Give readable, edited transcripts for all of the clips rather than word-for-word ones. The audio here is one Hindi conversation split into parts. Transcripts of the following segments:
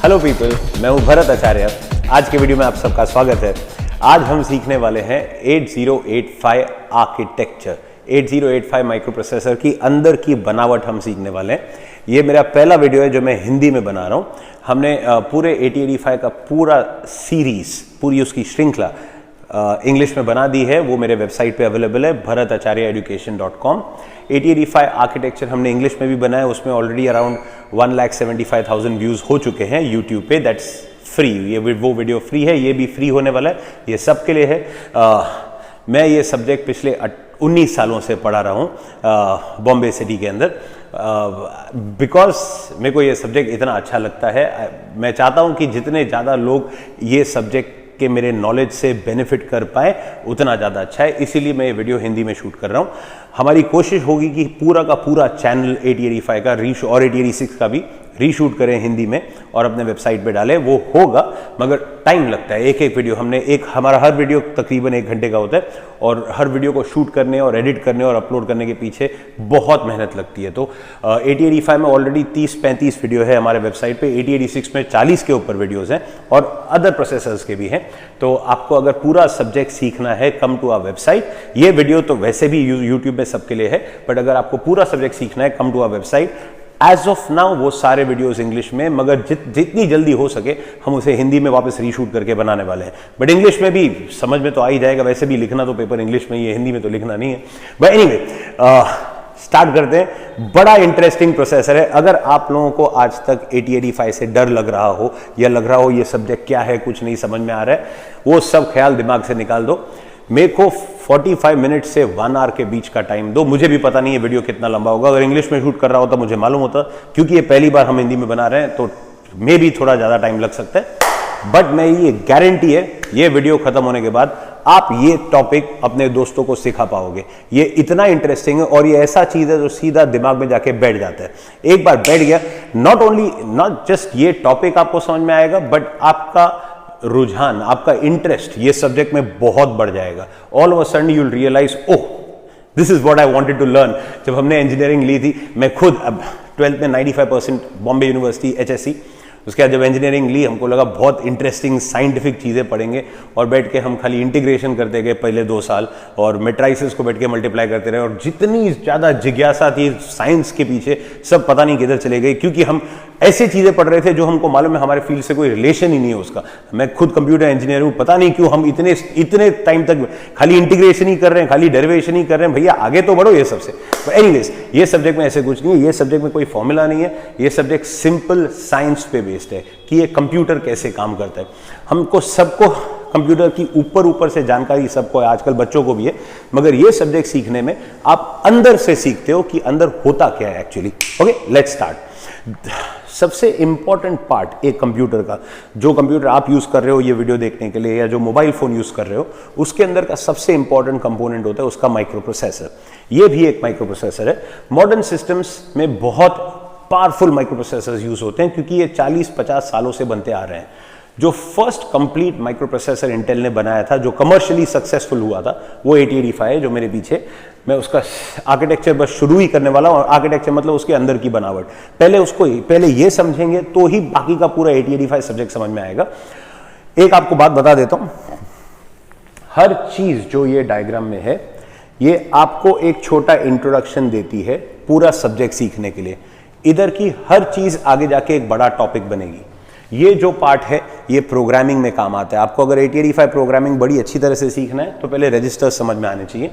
हेलो पीपल, मैं हूं भरत आचार्य। आज के वीडियो में आप सबका स्वागत है। आज हम सीखने वाले हैं 8085 आर्किटेक्चर, 8085 माइक्रो प्रोसेसर की अंदर की बनावट हम सीखने वाले हैं। ये मेरा पहला वीडियो है जो मैं हिंदी में बना रहा हूँ। हमने पूरे 8085 का पूरा सीरीज, पूरी उसकी श्रृंखला इंग्लिश में बना दी है। वो मेरे वेबसाइट पे अवेलेबल है bharatacharyyaeducation.com। 8085 आर्किटेक्चर हमने इंग्लिश में भी बनाया, उसमें ऑलरेडी अराउंड 1,75,000 व्यूज़ हो चुके हैं यूट्यूब पे। दैट्स फ्री, ये वो वीडियो फ्री है, ये भी फ्री होने वाला है, ये सबके लिए है। मैं ये सब्जेक्ट पिछले 19 सालों से पढ़ा रहा हूँ बॉम्बे सिटी के अंदर, बिकॉज मेरे को ये सब्जेक्ट इतना अच्छा लगता है। मैं चाहता हूँ कि जितने ज़्यादा लोग ये सब्जेक्ट के मेरे नॉलेज से बेनिफिट कर पाए उतना ज़्यादा अच्छा है, इसीलिए मैं ये वीडियो हिंदी में शूट कर रहा हूँ। हमारी कोशिश होगी कि पूरा का पूरा चैनल 8085 का और 8086 का भी रीशूट करें हिंदी में और अपने वेबसाइट पे डालें। वो होगा, मगर टाइम लगता है। एक एक वीडियो हमारा हर वीडियो तकरीबन 1 घंटे का होता है और हर वीडियो को शूट करने और एडिट करने और अपलोड करने के पीछे बहुत मेहनत लगती है। तो 8085 में ऑलरेडी 30-35 वीडियो है हमारे वेबसाइट पे, 8086 में 40 के ऊपर वीडियोज़ हैं और अदर प्रोसेसर्स के भी हैं। तो आपको अगर पूरा सब्जेक्ट सीखना है, कम टू आवर वेबसाइट। ये वीडियो तो वैसे भी यूट्यूब में सबके लिए है, बट अगर आपको पूरा सब्जेक्ट सीखना है, come to our website. As of now वो सारे वीडियोस इंग्लिश में, मगर जितनी जल्दी हो सके हम उसे हिंदी में वापस रीशूट करके बनाने वाले हैं। बट इंग्लिश में भी समझ में तो आ ही जाएगा, वैसे भी लिखना तो पेपर इंग्लिश में ही है, हिंदी में तो लिखना नहीं है। बट एनीवे, स्टार्ट करते हैं। बड़ा इंटरेस्टिंग प्रोसेसर है। अगर आप लोगों को आज तक 8085 से डर लग रहा हो या लग रहा हो ये सब्जेक्ट क्या है, कुछ नहीं समझ में आ रहा है, वो सब ख्याल दिमाग से निकाल दो। मेरे को 45 मिनट से 1 आवर के बीच का टाइम दो। मुझे भी पता नहीं है वीडियो कितना लंबा होगा। अगर इंग्लिश में शूट कर रहा होता मुझे मालूम होता, क्योंकि ये पहली बार हम हिंदी में बना रहे हैं तो मे भी थोड़ा ज़्यादा टाइम लग सकता है। बट मैं ये गारंटी है, ये वीडियो खत्म होने के बाद आप ये टॉपिक अपने दोस्तों को सिखा पाओगे। ये इतना इंटरेस्टिंग है और ये ऐसा चीज़ है जो सीधा दिमाग में जाके बैठ जाता है। एक बार बैठ गया, नॉट जस्ट ये टॉपिक आपको समझ में आएगा, बट आपका रुझान, आपका इंटरेस्ट ये सब्जेक्ट में बहुत बढ़ जाएगा। All of a sudden you will realise, oh this is what I wanted to learn. जब हमने इंजीनियरिंग ली थी, मैं खुद अब 12th में 95% बॉम्बे यूनिवर्सिटी HSC, उसके बाद जब इंजीनियरिंग ली हमको लगा बहुत इंटरेस्टिंग साइंटिफिक चीज़ें पढ़ेंगे और बैठ के हम खाली इंटीग्रेशन करते गए पहले 2 साल और मैट्राइसिस को बैठ के मल्टीप्लाई करते रहे और जितनी ज़्यादा जिज्ञासा थी साइंस के पीछे सब पता नहीं किधर चले गई, क्योंकि हम ऐसी चीज़ें पढ़ रहे थे जो हमको मालूम है हमारे फील्ड से कोई रिलेशन ही नहीं है उसका। मैं खुद कंप्यूटर इंजीनियर हूँ, पता नहीं क्यों हम इतने टाइम तक खाली इंटीग्रेशन ही कर रहे हैं, खाली डेरिवेशन ही कर रहे हैं। भैया आगे तो बढ़ो ये सबसे। तो एनीवेज, ये सब्जेक्ट में ऐसे कुछ नहीं है, ये सब्जेक्ट में कोई फॉर्मूला नहीं है। ये सब्जेक्ट सिंपल साइंस पे बेस्ड है कि ये कंप्यूटर कैसे काम करता है। हमको सबको कंप्यूटर की ऊपर से जानकारी सबको है, आजकल बच्चों को भी है, मगर ये सब्जेक्ट सीखने में आप अंदर से सीखते हो कि अंदर होता क्या है एक्चुअली। Okay, let's start. सबसे इंपॉर्टेंट पार्ट एक कंप्यूटर का, जो कंप्यूटर आप यूज कर रहे हो ये वीडियो देखने के लिए या जो मोबाइल फोन यूज कर रहे हो, उसके अंदर का सबसे इंपॉर्टेंट कंपोनेंट होता है उसका माइक्रो प्रोसेसर। ये भी एक माइक्रो प्रोसेसर है। मॉडर्न सिस्टम्स में बहुत पावरफुल माइक्रो प्रोसेसर्स यूज होते हैं क्योंकि ये 40-50 सालों से बनते आ रहे हैं। जो first complete micro processor Intel ने बनाया था, जो कमर्शियली सक्सेसफुल हुआ था, वो 8085 है जो मेरे पीछे। मैं उसका आर्किटेक्चर बस शुरू ही करने वाला हूँ। और आर्किटेक्चर मतलब उसके अंदर की बनावट, पहले ये समझेंगे तो ही बाकी का पूरा 8085 सब्जेक्ट समझ में आएगा। एक आपको बात बता देता हूँ, हर चीज जो ये डायग्राम में है ये आपको एक छोटा इंट्रोडक्शन देती है पूरा सब्जेक्ट सीखने के लिए। इधर की हर चीज आगे जाके एक बड़ा टॉपिक बनेगी। ये जो पार्ट है ये प्रोग्रामिंग में काम आता है। आपको अगर 8085 प्रोग्रामिंग बड़ी अच्छी तरह से सीखना है तो पहले रजिस्टर समझ में आने चाहिए।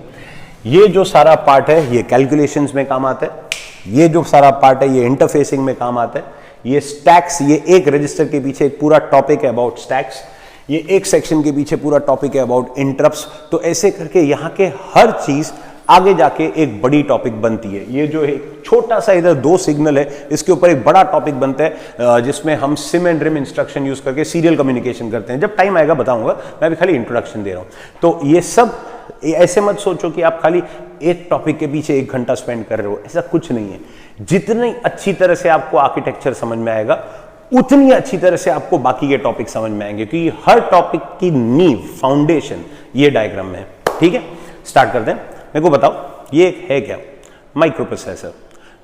ये जो सारा पार्ट है ये कैलकुलेशंस में काम आता है। ये जो सारा पार्ट है ये इंटरफेसिंग में काम आता है। ये स्टैक्स, ये एक रजिस्टर के पीछे एक पूरा टॉपिक है अबाउट स्टैक्स। ये एक सेक्शन के पीछे पूरा टॉपिक है अबाउट इंटरप्ट्स। तो ऐसे करके यहाँ के हर चीज आगे जाके एक बड़ी टॉपिक बनती है। ये जो एक छोटा सा इधर 2 सिग्नल है, इसके ऊपर एक बड़ा टॉपिक बनता है जिसमें हम SIM and RIM instruction use करके सीरियल कम्युनिकेशन करते हैं। जब टाइम आएगा बताऊंगा, मैं भी खाली इंट्रोडक्शन दे रहा हूं। तो ये सब ऐसे मत सोचो कि आप खाली एक टॉपिक के पीछे 1 घंटा स्पेंड कर रहे हो, ऐसा कुछ नहीं है। जितनी अच्छी तरह से आपको आर्किटेक्चर समझ में आएगा उतनी अच्छी तरह से आपको बाकी के टॉपिक समझ में आएंगे, क्योंकि हर टॉपिक की नींव, फाउंडेशन ये डायग्राम में है। ठीक है, स्टार्ट करते हैं। मेरे को बताओ ये है क्या? Micro processor.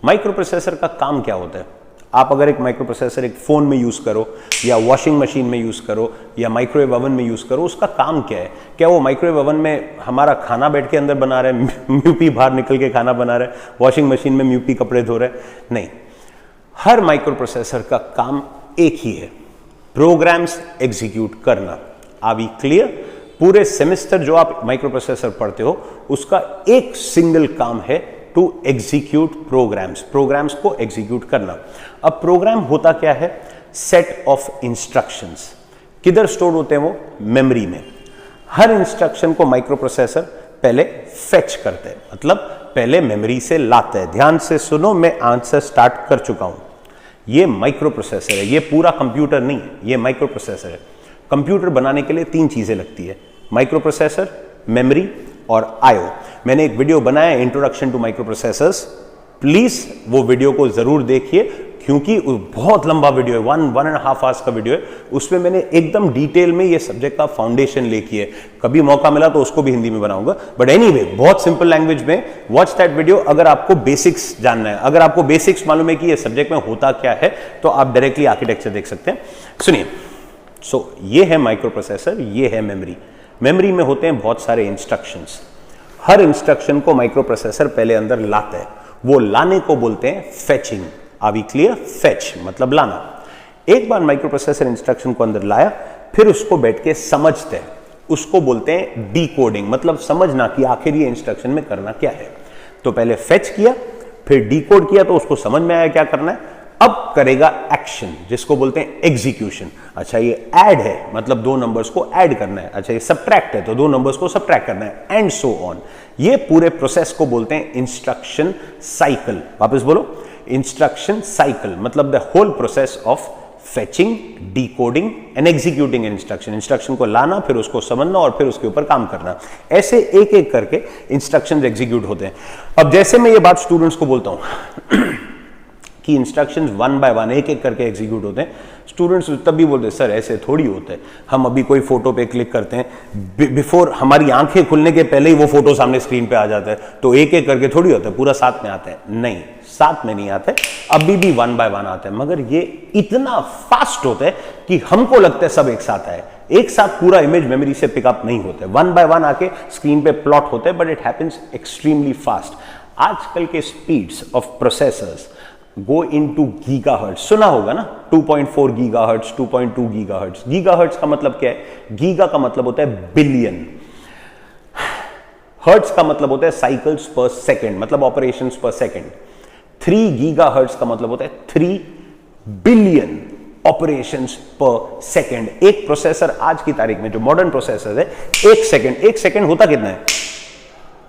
माइक्रो प्रोसेसर का काम क्या होता है? आप अगर एक माइक्रो प्रोसेसर एक फ़ोन में यूज़ करो या वॉशिंग मशीन में यूज़ करो या माइक्रोवेव ओवन में यूज़ करो, उसका काम क्या है? क्या वो माइक्रोवेव ओवन में हमारा खाना बैठ के अंदर बना रहा है, म्यूपी बाहर निकल के खाना बना रहा है, वॉशिंग मशीन में म्यूपी कपड़े धो रहा है? नहीं, हर माइक्रो प्रोसेसर का काम एक ही है, प्रोग्राम्स एग्जीक्यूट करना। Are we clear? पूरे सेमेस्टर जो आप माइक्रो प्रोसेसर पढ़ते हो उसका एक सिंगल काम है, टू एग्जीक्यूट प्रोग्राम्स, प्रोग्राम्स को एग्जीक्यूट करना। अब प्रोग्राम होता क्या है? Set of instructions. किधर स्टोर होते हैं वो? मेमोरी में। हर इंस्ट्रक्शन को माइक्रो प्रोसेसर पहले फेच करते हैं, मतलब पहले मेमोरी से लाते हैं। ध्यान से सुनो, मैं आंसर स्टार्ट कर चुका हूं। ये माइक्रो प्रोसेसर है, ये पूरा कंप्यूटर नहीं है, ये माइक्रो प्रोसेसर है। कंप्यूटर बनाने के लिए 3 चीजें लगती है, माइक्रो प्रोसेसर, मेमोरी और आईओ। मैंने एक वीडियो बनाया है, introduction to microprocessors, please वो वीडियो को जरूर देखिए, क्योंकि बहुत लंबा वीडियो है, 1.5 आवर्स का वीडियो है। उसमें मैंने एकदम डिटेल में ये सब्जेक्ट का फाउंडेशन लेके है। कभी मौका मिला तो उसको भी हिंदी में बनाऊंगा, बट एनीवे बहुत सिंपल लैंग्वेज में वॉच दैट वीडियो। अगर आपको बेसिक्स जानना है, अगर आपको बेसिक्स मालूम है कि ये सब्जेक्ट में होता क्या है, तो आप डायरेक्टली आर्किटेक्चर देख सकते हैं। सुनिए, सो ये है माइक्रो प्रोसेसर, ये है मेमोरी। मेमोरी में होते हैं बहुत सारे इंस्ट्रक्शंस। हर इंस्ट्रक्शन को माइक्रो प्रोसेसर पहले अंदर लाता है, वो लाने को बोलते हैं fetching. Are we clear? Fetch मतलब लाना। एक बार माइक्रो प्रोसेसर इंस्ट्रक्शन को अंदर लाया, फिर उसको बैठ के समझते हैं, उसको बोलते हैं डीकोडिंग, मतलब समझना कि आखिर ये इंस्ट्रक्शन में करना क्या है। तो पहले फेच किया, फिर डीकोड किया, तो उसको समझ में आया क्या करना है। अब करेगा एक्शन, जिसको बोलते हैं एग्जीक्यूशन। अच्छा, ये ऐड है, मतलब 2 नंबर्स को ऐड करना है। अच्छा, ये सब्ट्रैक्ट है, तो 2 नंबर्स को सब्ट्रैक्ट करना है, एंड सो ऑन। ये पूरे प्रोसेस को बोलते हैं इंस्ट्रक्शन साइकिल। वापस बोलो, इंस्ट्रक्शन साइकिल मतलब the whole process of fetching, decoding and executing instruction. Instruction को लाना, फिर उसको समझना और फिर उसके ऊपर काम करना। ऐसे एक एक करके इंस्ट्रक्शंस एग्जीक्यूट होते हैं। अब जैसे मैं ये बात स्टूडेंट्स को बोलता हूं कि इंस्ट्रक्शंस 1 बाय 1 एक एक करके एग्जीक्यूट होते हैं, स्टूडेंट्स तब भी बोलते हैं सर ऐसे थोड़ी होते हैं। हम अभी कोई फोटो पे क्लिक करते हैं, बिफोर हमारी आंखें खुलने के पहले ही वो फोटो सामने स्क्रीन पे आ जाता है, तो एक एक करके थोड़ी होता है, पूरा साथ में आता है? नहीं, साथ में नहीं आता है, अभी भी 1 बाय 1 आता है, मगर ये इतना फास्ट होता है कि हमको लगता है सब एक साथ आए। एक साथ पूरा इमेज मेमोरी से पिकअप नहीं होता है, 1 बाय 1 आके स्क्रीन पे प्लॉट होते हैं, but it happens extremely fast. आजकल के speeds of processors go into gigahertz. सुना होगा ना, 2.4 गीगाहर्ट्ज, 2.2 गीगाहर्ट्ज। गीगाहर्ट्ज का मतलब क्या है? गीगा का मतलब होता है बिलियन, हर्ट्ज का मतलब होता है साइकिल्स पर सेकेंड, मतलब ऑपरेशंस पर सेकेंड। 3 गीगाहर्ट्ज का मतलब होता है 3 बिलियन ऑपरेशंस पर सेकेंड। एक प्रोसेसर आज की तारीख में जो मॉडर्न प्रोसेसर है, एक सेकेंड होता कितना है?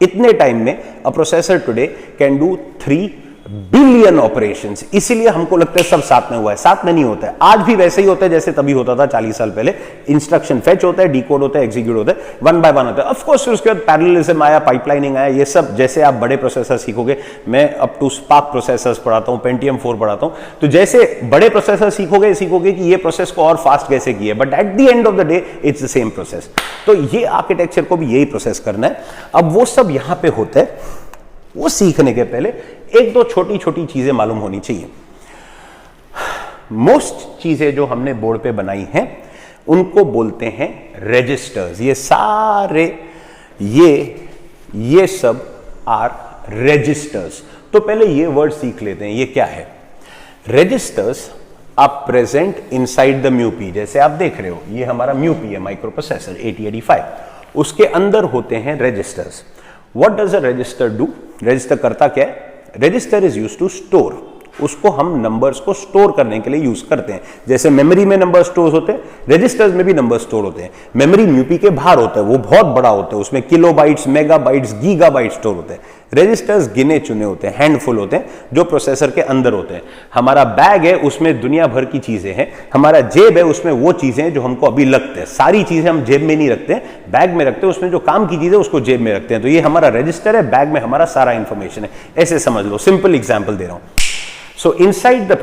इतने टाइम में अ processor today can do 3 billion operations. इसीलिए हमको लगता है सब साथ में हुआ है, साथ में नहीं होता है। आज भी वैसे ही होता है जैसे तभी होता था 40 साल पहले। इंस्ट्रक्शन फेच होता है, डीकोड होता है, एग्जीक्यूट होता है, 1 बाय 1 होता है। ऑफ कोर्स फिर उसके बाद पैरेललिज्म आया, पाइपलाइनिंग आया, ये सब जैसे आप बड़े प्रोसेसर सीखोगे। मैं अप टू स्पार्क प्रोसेसर्स पढ़ाता हूं, पेंटियम 4 पढ़ाता हूं, तो जैसे बड़े प्रोसेसर सीखोगे कि ये प्रोसेस को और फास्ट कैसे किया, but at the end of the day it's the same process. तो ये आर्किटेक्चर को भी यही प्रोसेस करना है। अब वो सब यहां पे होता है, वो सीखने के पहले 1-2 छोटी छोटी चीजें मालूम होनी चाहिए। मोस्ट चीजें जो हमने बोर्ड पे बनाई हैं उनको बोलते हैं रजिस्टर्स। ये सारे ये सब आर रजिस्टर्स। तो पहले ये वर्ड सीख लेते हैं, ये क्या है? Registers are present inside the म्यूपी। जैसे आप देख रहे हो, ये हमारा म्यूपी है, माइक्रो प्रोसेसर 8085, उसके अंदर होते हैं registers. What does a register do? Register करता क्या है? Register is use to store, उसको हम नंबर्स को स्टोर करने के लिए यूज करते हैं। जैसे मेमोरी में नंबर स्टोर होते हैं, रजिस्टर्स में भी नंबर स्टोर होते हैं। मेमोरी म्यूपी के बाहर होता है, वो बहुत बड़ा होता है, उसमें किलोबाइट्स, मेगाबाइट्स, गीगाबाइट्स स्टोर होते हैं। रजिस्टर्स गिने चुने होते हैं, हैंडफुल होते हैं, जो प्रोसेसर के अंदर होते हैं। हमारा बैग है, उसमें दुनिया भर की चीजें हैं। हमारा जेब है, उसमें वो चीजें हैं जो हमको अभी लगते हैं। सारी चीजें हम जेब में नहीं रखते हैं, बैग में रखते हैं। उसमें जो काम की चीजें उसको जेब में रखते हैं। तो ये हमारा रजिस्टर है, बैग में हमारा सारा इंफॉर्मेशन है। ऐसे समझ लो, सिंपल एग्जाम्पल दे रहा हूं। सो इनसाइड द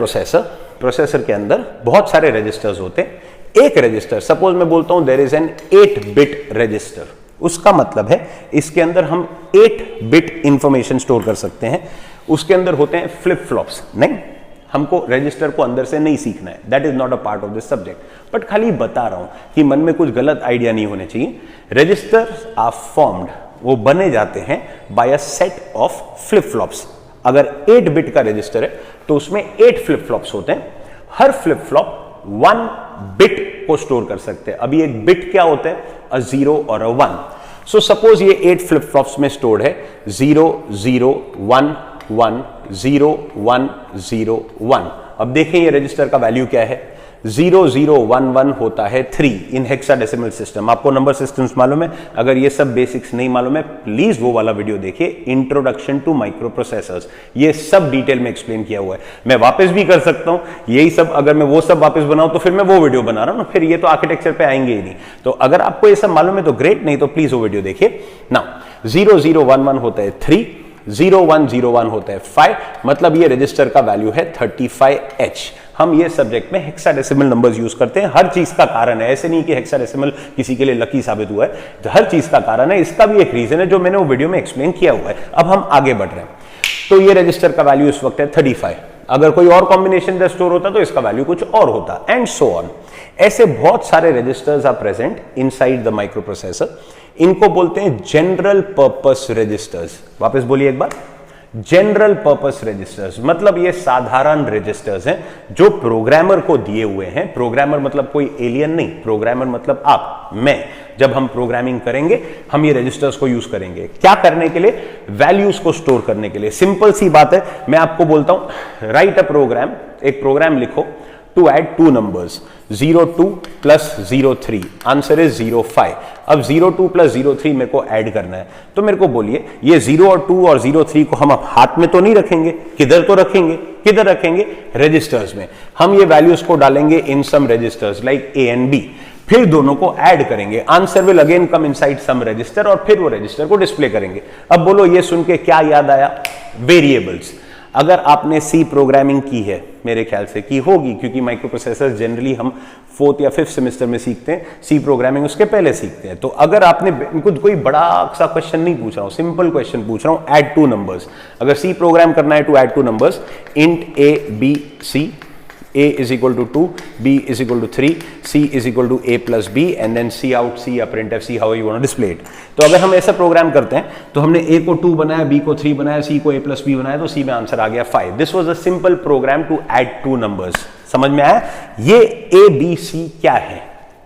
प्रोसेसर के अंदर बहुत सारे रजिस्टर्स होते हैं। एक रजिस्टर, सपोज मैं बोलता हूं देयर इज एन 8-बिट रजिस्टर, उसका मतलब है इसके अंदर हम 8 बिट इंफॉर्मेशन स्टोर कर सकते हैं। उसके अंदर होते हैं फ्लिप फ्लॉप्स, नहीं हमको रजिस्टर को अंदर से नहीं सीखना है, that is not a part of this subject, but खाली बता रहा हूं कि मन में कुछ गलत आइडिया नहीं होने चाहिए। रजिस्टर्स आर फॉर्म्ड, वो बने जाते हैं by a set of flip flops. अगर 8 बिट का रजिस्टर है तो उसमें 8 फ्लिप फ्लॉप्स होते हैं, हर फ्लिप फ्लॉप 1 बिट को स्टोर कर सकते हैं। अभी एक बिट क्या होता है, अ 0 और अ 1। सो सपोज ये 8 फ्लिप फ्लॉप्स में स्टोर्ड है 0 0 1 1 0 1 0 1। अब देखें ये रजिस्टर का वैल्यू क्या है, 0 0 1 1 होता है 3 इन हेक्साडेसिमल सिस्टम। आपको नंबर सिस्टम्स मालूम है? अगर ये सब बेसिक्स नहीं मालूम है प्लीज वो वाला वीडियो देखिए, इंट्रोडक्शन टू माइक्रो प्रोसेसर्स, ये सब डिटेल में एक्सप्लेन किया हुआ है। मैं वापस भी कर सकता हूं यही सब, अगर मैं वो सब वापस बनाऊं तो फिर मैं वो वीडियो बना रहा हूं ना, फिर ये तो आर्किटेक्चर पे आएंगे ही नहीं। तो अगर आपको ये सब मालूम है तो ग्रेट, नहीं तो प्लीज वो वीडियो देखिए। नाउ 0 0 1 1 होता है 3, 0 1 0 1 होता है 5, मतलब ये रजिस्टर का वैल्यू है 35H। हम ये सब्जेक्ट में हेक्साडेसिमल नंबर्स यूज करते हैं, हर चीज का कारण है, ऐसे नहीं कि हेक्साडेसिमल किसी के लिए लकी साबित हुआ है, तो हर चीज का कारण है। इसका भी एक रीजन है जो मैंने वो वीडियो में एक्सप्लेन किया हुआ है। अब हम आगे बढ़ रहे हैं, तो ये रजिस्टर का वैल्यू इस वक्त है 35। अगर कोई और कॉम्बिनेशन का स्टोर होता तो इसका वैल्यू कुछ और होता, एंड सो ऑन। ऐसे बहुत सारे registers are present inside the microprocessor, इनको बोलते हैं जनरल पर्पस रजिस्टर्स। वापस बोलिए एक बार, जनरल पर्पस रजिस्टर्स, मतलब ये साधारण रजिस्टर्स हैं जो प्रोग्रामर को दिए हुए हैं। प्रोग्रामर मतलब कोई एलियन नहीं, प्रोग्रामर मतलब आप, मैं। जब हम प्रोग्रामिंग करेंगे हम ये रजिस्टर्स को यूज करेंगे, क्या करने के लिए, वैल्यूज को स्टोर करने के लिए। सिंपल सी बात है, मैं आपको बोलता हूं राइट अ प्रोग्राम, एक प्रोग्राम लिखो to add 2 numbers, 02 plus 03, answer is 05। अब 02 प्लस 03 मेरे को ऐड करना है, तो मेरे को बोलिए ये 0 और 2 और 03 को हम अब हाथ में तो नहीं रखेंगे, किधर तो रखेंगे, किधर रखेंगे, रजिस्टर्स में। हम ये वैल्यूज को डालेंगे in some registers like A and B, फिर दोनों को ऐड करेंगे, answer will again come inside some register, और फिर वो रजिस्टर को डिस्प्ले करेंगे। अब बोलो ये सुन के क्या याद आया, वेरिएबल्स। अगर आपने सी प्रोग्रामिंग की है, मेरे ख्याल से की होगी, क्योंकि माइक्रो प्रोसेसर जनरली हम 4th या 5th सेमेस्टर में सीखते हैं, सी प्रोग्रामिंग उसके पहले सीखते हैं। तो अगर आपने, कोई बड़ा सा क्वेश्चन नहीं पूछ रहा हूं, सिंपल क्वेश्चन पूछ रहा हूं, ऐड 2 नंबर्स। अगर सी प्रोग्राम करना है to add 2 numbers, int A B C, A is equal to 2, B is equal to 3, C is equal to A plus B, and then C out C या printf C, how you want to display it। तो अगर हम ऐसा प्रोग्राम करते हैं तो हमने A को 2 बनाया, B को 3 बनाया, C को A plus B बनाया, तो C में आंसर आ गया 5। This was a simple program to add 2 numbers. समझ में आया? ये A B C क्या है,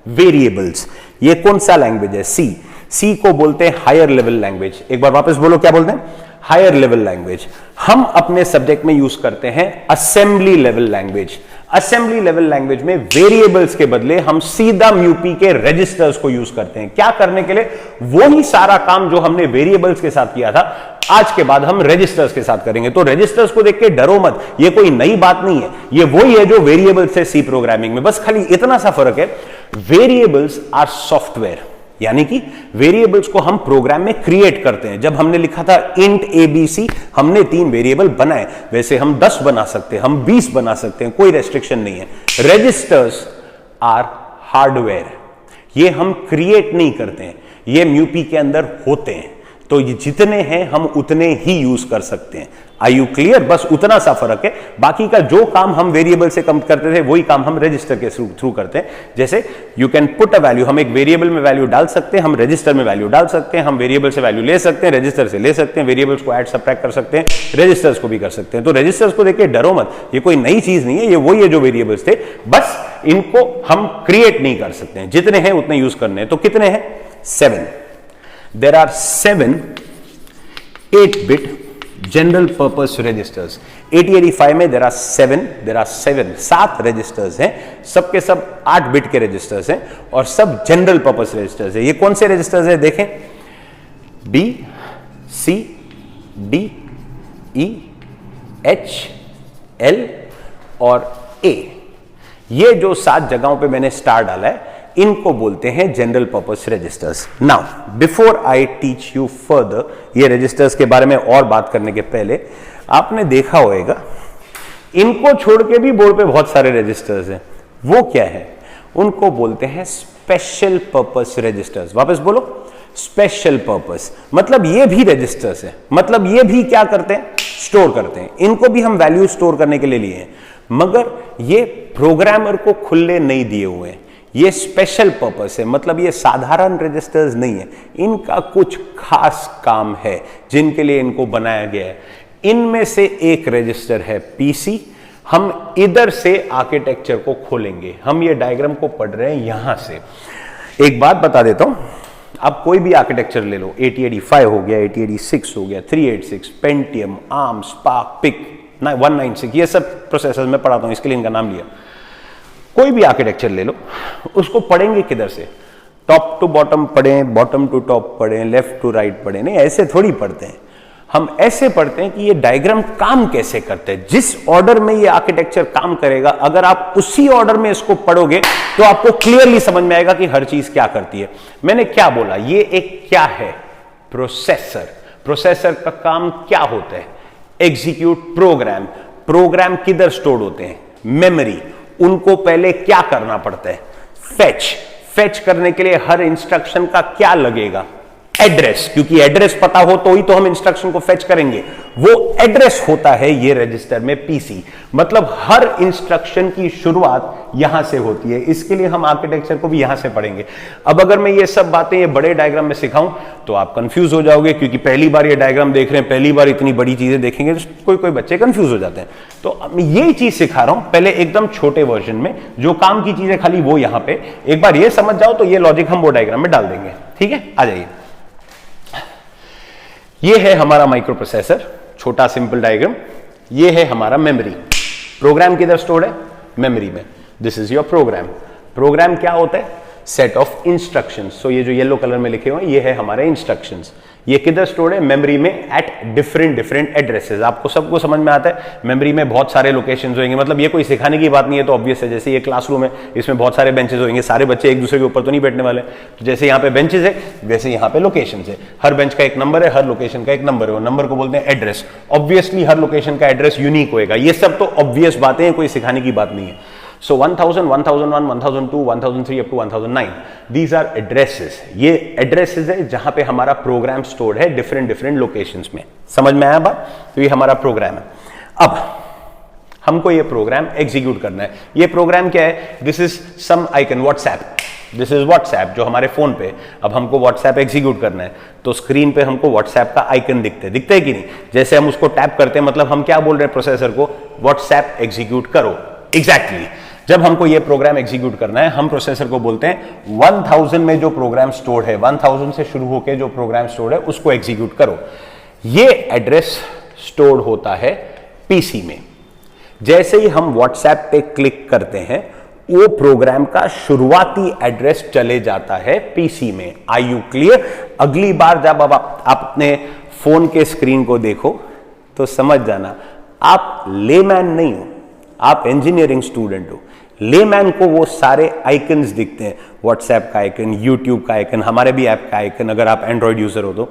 वेरिएबल्स। ये कौन सा लैंग्वेज है, C। C को बोलते हैं हायर लेवल लैंग्वेज। एक बार वापस बोलो, क्या बोलते हैं, हायर लेवल लैंग्वेज। हम अपने सब्जेक्ट में यूज करते हैं assembly level language. Assembly level language में वेरिएबल्स के बदले हम सीधा म्यूपी के रजिस्टर्स को यूज करते हैं। क्या करने के लिए, वो ही सारा काम जो हमने वेरिएबल्स के साथ किया था आज के बाद हम रजिस्टर्स के साथ करेंगे। तो रजिस्टर्स को देख के डरो मत, ये कोई नई बात नहीं है, ये वही है जो वेरिएबल्स है सी प्रोग्रामिंग में, बस खाली इतना सा फर्क है। वेरिएबल्स आर सॉफ्टवेयर, यानी कि वेरिएबल्स को हम प्रोग्राम में क्रिएट करते हैं। जब हमने लिखा था इंट ABC, हमने 3 वेरिएबल बनाए, वैसे हम 10 बना सकते हैं, हम 20 बना सकते हैं, कोई रेस्ट्रिक्शन नहीं है। रजिस्टर्स आर हार्डवेयर, ये हम क्रिएट नहीं करते हैं, ये म्यूपी के अंदर होते हैं, तो ये जितने हैं हम उतने ही यूज कर सकते हैं। Are you clear? बस उतना सा फर्क है, बाकी का जो काम हम वेरिएबल से कम करते थे वही काम हम रजिस्टर के थ्रू करते हैं। जैसे you can put a value, हम एक वेरिएबल में वैल्यू डाल सकते हैं, हम रजिस्टर में वैल्यू डाल सकते हैं, हम वेरिएबल से वैल्यू ले सकते हैं, रजिस्टर से ले सकते हैं, वेरिएबल्स को ऐड सबट्रैक्ट कर सकते हैं, रजिस्टर्स को भी कर सकते हैं। तो रजिस्टर्स को देखिए डरो मत, ये कोई नई चीज नहीं है, ये वही है जो वेरिएबल्स थे, बस इनको हम क्रिएट नहीं कर सकते हैं, जितने हैं उतने यूज करने हैं। तो कितने हैं, 7। There are 7 8-bit general purpose registers. 8085 में देयर आर 7 रजिस्टर्स हैं, सबके सब 8 बिट के रजिस्टर्स हैं और सब जनरल पर्पस रजिस्टर्स हैं। ये कौन से रजिस्टर्स हैं, देखें, B C D E H L और A। ये जो 7 जगहों पे मैंने स्टार डाला है, इनको बोलते हैं general purpose registers. Now before I teach you further, ये रजिस्टर्स के बारे में और बात करने के पहले आपने देखा होगा इनको छोड़ के भी बोर्ड पे बहुत सारे रजिस्टर्स हैं। वो क्या है, उनको बोलते हैं स्पेशल पर्पस रजिस्टर्स। वापस बोलो, स्पेशल पर्पस, मतलब ये भी रजिस्टर्स है, मतलब ये भी क्या करते हैं, स्टोर करते हैं। इनको भी हम वैल्यू स्टोर करने के लिए लिए हैं। मगर ये प्रोग्रामर को खुले नहीं दिए हुए हैं, ये स्पेशल पर्पस है, मतलब ये साधारण रजिस्टर्स नहीं है, इनका कुछ खास काम है जिनके लिए इनको बनाया गया है। इनमें से एक रजिस्टर है पीसी। हम इधर से आर्किटेक्चर को खोलेंगे, हम ये डायग्राम को पढ़ रहे हैं यहां से। एक बात बता देता हूं, आप कोई भी आर्किटेक्चर ले लो, 8085 हो गया, 8086 हो गया, 386, पेंटियम, आर्म, स्पार्क, पिक 196, ये सब प्रोसेसर में पढ़ाता हूं, इसके लिए इनका नाम लिया। कोई भी आर्किटेक्चर ले लो, उसको पढ़ेंगे किधर से, टॉप टू बॉटम पढ़ें, बॉटम टू टॉप पढ़ें, लेफ्ट टू राइट पढ़ें, नहीं ऐसे थोड़ी पढ़ते हैं। हम ऐसे पढ़ते हैं कि ये डायग्राम काम कैसे करते हैं, जिस ऑर्डर में ये आर्किटेक्चर काम करेगा, अगर आप उसी ऑर्डर में इसको पढ़ोगे तो आपको क्लियरली समझ में आएगा कि हर चीज क्या करती है। मैंने क्या बोला, ये एक क्या है, प्रोसेसर। प्रोसेसर का काम क्या होता है, एग्जीक्यूट प्रोग्राम। प्रोग्राम किधर स्टोर होते हैं, मेमोरी। उनको पहले क्या करना पड़ता है, फेच। फेच करने के लिए हर इंस्ट्रक्शन का क्या लगेगा, एड्रेस, क्योंकि एड्रेस पता हो तो ही तो हम इंस्ट्रक्शन को फेच करेंगे। वो एड्रेस होता है ये रजिस्टर में पीसी, मतलब हर इंस्ट्रक्शन की शुरुआत यहां से होती है। इसके लिए हम आर्किटेक्चर को भी यहां से पढ़ेंगे। अब अगर मैं ये सब बातें ये बड़े डायग्राम में सिखाऊं तो आप कंफ्यूज हो जाओगे, क्योंकि पहली बार ये डायग्राम देख रहे हैं, पहली बार इतनी बड़ी चीजें देखेंगे तो कोई बच्चे कंफ्यूज हो जाते हैं। तो मैं यही चीज सिखा रहा हूं पहले एकदम छोटे वर्जन में, जो काम की चीजें खाली वो यहां पे एक बार ये समझ जाओ तो ये लॉजिक हम वो डायग्राम में डाल देंगे। ठीक है, आ जाइए। ये है हमारा माइक्रो प्रोसेसर, छोटा सिंपल डायग्राम। ये है हमारा मेमोरी। प्रोग्राम किधर स्टोर्ड है, मेमोरी में। This is your program. Program क्या होता है, सेट ऑफ इंस्ट्रक्शंस। सो ये जो येलो कलर में लिखे हुए हैं ये है हमारे इंस्ट्रक्शंस। ये किधर स्टोर्ड है, मेमोरी में, एट डिफरेंट एड्रेसेस। आपको सबको समझ में आता है, मेमोरी में बहुत सारे लोकेशंस होंगे, मतलब ये कोई सिखाने की बात नहीं है, तो ऑब्वियस है। जैसे ये क्लासरूम है, इसमें बहुत सारे बेंचेस होंगे, सारे बच्चे एक दूसरे के ऊपर तो नहीं बैठने वाले, तो जैसे यहाँ पे बेंचेस है वैसे यहाँ पे लोकेशंस है। हर बेंच का एक नंबर है, हर लोकेशन का एक नंबर है, वो नंबर को बोलते हैं एड्रेस। ऑब्वियसली हर लोकेशन का एड्रेस यूनिक होगा। ये सब तो ऑब्वियस बातें हैं, कोई सिखाने की बात नहीं है। So 1000, 1001, 1002, 1003 up to 1009, these are addresses. ये addresses है जहां पे हमारा प्रोग्राम स्टोर्ड है डिफरेंट लोकेशंस में। समझ में आया बात? तो ये हमारा प्रोग्राम है। अब हमको ये प्रोग्राम एग्जीक्यूट करना है। ये प्रोग्राम क्या है, this is some icon, WhatsApp. This is WhatsApp जो हमारे फोन पे। अब हमको व्हाट्सएप एग्जीक्यूट करना है तो स्क्रीन पे हमको व्हाट्सएप का आइकन दिखते है कि नहीं। जैसे हम उसको टैप करते हैं, मतलब हम क्या बोल रहे हैं प्रोसेसर को, व्हाट्सएप एग्जीक्यूट करो। एग्जैक्टली जब हमको ये प्रोग्राम एग्जीक्यूट करना है, हम प्रोसेसर को बोलते हैं 1000 में जो प्रोग्राम स्टोर्ड है, 1000 से शुरू होकर जो प्रोग्राम स्टोर्ड है उसको एग्जीक्यूट करो। ये एड्रेस स्टोर्ड होता है पीसी में। जैसे ही हम व्हाट्सएप पे क्लिक करते हैं, वो प्रोग्राम का शुरुआती एड्रेस चले जाता है पीसी में। Are you clear? अगली बार जब आप अपने फोन के स्क्रीन को देखो तो समझ जाना, आप लेमैन नहीं हो, आप इंजीनियरिंग स्टूडेंट हो। लेमैन को वो सारे आइकन्स दिखते हैं, व्हाट्सएप का आइकन, यूट्यूब का आइकन, हमारे भी ऐप का आइकन, अगर आप एंड्रॉइड यूजर हो तो।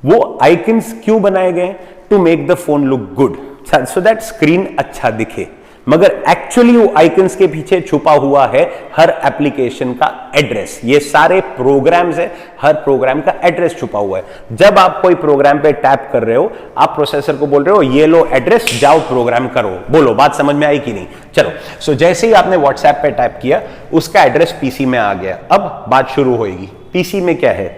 वो आइकन्स क्यों बनाए गए, to make the phone look good, so that screen अच्छा दिखे। मगर एक्चुअली वो आइकन्स के पीछे छुपा हुआ है हर एप्लीकेशन का एड्रेस। ये सारे प्रोग्राम्स है, हर प्रोग्राम का एड्रेस छुपा हुआ है। जब आप कोई प्रोग्राम पे टैप कर रहे हो, आप प्रोसेसर को बोल रहे हो ये लो एड्रेस, जाओ प्रोग्राम करो। बोलो बात समझ में आई कि नहीं? चलो, सो जैसे ही आपने व्हाट्सएप पे टैप किया, उसका एड्रेस पीसी में आ गया। अब बात शुरू होगी। पीसी में क्या है,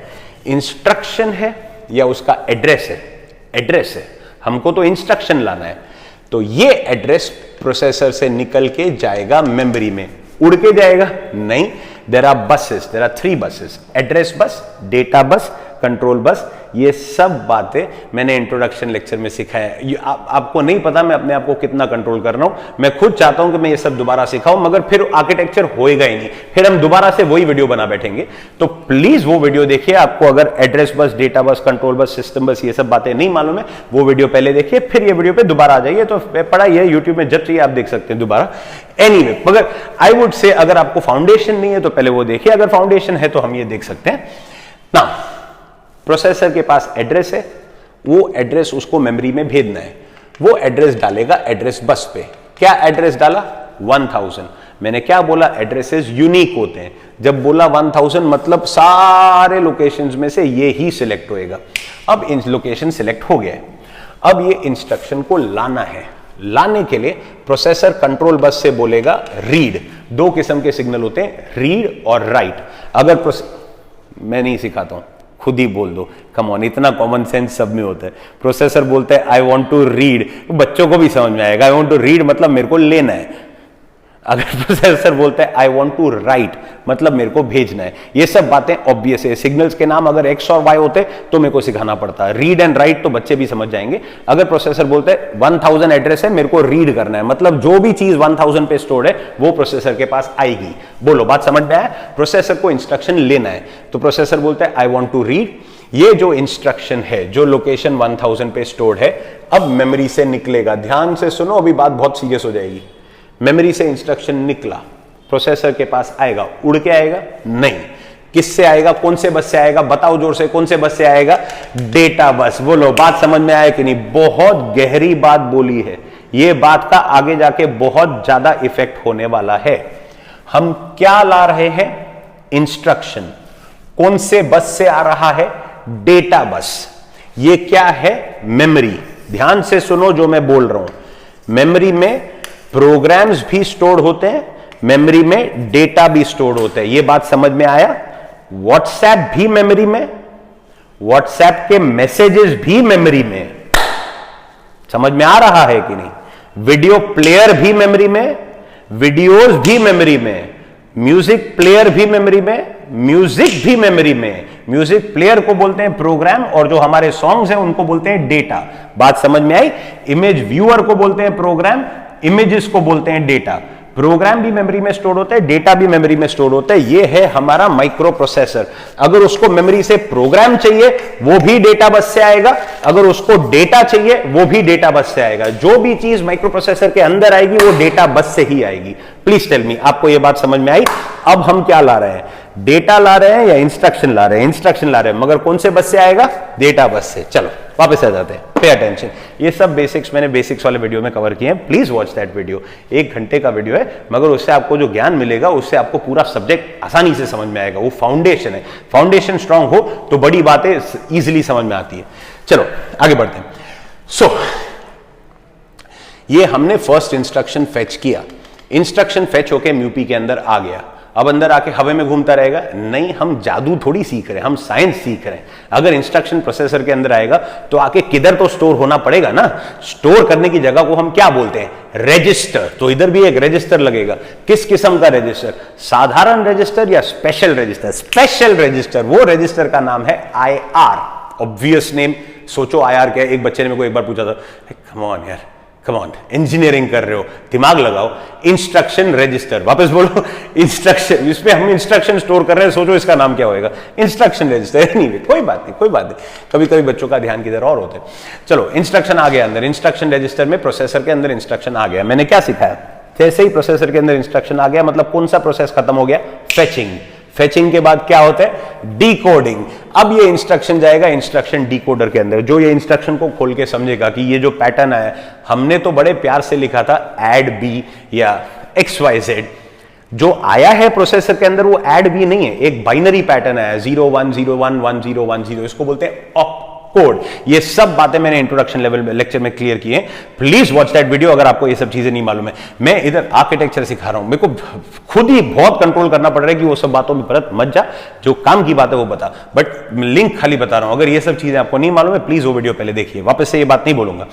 इंस्ट्रक्शन है या उसका एड्रेस है? एड्रेस है। हमको तो इंस्ट्रक्शन लाना है, तो ये एड्रेस प्रोसेसर से निकल के जाएगा मेमोरी में। उड़ के जाएगा? नहीं, there are buses, there are 3 buses, address bus, data bus, control bus. ये सब बातें मैंने इंट्रोडक्शन लेक्चर में सिखाया है। आपको नहीं पता मैं अपने आप को कितना कंट्रोल कर रहा हूं। मैं खुद चाहता हूं कि मैं ये सब दोबारा सिखाऊं, मगर फिर आर्किटेक्चर होएगा ही नहीं, फिर हम दोबारा से वही वीडियो बना बैठेंगे। तो प्लीज वो वीडियो देखिए। आपको अगर address bus, data bus, control बस, सिस्टम बस, ये सब बातें नहीं मालूम है, वो वीडियो पहले देखिए, फिर ये वीडियो पे दोबारा आ जाइए। तो पढ़ाई है यूट्यूब में, जब चाहिए आप देख सकते हैं दोबारा। एनीवे, मगर आई वुड से अगर आपको फाउंडेशन नहीं है तो पहले वो देखिए, अगर फाउंडेशन है तो हम ये देख सकते हैं ना। प्रोसेसर के पास एड्रेस है, वो एड्रेस उसको मेमोरी में भेजना है। वो एड्रेस डालेगा एड्रेस बस पे। क्या एड्रेस डाला? 1000। मैंने क्या बोला, एड्रेसेस यूनिक होते हैं। जब बोला 1000 मतलब सारे लोकेशंस में से ये ही सिलेक्ट होएगा। अब इन लोकेशन सिलेक्ट हो गया है। अब ये इंस्ट्रक्शन को लाना है, लाने के लिए प्रोसेसर कंट्रोल बस से बोलेगा रीड। दो किस्म के सिग्नल होते हैं, रीड और राइट। अगर मैं नहीं सिखाता हूं, खुद ही बोल दो, कम ऑन, इतना कॉमन सेंस सब में होता है। प्रोसेसर बोलता है आई वांट टू रीड, बच्चों को भी समझ में आएगा, आई वांट टू रीड मतलब मेरे को लेना है। अगर प्रोसेसर बोलता है आई वांट टू राइट मतलब मेरे को भेजना है। ये सब बातें ऑब्वियस है। सिग्नल्स के नाम अगर एक्स और वाई होते तो मेरे को सिखाना पड़ता है। रीड एंड राइट तो बच्चे भी समझ जाएंगे। अगर प्रोसेसर बोलते हैं 1000 एड्रेस है, मेरे को रीड करना है, मतलब जो भी चीज 1000 पे स्टोर्ड है वो प्रोसेसर के पास आएगी। बोलो, बात समझ में आया? प्रोसेसर को इंस्ट्रक्शन लेना है तो प्रोसेसर बोलता है आई वांट टू रीड। ये जो इंस्ट्रक्शन है, जो लोकेशन 1000 पे स्टोर्ड है, अब मेमोरी से निकलेगा। ध्यान से सुनो, अभी बात बहुत सीरियस हो जाएगी। मेमोरी से इंस्ट्रक्शन निकला, प्रोसेसर के पास आएगा। उड़ के आएगा? नहीं। किससे आएगा? कौन से बस से आएगा? बताओ जोर से, कौन से बस से आएगा? Data bus. बोलो, बात समझ में आया कि नहीं? बहुत गहरी बात बोली है। यह बात का आगे जाके बहुत ज्यादा इफेक्ट होने वाला है। हम क्या ला रहे हैं? इंस्ट्रक्शन। कौन से बस से आ रहा है? Data bus. ये क्या है? मेमोरी। ध्यान से सुनो जो मैं बोल रहा हूं। मेमोरी में प्रोग्राम्स भी स्टोर होते हैं, मेमोरी में डेटा भी स्टोर होते हैं। यह बात समझ में आया? व्हाट्सएप भी मेमोरी में, व्हाट्सएप के मैसेजेस भी मेमोरी में। समझ में आ रहा है कि नहीं? वीडियो प्लेयर भी मेमोरी में, वीडियोस भी मेमोरी में, म्यूजिक प्लेयर भी मेमोरी में, म्यूजिक भी मेमोरी में। म्यूजिक प्लेयर को बोलते हैं प्रोग्राम और जो हमारे सॉन्ग्स हैं उनको बोलते हैं डेटा। बात समझ में आई? इमेज व्यूअर को बोलते हैं प्रोग्राम, इमेजेस को बोलते हैं डेटा। प्रोग्राम भी मेमोरी में स्टोर होता है, डेटा भी मेमोरी में स्टोर होता है। ये है हमारा माइक्रो प्रोसेसर। अगर उसको मेमोरी से प्रोग्राम चाहिए वो भी डेटा बस से आएगा, अगर उसको डेटा चाहिए वो भी डेटा बस से आएगा। जो भी चीज माइक्रो प्रोसेसर के अंदर आएगी वो डेटा बस से ही आएगी। प्लीज टेल मी, आपको ये बात समझ में आई? अब हम क्या ला रहे हैं? डेटा ला रहे हैं या इंस्ट्रक्शन ला रहे हैं? इंस्ट्रक्शन ला रहे हैं, मगर कौन से बस से आएगा? डेटा बस से। चलो वापस आ जाते हैं, पे अटेंशन। ये सब बेसिक्स मैंने बेसिक्स वाले वीडियो में कवर किए हैं, प्लीज वॉच दैट वीडियो। 1 घंटे का वीडियो है, मगर उससे आपको जो ज्ञान मिलेगा उससे आपको पूरा सब्जेक्ट आसानी से समझ में आएगा। वो फाउंडेशन है, फाउंडेशन स्ट्रांग हो तो बड़ी बातें इजीली समझ में आती है। चलो आगे बढ़ते हैं। सो ये हमने फर्स्ट इंस्ट्रक्शन फेच किया, इंस्ट्रक्शन फेच होके म्यूपी के अंदर आ गया। अब अंदर आके हवा में घूमता रहेगा? नहीं, हम जादू थोड़ी सीख रहे हैं, हम साइंस सीख रहे हैं। अगर इंस्ट्रक्शन प्रोसेसर के अंदर आएगा तो आके किधर तो स्टोर होना पड़ेगा ना। स्टोर करने की जगह को हम क्या बोलते हैं? रजिस्टर। तो इधर भी एक रजिस्टर लगेगा। किस किस्म का रजिस्टर? साधारण रजिस्टर या स्पेशल रजिस्टर? Special register. वो रजिस्टर का नाम है IR। Obvious name. सोचो IR क्या है? एक बच्चे ने मेरे को एक बार पूछा था, कम ऑन यार, कम ऑन, इंजीनियरिंग कर रहे हो, दिमाग लगाओ। Instruction register. वापस बोलो, इंस्ट्रक्शन। इसमें हम इंस्ट्रक्शन स्टोर कर रहे हैं, सोचो इसका नाम क्या होएगा? Instruction register. नहीं, कोई बात नहीं, कोई बात नहीं। कभी कभी बच्चों का ध्यान किधर और होता है। चलो, इंस्ट्रक्शन आ गया अंदर। इंस्ट्रक्शन रजिस्टर में प्रोसेसर के अंदर इंस्ट्रक्शन आ गया। मैंने क्या सिखाया? जैसे ही प्रोसेसर के अंदर इंस्ट्रक्शन आ गया, मतलब कौन सा प्रोसेस खत्म हो गया? फेचिंग। फेचिंग के बाद क्या होता है? डिकोडिंग। अब ये इंस्ट्रक्शन जाएगा इंस्ट्रक्शन डिकोडर के अंदर, जो ये इंस्ट्रक्शन को खोल के समझेगा कि ये जो पैटर्न है, हमने तो बड़े प्यार से लिखा था ऐड बी या XYZ। जो आया है प्रोसेसर के अंदर वो ऐड बी नहीं है, एक बाइनरी पैटर्न है 0 1 0 1 1 0 1 0। इसको बोलते हैं ऑप कोड। ये सब बातें मैंने इंट्रोडक्शन लेवल में लेक्चर में क्लियर की है। प्लीज वॉच दैट वीडियो अगर आपको ये सब चीजें नहीं मालूम है। मैं इधर आर्किटेक्चर सिखा रहा हूं, मेरे को खुद ही बहुत कंट्रोल करना पड़ रहा है कि वो सब बातों में मत जा, जो काम की बात है वो बता, बट लिंक खाली बता रहा हूं। अगर ये सब चीजें आपको नहीं मालूम है प्लीज वो वीडियो पहले देखिए, वापस से ये बात नहीं बोलूंगा।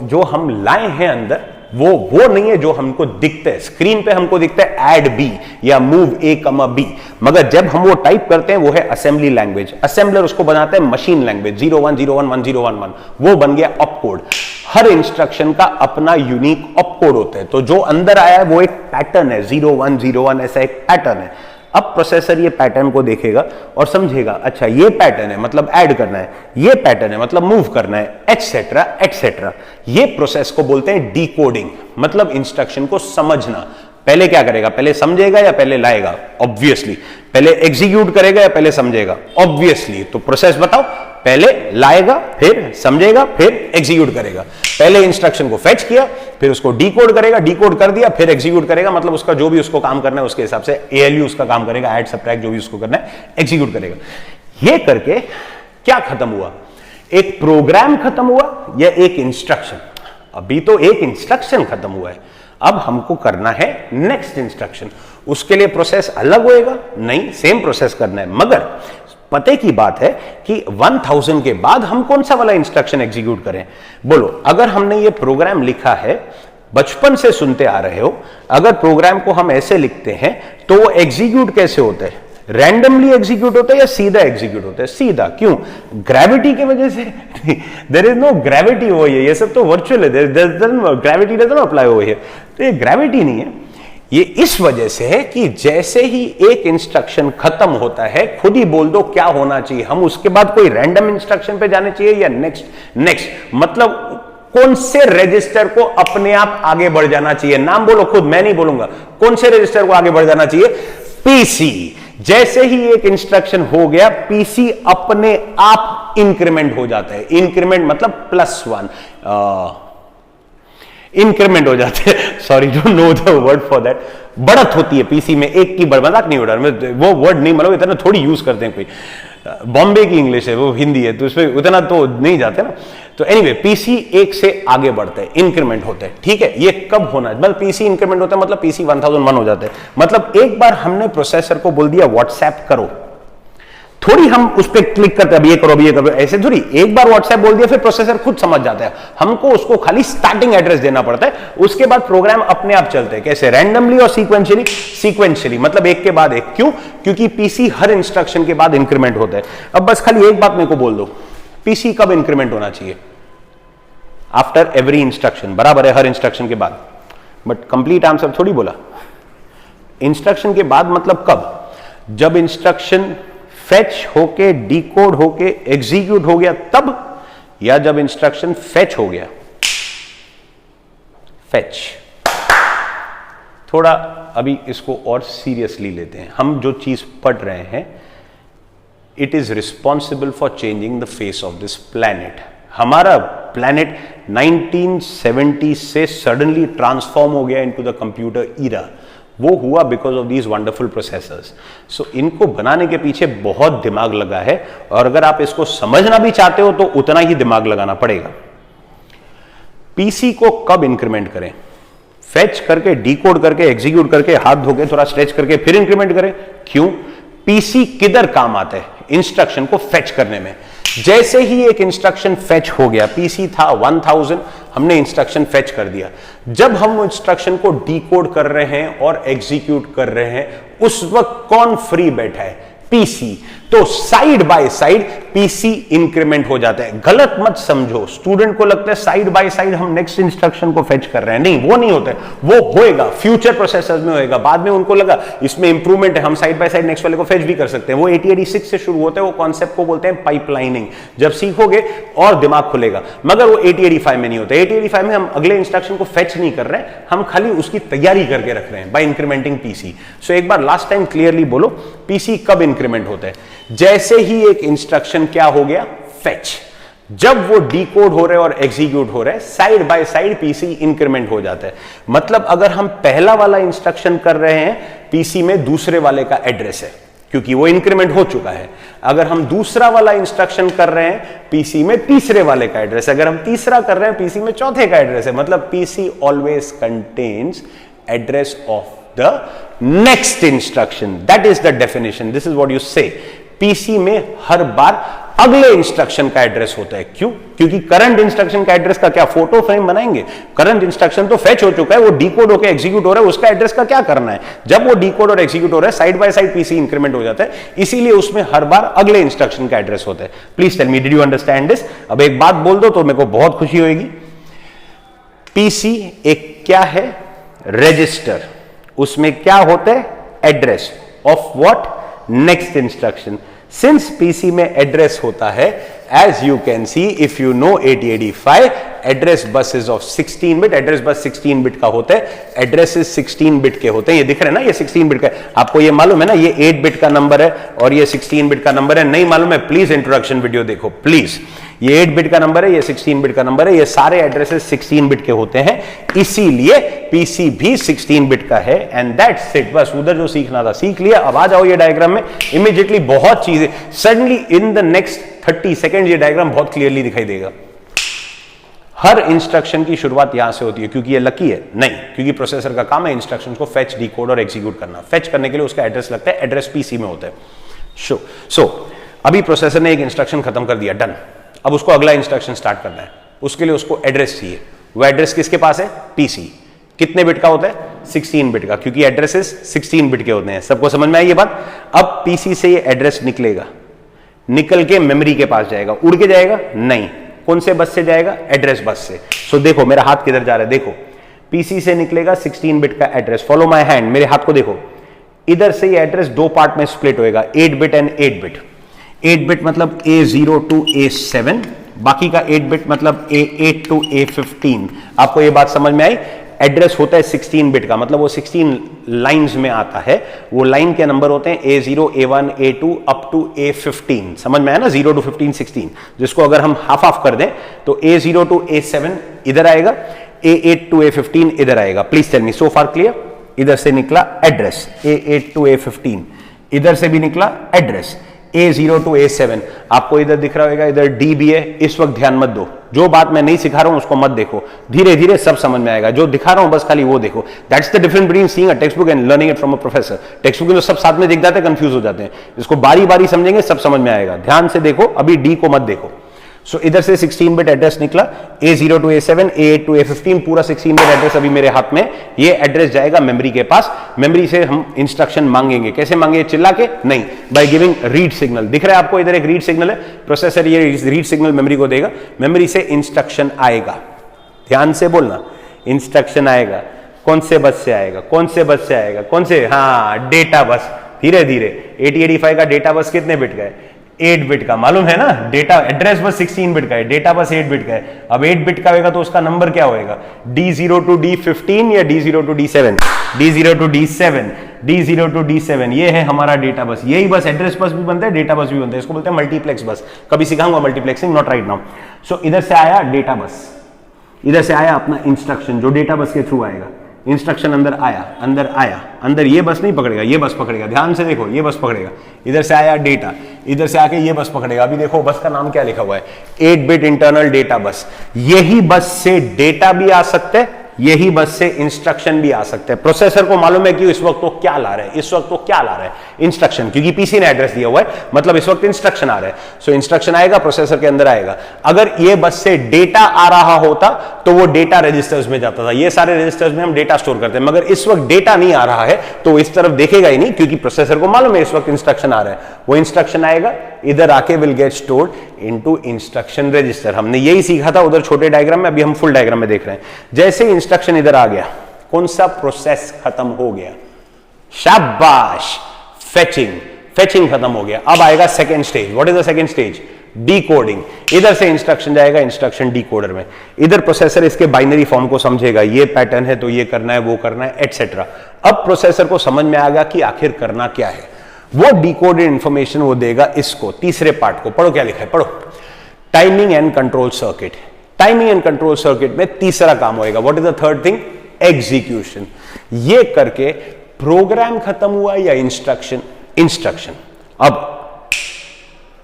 जो हम लाए हैं अंदर वो नहीं है जो हमको दिखता है स्क्रीन पे। हमको दिखता है ऐड बी या मूव A, B, मगर जब हम वो टाइप करते हैं वो है असेंबली लैंग्वेज। असेंबलर उसको बनाता है मशीन लैंग्वेज। 0 1 0 1 1 0 1 1, वो बन गया ऑप कोड। हर इंस्ट्रक्शन का अपना यूनिक ऑप कोड होता है। तो जो अंदर आया है वो एक पैटर्न है, 0 1 0 1 ऐसा एक पैटर्न है। अब प्रोसेसर ये पैटर्न को देखेगा और समझेगा, अच्छा ये पैटर्न है मतलब ऐड करना है, ये पैटर्न है मतलब मूव करना है, एटसेट्रा एटसेट्रा। ये प्रोसेस को बोलते हैं डिकोडिंग, मतलब इंस्ट्रक्शन को समझना। पहले क्या करेगा? पहले समझेगा या पहले लाएगा? ऑब्वियसली पहले एग्जीक्यूट करेगा या पहले समझेगा? ऑब्वियसली। तो प्रोसेस बताओ, पहले लाएगा, फिर समझेगा, फिर एग्जीक्यूट करेगा। पहले इंस्ट्रक्शन को फेच किया, फिर उसको डिकोड करेगा, डिकोड कर दिया, फिर एग्जीक्यूट करेगा। मतलब उसका जो भी उसको काम करना है उसके हिसाब से ALU उसका काम करेगा, ऐड सबट्रैक्ट जो भी उसको करना है एग्जीक्यूट करेगा। ये करके क्या खत्म हुआ? एक प्रोग्राम खत्म हुआ या एक इंस्ट्रक्शन? अभी तो एक इंस्ट्रक्शन खत्म हुआ है, अब हमको करना है नेक्स्ट इंस्ट्रक्शन। उसके लिए प्रोसेस अलग होएगा? नहीं, सेम प्रोसेस करना है, मगर पते की बात है कि 1000 के बाद हम कौन सा वाला इंस्ट्रक्शन एग्जीक्यूट करें। बोलो, अगर हमने ये प्रोग्राम लिखा है, बचपन से सुनते आ रहे हो, अगर प्रोग्राम को हम ऐसे लिखते हैं तो वो एग्जीक्यूट कैसे होता है? रैंडमली एग्जीक्यूट होता है या सीधा एग्जीक्यूट होता है? सीधा। क्यों? ग्रेविटी की वजह से। There is no gravity over here, ये सब तो वर्चुअल है, gravity doesn't apply over here. तो ये ग्रेविटी नहीं है, ये इस वजह से है कि जैसे ही एक इंस्ट्रक्शन खत्म होता है, खुद ही बोल दो क्या होना चाहिए। हम उसके बाद कोई रैंडम इंस्ट्रक्शन पे जाने चाहिए या नेक्स्ट, मतलब कौन से रजिस्टर को अपने आप आगे बढ़ जाना चाहिए? नाम बोलो खुद, मैं नहीं बोलूंगा। कौन से रजिस्टर को आगे बढ़ जाना चाहिए? पीसी। जैसे ही एक इंस्ट्रक्शन हो गया, पीसी अपने आप इंक्रीमेंट हो जाता है। इंक्रीमेंट मतलब +1 इंक्रीमेंट हो जाते हैं। Sorry, don't know the word for that. बढ़त होती है पीसी में, एक की मजाक नहीं उड़ा, वो वर्ड नहीं, मतलब इतना थोड़ी यूज करते हैं कोई। बॉम्बे की इंग्लिश है, वो हिंदी है, तो उसमें उतना तो नहीं जाते ना। तो एनीवे, पीसी एक से आगे बढ़ते हैं, इंक्रीमेंट होते हैं। ठीक है, ये कब होना है? मतलब पीसी इंक्रीमेंट होता है, मतलब पीसी 1001 हो जाता है। मतलब एक बार हमने प्रोसेसर को बोल दिया व्हाट्सएप करो, थोड़ी हम उस पर क्लिक करते हैं, अब ये करो, अब ये करो, ऐसे थोड़ी। एक बार व्हाट्सएप बोल दिया, फिर प्रोसेसर खुद समझ जाता है। हमको उसको खाली स्टार्टिंग एड्रेस देना पड़ता है, उसके बाद प्रोग्राम अपने आप चलते हैं। कैसे? रैंडमली और सीक्वेंशियली, मतलब एक के बाद एक। क्यों? क्योंकि पीसी हर इंस्ट्रक्शन के बाद इंक्रीमेंट होता है। अब बस खाली एक बात मेरे को बोल दो, पीसी कब इंक्रीमेंट होना चाहिए? आफ्टर एवरी इंस्ट्रक्शन, बराबर है, हर इंस्ट्रक्शन के बाद। बट कंप्लीट आंसर थोड़ी बोला। इंस्ट्रक्शन के बाद मतलब कब? जब इंस्ट्रक्शन फेच होके, डिकोड होके, एग्जीक्यूट हो गया तब, या जब इंस्ट्रक्शन फेच हो गया? फेच। थोड़ा अभी इसको और सीरियसली लेते हैं। हम जो चीज पढ़ रहे हैं, it is responsible for changing the face of this planet. हमारा प्लैनेट 1970 से सडनली ट्रांसफॉर्म हो गया इनटू द कंप्यूटर ईरा। वो हुआ because of these wonderful processors. So इनको बनाने के पीछे बहुत दिमाग लगा है, और अगर आप इसको समझना भी चाहते हो तो उतना ही दिमाग लगाना पड़ेगा। पीसी को कब इंक्रीमेंट करें? फेच करके, डिकोड करके, एग्जीक्यूट करके, हाथ धो के, थोड़ा स्ट्रेच करके, फिर इंक्रीमेंट करें? क्यों? पीसी किधर काम आता है? इंस्ट्रक्शन को फेच करने में। जैसे ही एक इंस्ट्रक्शन फेच हो गया, पीसी था 1000, हमने इंस्ट्रक्शन फेच कर दिया। जब हम इंस्ट्रक्शन को डिकोड कर रहे हैं और एग्जीक्यूट कर रहे हैं, उस वक्त कौन फ्री बैठा है? पीसी। तो side by side PC increment हो जाता है। गलत मत समझो, स्टूडेंट को लगता है साइड बाय साइड हम नेक्स्ट इंस्ट्रक्शन को फेच कर रहे हैं। नहीं, वो नहीं होता है। वो होएगा फ्यूचर प्रोसेसर्स में होएगा। बाद में उनको लगा इसमें इंप्रूवमेंट है, हम साइड बाय साइड नेक्स्ट वाले को फेच भी कर सकते हैं। वो 8086 से शुरू होता है। वो कॉन्सेप्ट को बोलते हैं पाइपलाइनिंग। जब सीखोगे और दिमाग खुलेगा, मगर वो 8085 में नहीं होता। 8085 में हम अगले इंस्ट्रक्शन को फेच नहीं कर रहे हैं, हम खाली उसकी तैयारी करके रख रहे हैं बाय इंक्रीमेंटिंग पीसी। सो एक बार लास्ट टाइम क्लियरली बोलो, पीसी कब इंक्रीमेंट होता है? जैसे ही एक इंस्ट्रक्शन क्या हो गया? फेच। जब वो डिकोड हो रहे और एग्जीक्यूट हो रहे, side by side PC increment हो जाता है। मतलब अगर हम पहला वाला इंस्ट्रक्शन कर रहे हैं, पीसी में दूसरे वाले का एड्रेस है, क्योंकि वो इंक्रीमेंट हो चुका है। अगर हम दूसरा वाला इंस्ट्रक्शन कर रहे हैं, पीसी में तीसरे वाले का एड्रेस है। अगर हम तीसरा कर रहे हैं, पीसी में चौथे का एड्रेस है। मतलब PC always contains address of the next instruction. That is the definition. This is what you say. PC में हर बार अगले इंस्ट्रक्शन का एड्रेस होता है। क्यों? क्योंकि करंट इंस्ट्रक्शन का एड्रेस का क्या फोटो फ्रेम बनाएंगे? करंट इंस्ट्रक्शन तो फेच हो चुका है, वो डिकोड होकर एग्जीक्यूट हो रहा है, उसका एड्रेस का क्या करना है? जब वो डिकोड और एग्जीक्यूट हो रहा है, side by side PC increment हो जाता है, इसीलिए उसमें हर बार अगले इंस्ट्रक्शन का एड्रेस होता है। Please tell me, did you understand this? अब एक बात बोल दो तो मेरे को बहुत खुशी होगी। पीसी एक क्या है? रजिस्टर। उसमें क्या होता है? Address of what? Next instruction. Since PC में एड्रेस होता है, as you can see, if you know 8085, address bus is of 16 bit. Address bus 16 bit का होता है, एड्रेसेस 16 बिट के होते हैं। ये दिख रहे हैं ना, ये 16 बिट का। आपको ये मालूम है ना, ये 8 बिट का नंबर है और ये 16 बिट का नंबर है। नहीं मालूम है, प्लीज इंट्रोडक्शन वीडियो देखो प्लीज। ये 8 बिट का नंबर है, ये 16 बिट का नंबर है। ये सारे एड्रेसेस 16 बिट के होते हैं, इसीलिए पीसी भी 16 बिट का है। And that's it. बस उधर जो सीखना था सीख लिया। अब आ जाओ ये डायग्राम में। इमीडिएटली बहुत चीजें, suddenly in the next 30 second ये डायग्राम बहुत क्लियरली दिखाई देगा। हर इंस्ट्रक्शन की शुरुआत यहां से होती है। क्योंकि ये लकी है? नहीं, क्योंकि प्रोसेसर का काम है इंस्ट्रक्शंस को फेच, डिकोड और एग्जीक्यूट करना। फेच करने के लिए उसका एड्रेस लगता है, एड्रेस पीसी में होता है। सो अभी प्रोसेसर ने एक इंस्ट्रक्शन खत्म कर दिया, डन। अब उसको अगला इंस्ट्रक्शन स्टार्ट करना है, उसके लिए उसको एड्रेस चाहिए। वो एड्रेस किसके पास है? पीसी। कितने बिट का होता है? 16 बिट का, क्योंकि एड्रेसेस 16 बिट के होते हैं। सबको समझ में आई ये बात? अब पीसी से ये एड्रेस निकलेगा, निकल के मेमोरी के पास जाएगा। उड़ के जाएगा? नहीं। कौन से बस से जाएगा? एड्रेस बस से। सो देखो मेरा हाथ किधर जा रहा है, देखो पीसी से निकलेगा 16 बिट का एड्रेस। फॉलो माय हैंड, मेरे हाथ को देखो। इधर से ये एड्रेस दो पार्ट में स्प्लिट होएगा, 8 बिट एंड 8 बिट। 8 बिट मतलब A0 टू A7, बाकी का 8 बिट मतलब A8 टू A15। आपको ये बात समझ में आई? एड्रेस होता है 16 बिट का, मतलब वो 16 लाइंस में आता है। वो लाइन के नंबर होते हैं A0, A1, A2 up to A15। समझ में आया ना? 0 टू 15, 16, जिसको अगर हम हाफ हाफ कर दें तो A0 टू A7 इधर आएगा, A8 टू A15 इधर आएगा। Please tell me, so far clear? इधर से निकला एड्रेस A8 टू A15, इधर से भी निकला एड्रेस A0 टू A7। आपको इधर दिख रहा होगा, इधर D भी है। इस वक्त ध्यान मत दो, जो बात मैं नहीं सिखा रहा हूं उसको मत देखो, धीरे धीरे सब समझ में आएगा। जो दिखा रहा हूं बस खाली वो देखो। That's the difference between seeing a text book and learning it from a professor. Text book में तो सब साथ में दिख जाते हैं, कंफ्यूज हो जाते हैं। इसको बारी बारी समझेंगे, सब समझ में आएगा। ध्यान से देखो, अभी D को मत देखो। सो इधर से 16 बिट एड्रेस निकला, A0 to A7, A8 to A15, पूरा 16 बिट एड्रेस अभी मेरे हाथ में। ये एड्रेस जाएगा मेमोरी के पास। मेमोरी से हम इंस्ट्रक्शन मांगेंगे। कैसे मांगे? चिल्ला के नहीं, बाय गिविंग रीड सिग्नल। दिख रहा है आपको इधर एक रीड सिग्नल है। प्रोसेसर ये रीड सिग्नल मेमोरी को देगा, मेमोरी से इंस्ट्रक्शन आएगा। ध्यान से बोलना, इंस्ट्रक्शन आएगा। कौन से बस से आएगा? कौन से बस से आएगा? कौन से? हाँ, डेटा बस। धीरे धीरे 8085 का डेटा बस कितने बिट का है? 8 बिट का। मालूम है ना? डेटा एड्रेस बस 16 बिट का है, डेटा बस 8 बिट का है। अब 8 बिट का होगा तो उसका नंबर क्या होएगा? D0 टू D15 या D0 to D7? D0 to D7, D0 to D7, ये है हमारा डेटा बस। यही बस एड्रेस बस भी बनता है, डेटा बस भी बनता है। इसको बोलते हैं मल्टीप्लेक्स बस। कभी सिखाऊंगा मल्टीप्लेक्सिंग, नॉट राइट नाउ। सो इधर से आया डेटा बस, इधर से आया अपना इंस्ट्रक्शन जो डेटा बस के थ्रू आएगा। इंस्ट्रक्शन अंदर आया, अंदर आया, अंदर ये बस नहीं पकड़ेगा, ये बस पकड़ेगा। ध्यान से देखो, ये बस पकड़ेगा। इधर से आया डेटा, इधर से आके ये बस पकड़ेगा। अभी देखो बस का नाम क्या लिखा हुआ है? 8 बिट इंटरनल डेटा बस। यही बस से डेटा भी आ सकते हैं, यही बस से इंस्ट्रक्शन भी आ सकते हैं। प्रोसेसर को मालूम है कि इस वक्त वो क्या ला रहा है, इस वक्त वो क्या ला रहा है? इंस्ट्रक्शन, क्योंकि पीसी ने एड्रेस दिया हुआ है, मतलब इस वक्त इंस्ट्रक्शन आ रहा है। सो इंस्ट्रक्शन आएगा, प्रोसेसर के अंदर आएगा। अगर ये बस से डेटा आ रहा होता तो वो डेटा रजिस्टर्स में जाता था। ये सारे रजिस्टर्स में हम डेटा स्टोर करते हैं, मगर इस वक्त डेटा नहीं आ रहा है तो इस तरफ देखेगा ही नहीं, क्योंकि प्रोसेसर को मालूम है इस वक्त इंस्ट्रक्शन आ रहा है। वो इंस्ट्रक्शन आएगा, इधर आके will get stored into instruction register. हमने यही सीखा था उधर छोटे डायग्राम में, अभी हम फुल डायग्राम में देख रहे हैं। जैसे इंस्ट्रक्शन इधर आ गया, कौन सा प्रोसेस खत्म हो गया? शाबाश, फेचिंग। फेचिंग खत्म हो गया। अब आएगा second stage. What is the second stage? Decoding. इधर से इंस्ट्रक्शन जाएगा इंस्ट्रक्शन डिकोडर में। इधर प्रोसेसर इसके बाइनरी फॉर्म को समझेगा, ये पैटर्न है तो ये करना है, वो करना है, एटसेट्रा। अब प्रोसेसर को समझ में आ गया कि आखिर करना क्या है। वो डिकोडेड इंफॉर्मेशन वो देगा इसको, तीसरे पार्ट को। पढ़ो क्या लिखा है, पढ़ो। Timing and control circuit. Timing and control circuit में तीसरा काम होएगा। What is the third thing? Execution. ये करके प्रोग्राम खत्म हुआ या इंस्ट्रक्शन? इंस्ट्रक्शन। अब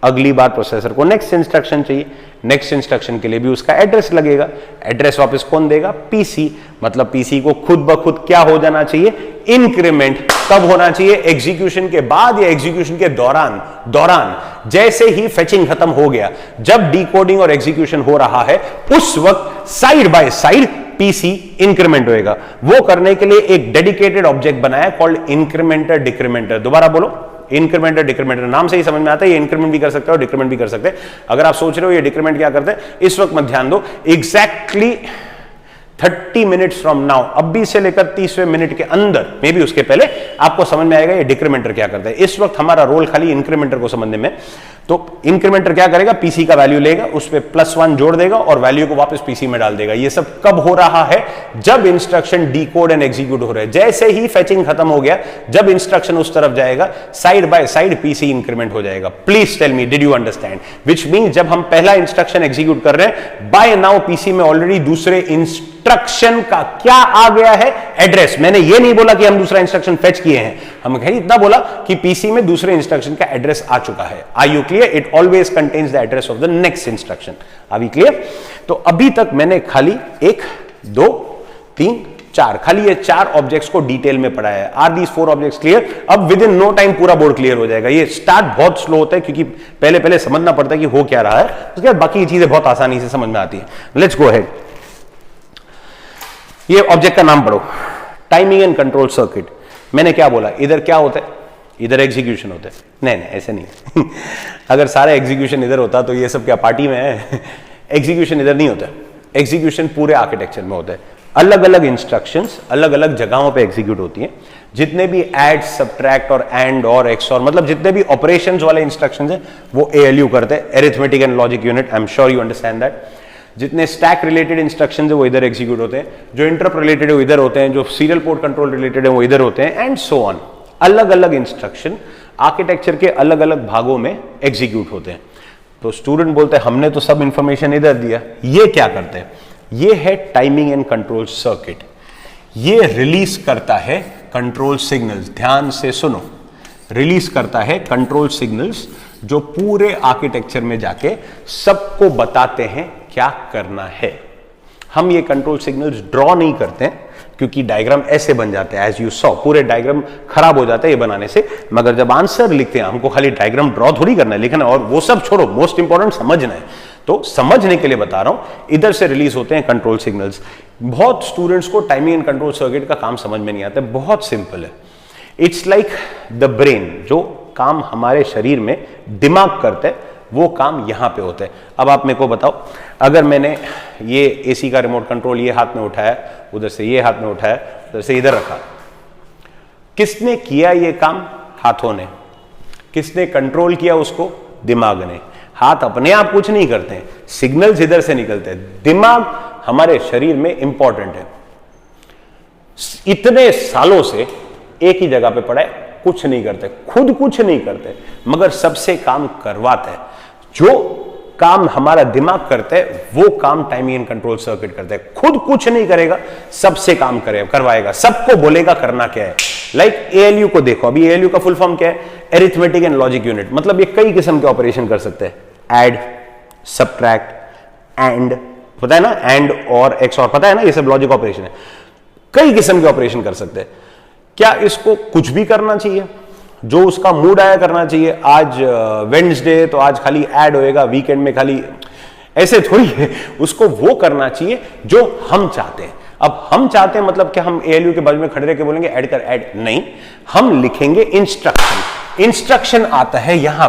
अगली बार प्रोसेसर को नेक्स्ट इंस्ट्रक्शन चाहिए। नेक्स्ट इंस्ट्रक्शन के लिए भी उसका एड्रेस लगेगा। एड्रेस वापस कौन देगा? पीसी। मतलब पीसी को खुद ब खुद क्या हो जाना चाहिए? इंक्रीमेंट। कब होना चाहिए? एग्जीक्यूशन के बाद या एग्जीक्यूशन के दौरान? दौरान। जैसे ही फेचिंग खत्म हो गया, जब डिकोडिंग और एग्जीक्यूशन हो रहा है, उस वक्त side by side PC increment होएगा। वो करने के लिए एक डेडिकेटेड ऑब्जेक्ट बनाया कॉल्ड इंक्रीमेंटर डिक्रीमेंटर। दोबारा बोलो, इंक्रीमेंटर डिक्रीमेंटर। नाम से ही समझ में आता है ये इंक्रीमेंट भी कर सकते हो और डिक्रीमेंट भी कर सकते हैं। अगर आप सोच रहे हो ये डिक्रीमेंट क्या करते हैं, इस वक्त मत ध्यान दो। एग्जैक्टली 30 मिनट्स फ्रॉम नाउ, अभी से लेकर 30वें मिनट के अंदर, मे बी उसके पहले, आपको समझ में आएगा ये डिक्रीमेंटर क्या करता है। इस वक्त हमारा रोल खाली इंक्रीमेंटर को समझने में। तो इंक्रीमेंटर क्या करेगा? पीसी का वैल्यू लेगा, उस पे +1 जोड़ देगा और वैल्यू को वापस पीसी में डाल देगा। ये सब कब हो रहा है? जब इंस्ट्रक्शन डिकोड एंड एग्जीक्यूट हो रहे हैं। जैसे ही फेचिंग खत्म हो गया, जब इंस्ट्रक्शन उस तरफ जाएगा, side by side PC increment हो जाएगा। Please tell me, did you understand? Which mean जब हम पहला इंस्ट्रक्शन एग्जीक्यूट कर रहे हैं, बाय नाउ पीसी में ऑलरेडी दूसरे इंस्ट्रक्शन का क्या आ गया है? एड्रेस। मैंने ये नहीं बोला कि हम दूसरा इंस्ट्रक्शन फेच किए हैं, हम कहीं इतना बोला कि पीसी में दूसरे इंस्ट्रक्शन का एड्रेस आ चुका है। Are you clear? It always contains the address of the next instruction. Are we clear? तो अभी तक मैंने खाली 1 2 3 4 खाली ये 4 ऑब्जेक्ट्स को डिटेल में पढ़ा है। Are these 4 objects clear? अब विद इन नो टाइम पूरा बोर्ड क्लियर हो जाएगा। ये स्टार्ट बहुत स्लो होता है क्योंकि पहले पहले समझना पड़ता है कि हो क्या रहा है, उसके बाद बाकी चीजें बहुत आसानी से समझ में आती है। Let's go ahead. ये ऑब्जेक्ट का नाम पढ़ो, टाइमिंग एंड कंट्रोल सर्किट। मैंने क्या बोला, इधर क्या होता है? इधर एग्जीक्यूशन होता है। नहीं नहीं ऐसे नहीं अगर सारा एग्जीक्यूशन इधर होता तो ये सब क्या पार्टी में है? एग्जीक्यूशन इधर नहीं होता, एग्जीक्यूशन पूरे आर्किटेक्चर में होता है। अलग अलग इंस्ट्रक्शंस अलग अलग जगहों पे एग्जीक्यूट होती हैं। जितने भी ऐड, सब्ट्रैक्ट और एंड और एक्स और मतलब जितने भी ऑपरेशंस वाले इंस्ट्रक्शंस हैं वो एएलयू करते हैं, arithmetic and logic unit. I am sure you understand that. जितने स्टैक रिलेटेड इंस्ट्रक्शंस है वो इधर एग्जीक्यूट होते हैं, जो इंटरप्ट रिलेटेड है वो इधर होते हैं, जो सीरियल पोर्ट कंट्रोल रिलेटेड है वो इधर होते हैं, एंड सो ऑन। अलग अलग इंस्ट्रक्शन आर्किटेक्चर के अलग अलग भागों में एग्जीक्यूट होते हैं। तो स्टूडेंट बोलते हैं हमने तो सब इंफॉर्मेशन इधर दिया, ये क्या करते हैं? ये है टाइमिंग एंड कंट्रोल सर्किट। ये रिलीज करता है कंट्रोल सिग्नल्स। ध्यान से सुनो, रिलीज करता है कंट्रोल सिग्नल्स जो पूरे आर्किटेक्चर में जाके सबको बताते हैं क्या करना है। हम ये कंट्रोल सिग्नल्स ड्रॉ नहीं करते हैं क्योंकि डायग्राम ऐसे बन जाते हैं, एज यू सॉ पूरे डायग्राम खराब हो जाता है ये बनाने से। मगर जब आंसर लिखते हैं हमको खाली डायग्राम ड्रॉ थोड़ी करना है, लिखना है, और वो सब छोड़ो, मोस्ट इंपॉर्टेंट समझना है। तो समझने के लिए बता रहा हूं, इधर से रिलीज होते हैं कंट्रोल सिग्नल्स। बहुत स्टूडेंट्स को टाइमिंग एंड कंट्रोल सर्किट का काम समझ में नहीं आता, बहुत सिंपल है। इट्स लाइक द ब्रेन, जो काम हमारे शरीर में दिमाग करते हैं वो काम यहां पे होते हैं। अब आप मेरे को बताओ, अगर मैंने ये एसी का रिमोट कंट्रोल ये हाथ में उठाया, उधर से ये हाथ में उठाया, उधर से इधर रखा, किसने किया ये काम? हाथों ने। किसने कंट्रोल किया उसको? दिमाग ने। हाथ अपने आप कुछ नहीं करते हैं, सिग्नल्स इधर से निकलते हैं। दिमाग हमारे शरीर में इंपॉर्टेंट है। इतने सालों से एक ही जगह पे पड़ा है, कुछ नहीं करते, खुद कुछ नहीं करते, मगर सबसे काम करवाते हैं। जो काम हमारा दिमाग करता है वो काम टाइमिंग एंड कंट्रोल सर्किट करता है। खुद कुछ नहीं करेगा, सबसे काम करवाएगा, सबको बोलेगा करना क्या है। लाइक एएलयू को देखो, अभी एएलयू का फुल फॉर्म क्या है? Arithmetic and logic unit. मतलब ये कई किस्म के ऑपरेशन कर सकते हैं, ऐड, सब्ट्रैक्ट, एंड, पता है ना, एंड और एक्स और, पता है ना, ये सब लॉजिक ऑपरेशन है। कई किस्म के ऑपरेशन कर सकते हैं। क्या इसको कुछ भी करना चाहिए? जो उसका मूड आया करना चाहिए। आज वेडनेसडे तो आज खाली ऐड होएगा, वीकेंड में खाली, ऐसे थोड़ी है। उसको वो करना चाहिए जो हम चाहते हैं। अब हम चाहते हैं मतलब क्या हम एएलयू के बाजू में खड़े रह के बोलेंगे ऐड कर, ऐड नहीं, हम लिखेंगे इंस्ट्रक्शन। इंस्ट्रक्शन आता है यहां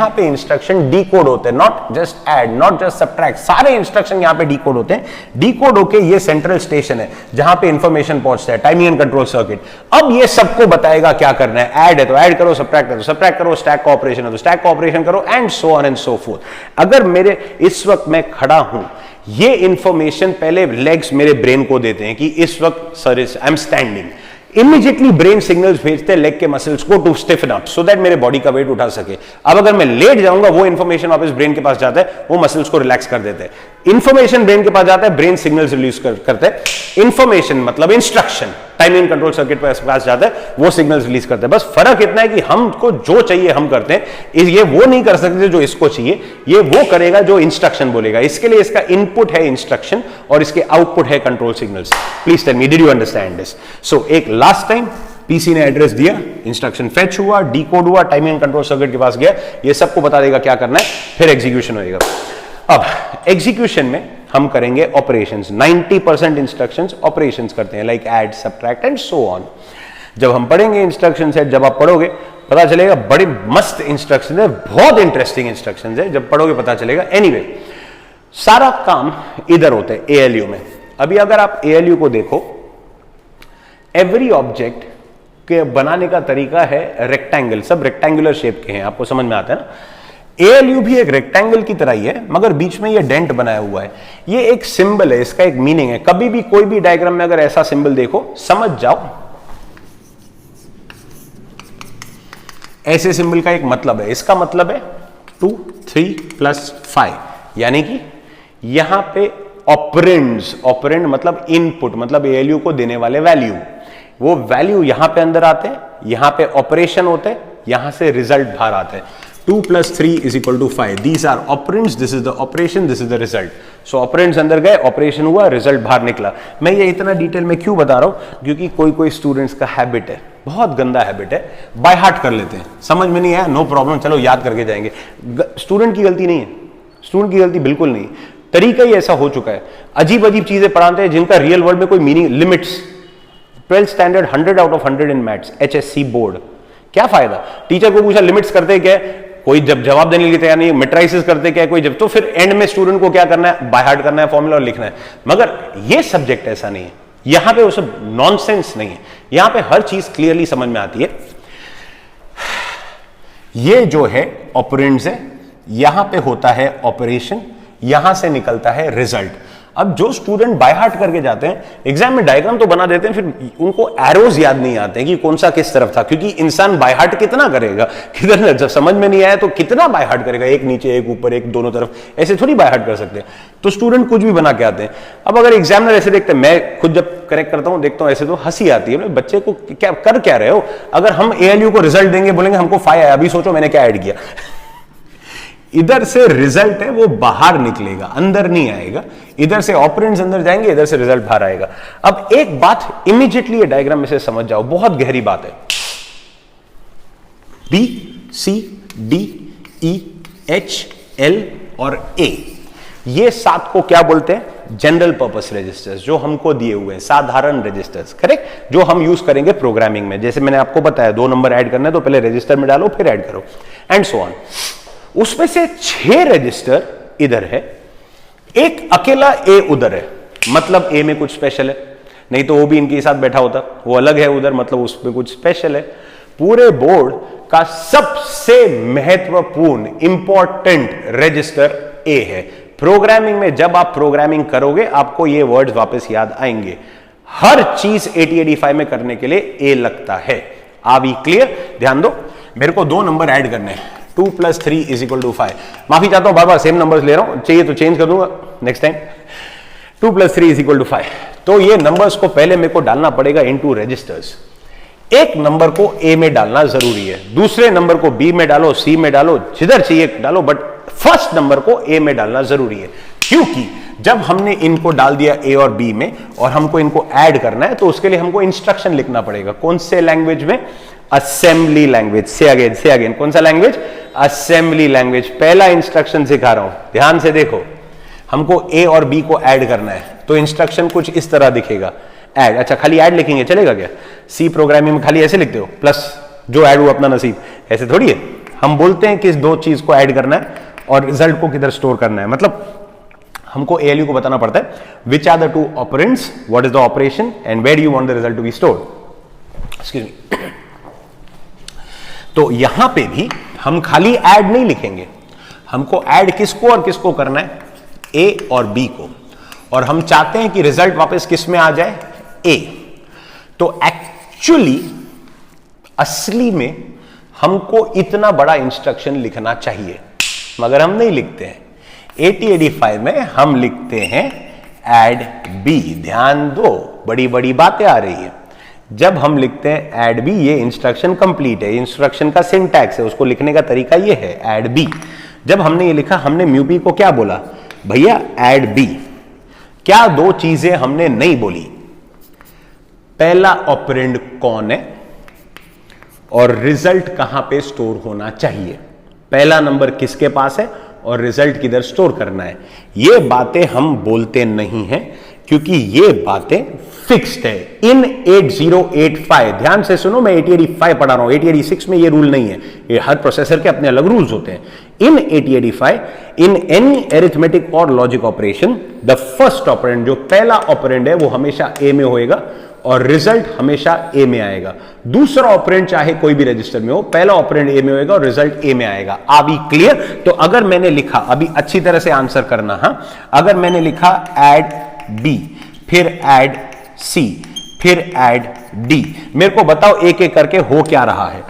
पे इंस्ट्रक्शन डीकोड होते हैं, not just add, not just subtract, सारे इंस्ट्रक्शन यहां पे डीकोड होते हैं। डीकोड होके ये सेंट्रल स्टेशन है जहां पे इंफॉर्मेशन पहुंचता है, टाइमिंग एंड कंट्रोल सर्किट। अब ये सबको बताएगा क्या करना है। ऐड है तो ऐड करो, सब्ट्रैक्ट है तो सब्ट्रैक्ट करो, स्टैक का ऑपरेशन है तो स्टैक का ऑपरेशन करो, and so on and so fourth. अगर मेरे इस वक्त मैं खड़ा हूं, ये इंफॉर्मेशन पहले लेग्स मेरे ब्रेन को देते हैं कि इस वक्त sir I am standing. Immediately brain signals भेजते हैं लेग के मसल्स को to stiffen up so that मेरे बॉडी का वेट उठा सके। अब अगर मैं लेट जाऊंगा, वो इंफॉर्मेशन वापस ब्रेन के पास जाता है, वो मसल्स को रिलैक्स कर देते हैं। इंफॉर्मेशन ब्रेन के पास जाता है, ब्रेन सिग्नल्स रिलीज करते हैं। इंफॉर्मेशन मतलब इंस्ट्रक्शन टाइमिंग कंट्रोल सर्किट के पास जाता है, वो सिग्नल्स रिलीज करते हैं। बस फर्क इतना है कि हमको जो चाहिए हम करते हैं, ये वो नहीं कर सकते जो इसको चाहिए, ये वो करेगा जो इंस्ट्रक्शन बोलेगा। इसके लिए इसका इनपुट है इंस्ट्रक्शन और इसके आउटपुट है control signals. Please tell me, did you understand this? So एक लास्ट टाइम पीसी ने एड्रेस दिया, इंस्ट्रक्शन फेच हुआ, डीकोड हुआ, टाइमिंग कंट्रोल सर्किट के पास गया, ये सबको बता देगा क्या करना है, फिर एग्जीक्यूशन होएगा। अब एग्जीक्यूशन में हम करेंगे ऑपरेशंस। 90% इंस्ट्रक्शंस ऑपरेशंस करते हैं, like add, subtract and so on. जब हम पढ़ेंगे इंस्ट्रक्शन सेट, जब आप पढ़ोगे पता चलेगा बड़े मस्त इंस्ट्रक्शन है, बहुत इंटरेस्टिंग इंस्ट्रक्शन है, जब पढ़ोगे पता चलेगा। एनीवे, सारा काम इधर होता है एएलयू में। अभी अगर आप एएलयू को देखो, एवरी ऑब्जेक्ट के बनाने का तरीका है रेक्टेंगल, सब रेक्टेंगुलर शेप के हैं, आपको समझ में आता है ना। एएलयू भी एक रेक्टेंगल की तरह ही है, मगर बीच में ये डेंट बनाया हुआ है। ये एक सिंबल है, इसका एक मीनिंग है। कभी भी कोई भी डायग्राम में अगर ऐसा सिंबल देखो, समझ जाओ ऐसे सिंबल का एक मतलब है। इसका मतलब है 2, 3 + 5, यानी कि यहां पे ऑपरेंड्स, ऑपरेंड मतलब इनपुट, मतलब एएलयू को देने वाले वैल्यू, वो वैल्यू यहां पे अंदर आते हैं, यहां पे ऑपरेशन होते हैं, यहां से रिजल्ट बाहर आते हैं। 2 + 3 = 5। These are operands, this is the operation, this is the result. So operands अंदर गए, ऑपरेशन हुआ, रिजल्ट बाहर निकला। मैं ये इतना डिटेल में क्यों बता रहा हूं, क्योंकि कोई कोई स्टूडेंट्स का हैबिट है, बहुत गंदा हैबिट है, बाय हार्ट कर लेते हैं, समझ में नहीं आया, नो प्रॉब्लम, चलो याद करके जाएंगे। स्टूडेंट की गलती नहीं है, स्टूडेंट की गलती बिल्कुल नहीं, तरीका ही ऐसा हो चुका है। अजीब अजीब चीजें पढ़ाते हैं जिनका रियल वर्ल्ड में कोई meaning. Limits 12th standard 100 out of 100 in maths, HSC board, क्या फायदा? टीचर को पूछा लिमिट्स करते क्या है, कोई जब जवाब देने के लिए तैयार नहीं, मैट्रिसेस करते क्या है कोई जब, तो फिर एंड में स्टूडेंट को क्या करना है, बाय हार्ट करना है फॉर्मूला और लिखना है। मगर ये सब्जेक्ट ऐसा नहीं है, यहां पे वो सब नॉनसेंस नहीं है, यहां पे हर चीज क्लियरली समझ में आती है। ये जो है ऑपरेंड्स है, यहां पे होता है ऑपरेशन, यहां से निकलता है रिजल्ट। अब जो स्टूडेंट बाय हार्ट करके जाते हैं, एग्जाम में डायग्राम तो बना देते हैं, फिर उनको एरोज याद नहीं आते हैं कि कौन सा किस तरफ था, क्योंकि इंसान बाय हार्ट कितना करेगा, किधर जब समझ में नहीं आया तो कितना बाय हार्ट करेगा, एक नीचे एक ऊपर एक दोनों तरफ, ऐसे थोड़ी बाय हार्ट कर सकते हैं। तो स्टूडेंट कुछ भी बना के आते हैं। अब अगर एग्जामिनर ऐसे देखते हैं, मैं खुद जब करेक्ट करता हूं देखता हूं ऐसे, तो हंसी आती है, बच्चे को क्या कर क्या रहे हो। अगर हम ALU को रिजल्ट देंगे, बोलेंगे हमको 5 आया, अभी सोचो मैंने क्या ऐड किया। इधर से रिजल्ट है वो बाहर निकलेगा, अंदर नहीं आएगा। इधर से ऑपरेंड्स अंदर जाएंगे, इधर से रिजल्ट बाहर आएगा। अब एक बात इमीडिएटली ये डायग्राम में से समझ जाओ, बहुत गहरी बात है। B, C, D, E, H, L और A, ये 7 को क्या बोलते हैं? जनरल पर्पस रजिस्टर्स, जो हमको दिए हुए हैं, साधारण रजिस्टर्स, करेक्ट, जो हम यूज करेंगे प्रोग्रामिंग में। जैसे मैंने आपको बताया 2 नंबर ऐड करना है तो पहले रजिस्टर में डालो फिर ऐड करो, एंड सो ऑन। उसमें से 6 रजिस्टर इधर है, एक अकेला A उधर है, मतलब A में कुछ स्पेशल है, नहीं तो वो भी इनके साथ बैठा होता, वो अलग है उधर, मतलब उसमें कुछ स्पेशल है। पूरे बोर्ड का सबसे महत्वपूर्ण इंपॉर्टेंट रजिस्टर A है। प्रोग्रामिंग में जब आप प्रोग्रामिंग करोगे आपको ये वर्ड्स वापस याद आएंगे। हर चीज 8085 में करने के लिए A लगता है। आप ही क्लियर? ध्यान दो, मेरे को 2 नंबर ऐड करने हैं। 2 + 3 = 5। माफी चाहता हूं, बार बार सेम नंबर्स ले रहा हूं, चाहिए तो चेंज कर दूंगा नेक्स्ट टाइम। 2 + 3 = 5। तो ये नंबर्स को पहले मेरे को डालना पड़ेगा इनटू रजिस्टर्स। एक नंबर को A में डालना जरूरी है, दूसरे नंबर को B में डालो, C में डालो, जिधर चाहिए डालो, बट फर्स्ट नंबर को A में डालना जरूरी है। क्योंकि जब हमने इनको डाल दिया A और B में और हमको इनको ऐड करना है, तो उसके लिए हमको इंस्ट्रक्शन लिखना पड़ेगा। कौन से लैंग्वेज में? Assembly language. से अगेन कौन सा लैंग्वेज? Assembly language. पहला इंस्ट्रक्शन सिखा रहा हूं, ध्यान से देखो। हमको A और B को ऐड करना है, तो इंस्ट्रक्शन कुछ इस तरह दिखेगा, ऐड। अच्छा, खाली ऐड लिखेंगे चलेगा क्या? C प्रोग्रामिंग में खाली ऐसे लिखते हो, प्लस जो ऐड हुआ अपना नसीब, ऐसे थोड़ी है। हम बोलते हैं कि इस 2 चीज को ऐड करना है और रिजल्ट को किधर स्टोर करना है। मतलब हमको ALU को बताना पड़ता है which are the 2 operands, what is the operation and where do you want the result to be stored. Excuse me. तो यहां पे भी हम खाली ऐड नहीं लिखेंगे, हमको ऐड किसको और किसको करना है? A और B को। और हम चाहते हैं कि रिजल्ट वापस किस में आ जाए? A। तो एक्चुअली असली में हमको इतना बड़ा इंस्ट्रक्शन लिखना चाहिए, मगर हम नहीं लिखते हैं। 8085 में हम लिखते हैं ऐड B। ध्यान दो, बड़ी बड़ी बातें आ रही है। जब हम लिखते हैं ऐड B, ये इंस्ट्रक्शन कंप्लीट है, इंस्ट्रक्शन का सिंटैक्स है, उसको लिखने का तरीका ये है ऐड B। जब हमने ये लिखा, हमने म्यूपी को क्या बोला? भैया ऐड B। क्या 2 चीजें हमने नहीं बोली? पहला ऑपरेंड कौन है और रिजल्ट कहां पे स्टोर होना चाहिए, पहला नंबर किसके पास है और रिजल्ट किधर स्टोर करना है। ये बातें हम बोलते नहीं हैं क्योंकि ये बातें फिक्स्ड है इन 8085। ध्यान से सुनो, मैं 8085 पढ़ा रहा हूं, 8086 में ये रूल नहीं है। ये हर प्रोसेसर के अपने अलग रूल्स होते हैं। इन 8085, इन एनी अरिथमेटिक और logic operation, the first operand, जो पहला ऑपरेंड है, वो हमेशा A में होएगा और रिजल्ट हमेशा A में आएगा। दूसरा ऑपरेंड चाहे कोई भी रजिस्टर में हो, पहला ऑपरेंड A में होएगा और रिजल्ट A में आएगा। आप ही क्लियर? तो अगर मैंने लिखा, अभी अच्छी तरह से आंसर करना, हां, अगर मैंने लिखा ऐड B, फिर ऐड C, फिर ऐड D, मेरे को बताओ एक एक करके हो क्या रहा है।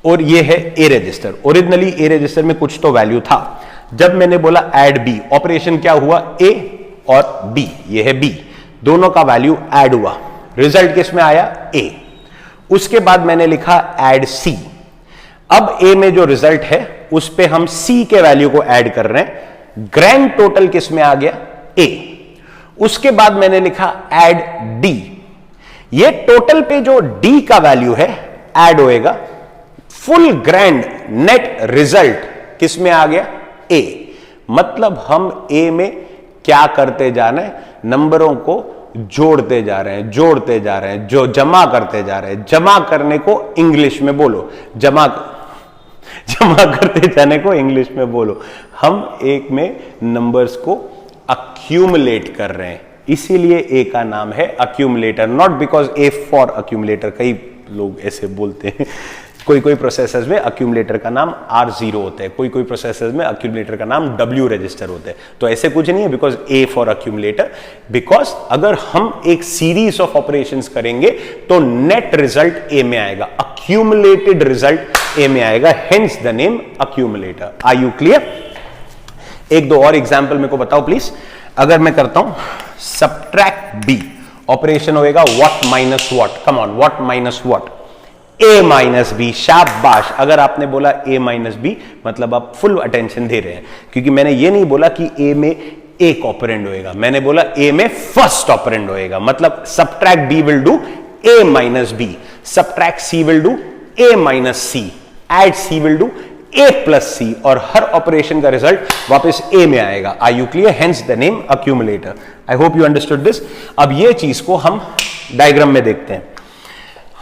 और ये है A register. Originally A register में कुछ तो वैल्यू था। जब मैंने बोला ऐड B, ऑपरेशन क्या हुआ? A और B, ये है B, दोनों का वैल्यू ऐड हुआ, रिजल्ट किस में आया? A। उसके बाद मैंने लिखा ऐड सी। अब ए में जो रिजल्ट है उस पे हम सी के वैल्यू को ऐड कर रहे हैं। ग्रैंड टोटल किस में आ गया? ए। उसके बाद मैंने लिखा ऐड डी। ये टोटल पे जो डी का वैल्यू है ऐड होएगा। फुल ग्रैंड नेट रिजल्ट किस में आ गया? ए। मतलब हम ए में क्या करते जा रहे हैं? नंबरों को जोड़ते जा रहे हैं, जोड़ते जा रहे हैं, जो जमा करते जा रहे हैं। जमा करने को इंग्लिश में बोलो, जमा करते जाने को इंग्लिश में बोलो। हम एक में नंबर्स को अक्यूमुलेट कर रहे हैं, इसीलिए ए का नाम है accumulator, not because A for accumulator. कई लोग ऐसे बोलते हैं। कोई कोई प्रोसेसर्स में अक्यूमुलेटर का नाम R0 होता है, कोई कोई प्रोसेसर्स में अक्यूमुलेटर का नाम W रजिस्टर होता है। तो ऐसे कुछ नहीं है because A for accumulator. Because अगर हम एक सीरीज ऑफ ऑपरेशंस करेंगे तो नेट रिजल्ट ए में आएगा, अक्यूमुलेटेड रिजल्ट ए में आएगा, hence the name accumulator. Are you clear? एक दो और एग्जाम्पल मेरे को बताओ प्लीज। अगर मैं करता हूं सबट्रैक्ट बी, ऑपरेशन होएगा what minus what. Come on, what minus what? A minus B. शाबाश। अगर आपने बोला ए माइनस बी मतलब आप फुल अटेंशन दे रहे हैं, क्योंकि मैंने ये नहीं बोला कि ए में एक ऑपरेंड होएगा, मैंने बोला ए में फर्स्ट ऑपरेंड होएगा। मतलब subtract B will do A minus B, subtract C will do A minus C, add C will do A plus C, और हर ऑपरेशन का रिजल्ट वापस ए में आएगा। Are you clear? Hence the name accumulator. I hope you understood this. अब ये चीज को हम डायग्राम में देखते हैं।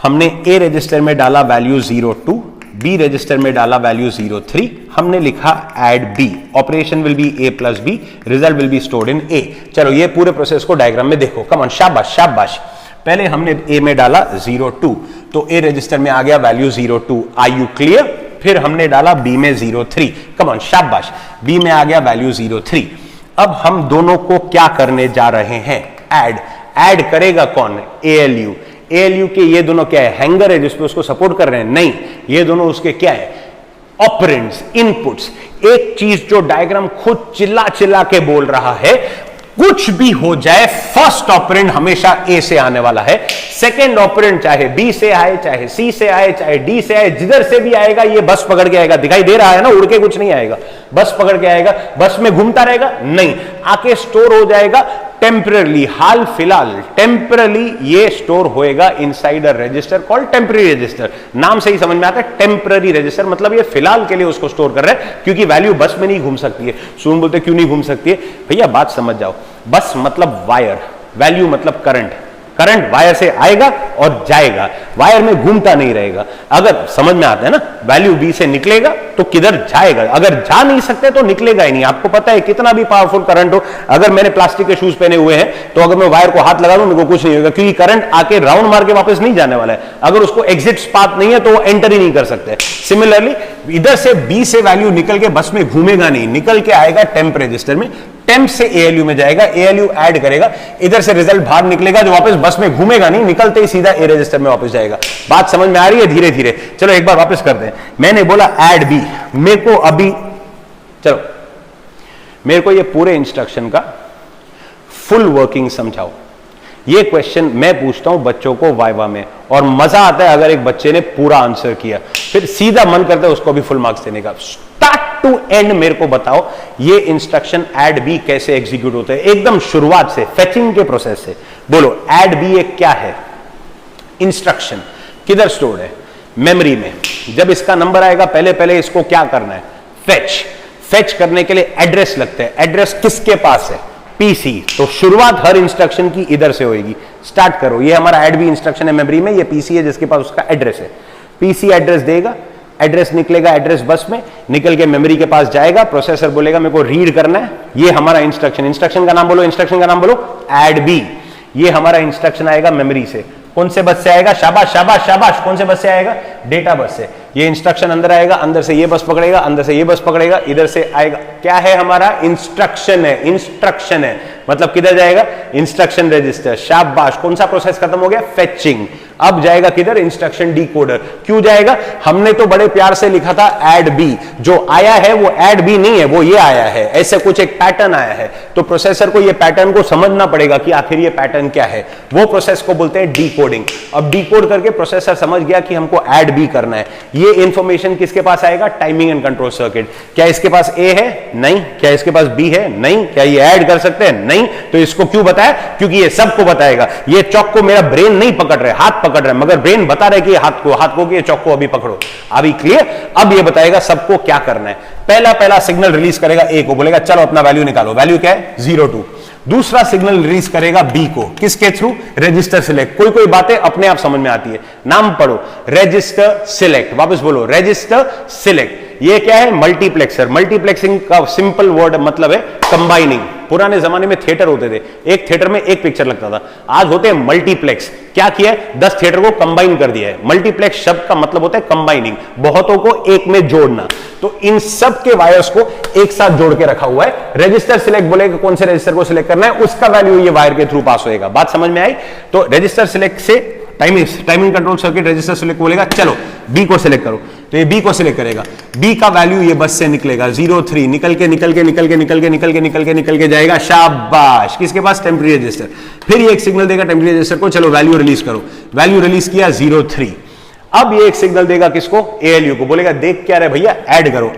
हमने ए रजिस्टर में डाला वैल्यू 02, बी रजिस्टर में डाला वैल्यू 03, हमने लिखा add B, operation will be A plus B, result will be stored in A. चलो ये पूरे प्रोसेस को डायग्राम में देखो। कम ऑन, शाबाश शाबाश। पहले हमने ए में डाला 02, तो ए रजिस्टर में आ गया वैल्यू 02। Are you clear? फिर हमने डाला बी में 03। कम ऑन, शाबाश। बी में आ गया वैल्यू 03। अब हम दोनों को क्या करने जा रहे हैं? ऐड करेगा कौन? ALU। ALU के ये दोनों क्या है? हैंगर है जिसपे उसको सपोर्ट कर रहे हैं? नहीं, ये दोनों उसके क्या है? Operands, inputs. एक चीज जो डायग्राम खुद चिल्ला चिल्ला के बोल रहा है, कुछ भी हो जाए फर्स्ट ऑपरेंड हमेशा ए से आने वाला है, सेकंड ऑपरेंड चाहे बी से आए, चाहे सी से आए, चाहे डी से आए, जिधर से भी आएगा ये बस पकड़ के आएगा। दिखाई दे रहा है ना, उड़ के कुछ नहीं आएगा, बस पकड़ के आएगा। बस में घूमता रहेगा? नहीं, आके स्टोर हो जाएगा टेम्पररी, हाल फिलहाल टेम्पररी ये स्टोर होएगा inside a resistor called temporary register. नाम से ही समझ में आता है टेम्पररी रजिस्टर, मतलब ये फिलहाल के लिए उसको स्टोर कर रहा है, क्योंकि वैल्यू बस में नहीं घूम सकती है। सुन बोलते क्यों नहीं घूम सकती है? भैया बात समझ जाओ। बस मतलब वायर, वैल्यू मतलब करंट। करंट वायर से आएगा और जाएगा, वायर में घूमता नहीं रहेगा। अगर समझ में आता है ना, वैल्यू बी से निकलेगा तो किधर जाएगा? अगर जा नहीं सकते तो निकलेगा ही नहीं। आपको पता है कितना भी पावरफुल करंट हो, अगर मैंने प्लास्टिक के शूज पहने हुए हैं तो अगर मैं वायर को हाथ लगा दूं मेरे को कुछ नहीं होगा, क्योंकि करंट आके राउंड मार के वापस नहीं जाने वाला है। अगर उसको एग्जिट पाथ नहीं है तो वो एंटर ही नहीं कर सकते। सिमिलरली इधर से बी से वैल्यू निकल के बस में घूमेगा नहीं, निकल के आएगा टेम्प रजिस्टर में, टेम्प से ALU में जाएगा, ALU ऐड करेगा, इधर से रिजल्ट बाहर निकलेगा जो वापस बस में घूमेगा नहीं, निकलते ही सीधा ए रजिस्टर में वापस जाएगा। बात समझ में आ रही है? धीरे धीरे चलो एक बार वापस करते हैं। मैंने बोला ऐड बी, मेरे को अभी चलो मेरे को ये पूरे इंस्ट्रक्शन का फुल वर्किंग समझाओ। ये क्वेश्चन मैं पूछता हूं बच्चों को वाइवा में, और मजा आता है अगर एक बच्चे ने पूरा आंसर किया, फिर सीधा मन करता है उसको भी फुल मार्क्स देने का। स्टार्ट टू एंड मेरे को बताओ ये इंस्ट्रक्शन ऐड बी कैसे एग्जीक्यूट होते हैं, एकदम शुरुआत से, फेचिंग के प्रोसेस से। बोलो ऐड बी एक क्या है? इंस्ट्रक्शन। किधर स्टोर्ड है? मेमोरी में। जब इसका नंबर आएगा पहले पहले इसको क्या करना है? फेच। फेच करने के लिए एड्रेस लगते हैं। एड्रेस किसके पास है? PC। तो शुरुआत हर इंस्ट्रक्शन की इधर से होगी। स्टार्ट करो। ये हमारा ऐड बी इंस्ट्रक्शन है मेमोरी में, ये PC है जिसके पास उसका एड्रेस है। PC एड्रेस देगा, एड्रेस निकलेगा, एड्रेस बस में निकल के मेमोरी के पास जाएगा, प्रोसेसर बोलेगा मेरे को रीड करना है। ये हमारा इंस्ट्रक्शन। इंस्ट्रक्शन का नाम बोलो, इंस्ट्रक्शन का नाम बोलो, ऐड बी। ये हमारा इंस्ट्रक्शन आएगा मेमोरी से। कौन से बस से आएगा? शाबाश शाबाश शाबाश। कौन से बस से आएगा? डेटा बस से। ये इंस्ट्रक्शन अंदर आएगा, अंदर से ये बस पकड़ेगा, अंदर से ये बस पकड़ेगा, इधर से आएगा। क्या है हमारा? इंस्ट्रक्शन है, इंस्ट्रक्शन है। मतलब किधर जाएगा, इंस्ट्रक्शन रजिस्टर। शाबाश, कौन सा प्रोसेस खत्म हो गया, फेचिंग। अब जाएगा किधर, इंस्ट्रक्शन डिकोडर। क्यों जाएगा, हमने तो बड़े प्यार से लिखा था ऐड बी, जो आया है वो ऐड बी नहीं है, वो ये आया है, ऐसे कुछ एक पैटर्न आया है, तो प्रोसेसर को ये पैटर्न को समझना पड़ेगा कि आखिर ये पैटर्न क्या है। वो प्रोसेस को बोलते हैं डिकोडिंग। अब डिकोड करके प्रोसेसर समझ गया कि हमको ऐड बी करना है। ये इंफॉर्मेशन किसके पास आएगा, टाइमिंग एंड कंट्रोल सर्किट। क्या इसके पास ए है, नहीं। क्या इसके पास बी है, नहीं। क्या ये ऐड कर सकते हैं, नहीं। तो इसको क्यों बताया, क्योंकि ये सबको बताएगा। ये चौक को मेरा ब्रेन नहीं पकड़ रहे, हाथ पकड़ रहे, मगर ब्रेन बता रहे कि हाथ को कि ये चौक को अभी पकड़ो। अभी क्लियर। अब ये बताएगा सबको क्या करना है। पहला सिग्नल रिलीज करेगा ए को, बोलेगा चलो अपना वैल्यू निकालो। वैल्यू क्या है, 0 2। दूसरा सिग्नल रिलीज करेगा बी को, किसके थ्रू, रजिस्टर सिलेक्ट। कोई कोई बातें अपने आप समझ में आती है, नाम पढ़ो, रजिस्टर सिलेक्ट। वापस बोलो, रजिस्टर सिलेक्ट। ये क्या है, मल्टीप्लेक्सर। मल्टीप्लेक्सिंग का सिंपल वर्ड मतलब है कंबाइनिंग। पुराने जमाने में थिएटर होते थे, एक थिएटर में एक पिक्चर लगता था, आज होते हैं मल्टीप्लेक्स। क्या किया है, 10 थिएटर को कंबाइन कर दिया है। मल्टीप्लेक्स शब्द का मतलब होता है कंबाइनिंग, बहुतों को एक में जोड़ना। तो इन सब के वायर्स को एक साथ जोड़ के रखा हुआ है। रजिस्टर सिलेक्ट बोलेगा कौन से रजिस्टर को सिलेक्ट करना है, उसका वैल्यू ये वायर के थ्रू पास होएगा। बात समझ में आई। तो रजिस्टर सिलेक्ट से timing control circuit, register select बोलेगा चलो बी को सिलेक्ट करो, तो ये बी को सिलेक्ट करेगा। बी का वैल्यू ये बस से निकलेगा 0 3, निकल के जाएगा। शाबाश, किसके पास, टेम्परेरी रजिस्टर। फिर ये एक सिग्नल देगा टेम्परेरी रजिस्टर को, चलो वैल्यू रिलीज करो। वैल्यू रिलीज किया 0 3। अब ये एक सिग्नल देगा किसको, एएलयू को, बोलेगा देख क्या रहे भैया, ऐड करो।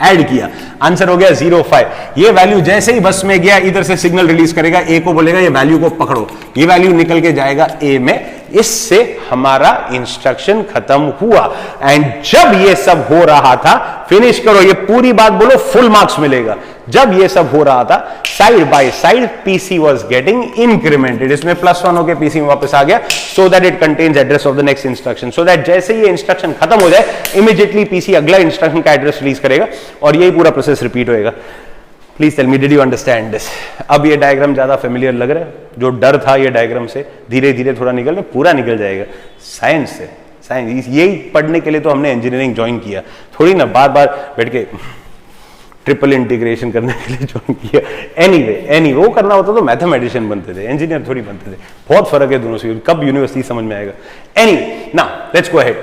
ऐड किया, आंसर हो गया 0 5। ये वैल्यू जैसे ही बस में गया, इधर से सिग्नल रिलीज करेगा, ए को बोलेगा ये वैल्यू को पकड़ो। ये वैल्यू निकल के जाएगा ए में। इससे हमारा इंस्ट्रक्शन खत्म हुआ। एंड जब ये सब हो रहा था, फिनिश करो, ये पूरी बात बोलो, फुल मार्क्स मिलेगा। जब ये सब हो रहा था, side by side PC was getting incremented. इसमें +1 होकर पीसी में वापस आ गया, so that it contains address of the next instruction. So that जैसे ये इंस्ट्रक्शन खत्म हो जाए, इमीडिएटली पीसी अगला इंस्ट्रक्शन का एड्रेस रिलीज करेगा और यही पूरा प्रोसेस रिपीट होएगा। Please tell me, did you understand this? अब ये डायग्राम ज्यादा फेमिलियर लग रहा है? जो डर था ये डायग्राम से धीरे धीरे थोड़ा निकल रहा है, पूरा निकल जाएगा। साइंस से, साइंस यही पढ़ने के लिए तो हमने इंजीनियरिंग ज्वाइन किया, थोड़ी ना बार बार बैठ के ट्रिपल इंटीग्रेशन करने के लिए ज्वाइन किया। एनीवे वो करना होता तो मैथमेटिशियन बनते थे, इंजीनियर थोड़ी बनते थे। बहुत फर्क है दोनों से, कब यूनिवर्सिटी समझ में आएगा। Anyway now let's go ahead.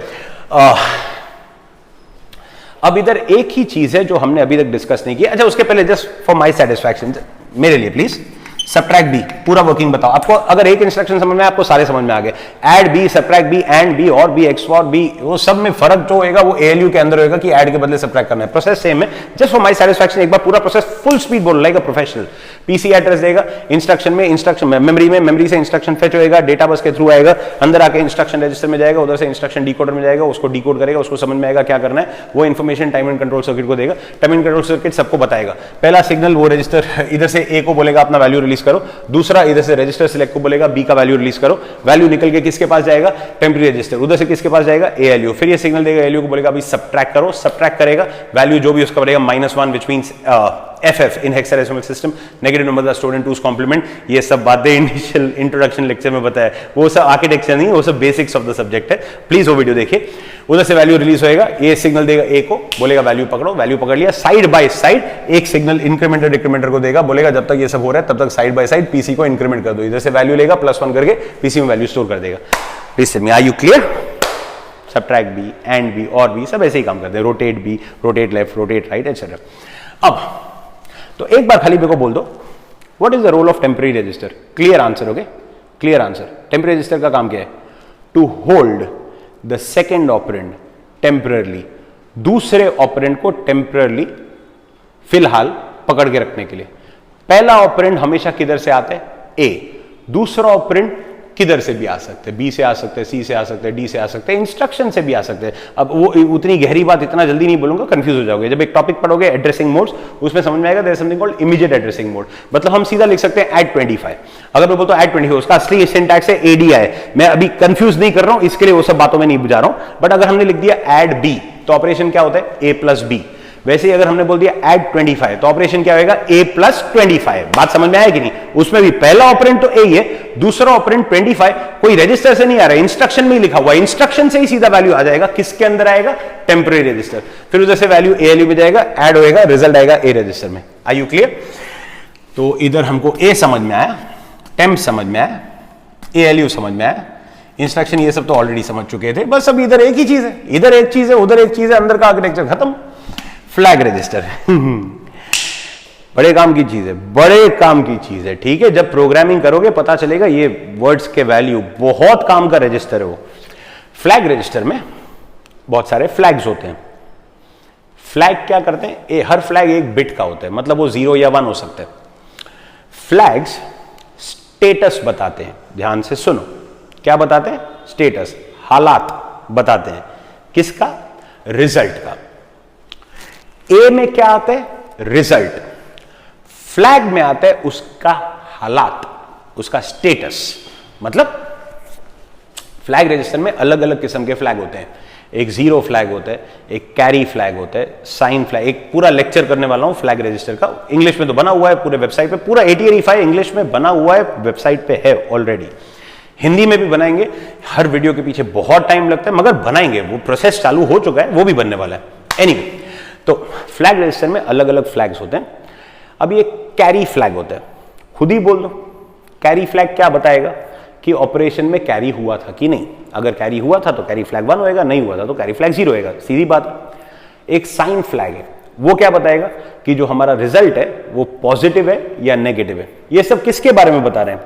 अब इधर एक ही चीज है जो हमने अभी तक डिस्कस नहीं किया। अच्छा, उसके पहले जस्ट फॉर माय सेटिस्फैक्शन, मेरे लिए प्लीज सबट्रैक्ट बी पूरा वर्किंग बताओ। आपको अगर एक इंस्ट्रक्शन समझ में, आपको सारे समझ में आ गए। Add B, subtract B, and B, और बी, एक्सऑर बी, वो सब में फर्क जो होगा वो एएलयू के अंदर होगा कि ऐड के बदले सबट्रैक्ट करना है। प्रोसेस सेम है। जस्ट फॉर माय सेटिस्फैक्शन एक बार पूरा प्रोसेस फुल स्पीड बोल like a professional. PC address देगा, इंस्ट्रक्शन मेमोरी से इंस्ट्रक्शन फेच होएगा, डेटा बस के थ्रू आएगा, अंदर आके इंस्ट्रक्शन रजिस्टर में जाएगा, उधर से इंस्ट्रक्शन डिकोडर में जाएगा, उसको डिकोड करेगा, उसको समझ में आएगा क्या करना है। वो information time and control circuit को देगा, टाइम एंड कंट्रोल सर्किट सबको बताएगा। पहला सिग्नल वो रजिस्टर इधर से ए को बोलेगा अपना वैल्यू रिलीज करो, दूसरा इधर से रजिस्टर सिलेक्ट को बोलेगा बी का वैल्यू रिलीज करो। वैल्यू निकल के किसके पास जाएगा, टेम्परेरी रजिस्टर, उधर से किसके पास जाएगा, एएलयू। फिर ये सिग्नल देगा एएलयू को, बोलेगा अभी सबट्रैक्ट करो, सबट्रैक्ट करेगा, वैल्यू जो भी उसका बनेगा -1 which means FF in hexadecimal system, negative number the stored in two's complement. ये सब बातें इनिशियल इंट्रोडक्शन लेक्चर में बताया, वो सब आर्किटेक्चर नहीं, वो सब बेसिक्स ऑफ द सब्जेक्ट है। प्लीज वो वीडियो देखिए। उधर से वैल्यू रिलीज होएगा, ये सिग्नल देगा ए को, बोलेगा वैल्यू पकड़ो, वैल्यू पकड़ लिया। साइड बाय साइड एक सिग्नल इंक्रीमेंटर डिक्रीमेंटर को देगा, बोलेगा जब तक ये सब हो रहा है तब तक साइड बाय साइड पीसी को इंक्रीमेंट कर दो। इधर से वैल्यू लेगा, +1 करके पीसी में वैल्यू स्टोर कर देगा। Please tell me, are you clear? Subtract B, and B, और बी सब ऐसे ही काम करते हैं। Rotate B, rotate left, rotate right, etcetera. अब तो एक बार खाली मेरे को बोल दो, what is the role of temporary register? Clear answer, okay, clear answer. Temporary register का काम क्या है? To hold the second operand temporarily, दूसरे ऑपरेंड को टेम्पररली फिलहाल पकड़ के रखने के लिए। पहला ऑपरेंड हमेशा किधर से आता है? ए। दूसरा ऑपरेंड किधर से भी आ सकते हैं, बी से आ सकते हैं, सी से आ सकते हैं, डी से आ सकते हैं, इंस्ट्रक्शन से भी आ सकते हैं। अब वो उतनी गहरी बात इतना जल्दी नहीं बोलूंगा, कंफ्यूज हो जाओगे। जब एक टॉपिक पढ़ोगे एड्रेसिंग मोड्स, उसमें समझ में आएगा there is something called immediate addressing mode. मतलब हम सीधा लिख सकते हैं ऐड 25। अगर मैं बोलता हूं ऐड 25, उसका असली सिंटैक्स है एडी है। मैं अभी कंफ्यूज नहीं कर रहा हूं, इसके लिए वो सब बातों में नहीं बुझा रहा हूं। बट अगर हमने लिख दिया ऐड बी, तो ऑपरेशन क्या होता है? ए प्लस बी। वैसे ही अगर हमने बोल दिया ऐड 25, तो ऑपरेशन क्या होगा? a plus 25। बात समझ में आएगी नहीं? उसमें भी पहला ऑपरेंड तो a है, दूसरा ऑपरेंड 25 कोई रजिस्टर से नहीं आ रहा है, इंस्ट्रक्शन में ही लिखा हुआ है। इंस्ट्रक्शन से ही सीधा वैल्यू आ जाएगा, किसके अंदर आएगा? Temporary register. फिर उधर से वैल्यू एएलयू में जाएगा, ऐड होएगा, रिजल्ट आएगा ए रजिस्टर में। Are you clear? तो इधर हमको ए समझ में आया, टेम्प समझ में आया, ALU समझ में आया, इंस्ट्रक्शन ये सब तो ऑलरेडी समझ चुके थे। बस अब इधर एक ही चीज है, इधर एक चीज है, उधर एक चीज है, अंदर का आर्किटेक्चर खत्म, फ्लैग रजिस्टर बड़े काम की चीज है, बड़े काम की चीज है। ठीक है, जब प्रोग्रामिंग करोगे पता चलेगा ये वर्ड्स के वैल्यू, बहुत काम का रजिस्टर है वो। फ्लैग रजिस्टर में बहुत सारे फ्लैग्स होते हैं। फ्लैग क्या करते हैं, हर फ्लैग एक बिट का होता है, मतलब वो 0 या 1 हो सकता है। फ्लैग्स स्टेटस बताते हैं, ध्यान से सुनो, क्या बताते हैं, स्टेटस, हालात बताते हैं, किसका, रिजल्ट का। ए में क्या आता है, रिजल्ट, फ्लैग में आता है उसका हालात, उसका स्टेटस। मतलब फ्लैग रजिस्टर में अलग अलग किस्म के फ्लैग होते हैं, एक 0 फ्लैग होता है, एक कैरी फ्लैग होता है, साइन फ्लैग, एक पूरा लेक्चर करने वाला हूं फ्लैग रजिस्टर का, इंग्लिश में तो बना हुआ है पूरे वेबसाइट पे, पूरा 8085 इंग्लिश में बना हुआ है, वेबसाइट पे है ऑलरेडी। हिंदी में भी बनाएंगे, हर वीडियो के पीछे बहुत टाइम लगता है मगर बनाएंगे, वो प्रोसेस चालू हो चुका है, वो भी बनने वाला है। एनीवे, तो फ्लैग रजिस्टर में अलग अलग फ्लैग्स होते हैं। अब ये कैरी फ्लैग होता है, खुद ही बोल दो, कैरी फ्लैग क्या बताएगा कि ऑपरेशन में कैरी हुआ था कि नहीं। अगर कैरी हुआ था तो कैरी फ्लैग 1 होएगा, नहीं हुआ था तो कैरी फ्लैग 0 होएगा, सीधी बात। एक साइन फ्लैग है, वो क्या बताएगा कि जो हमारा रिजल्ट है वो पॉजिटिव है या नेगेटिव है। ये सब किसके बारे में बता रहे हैं,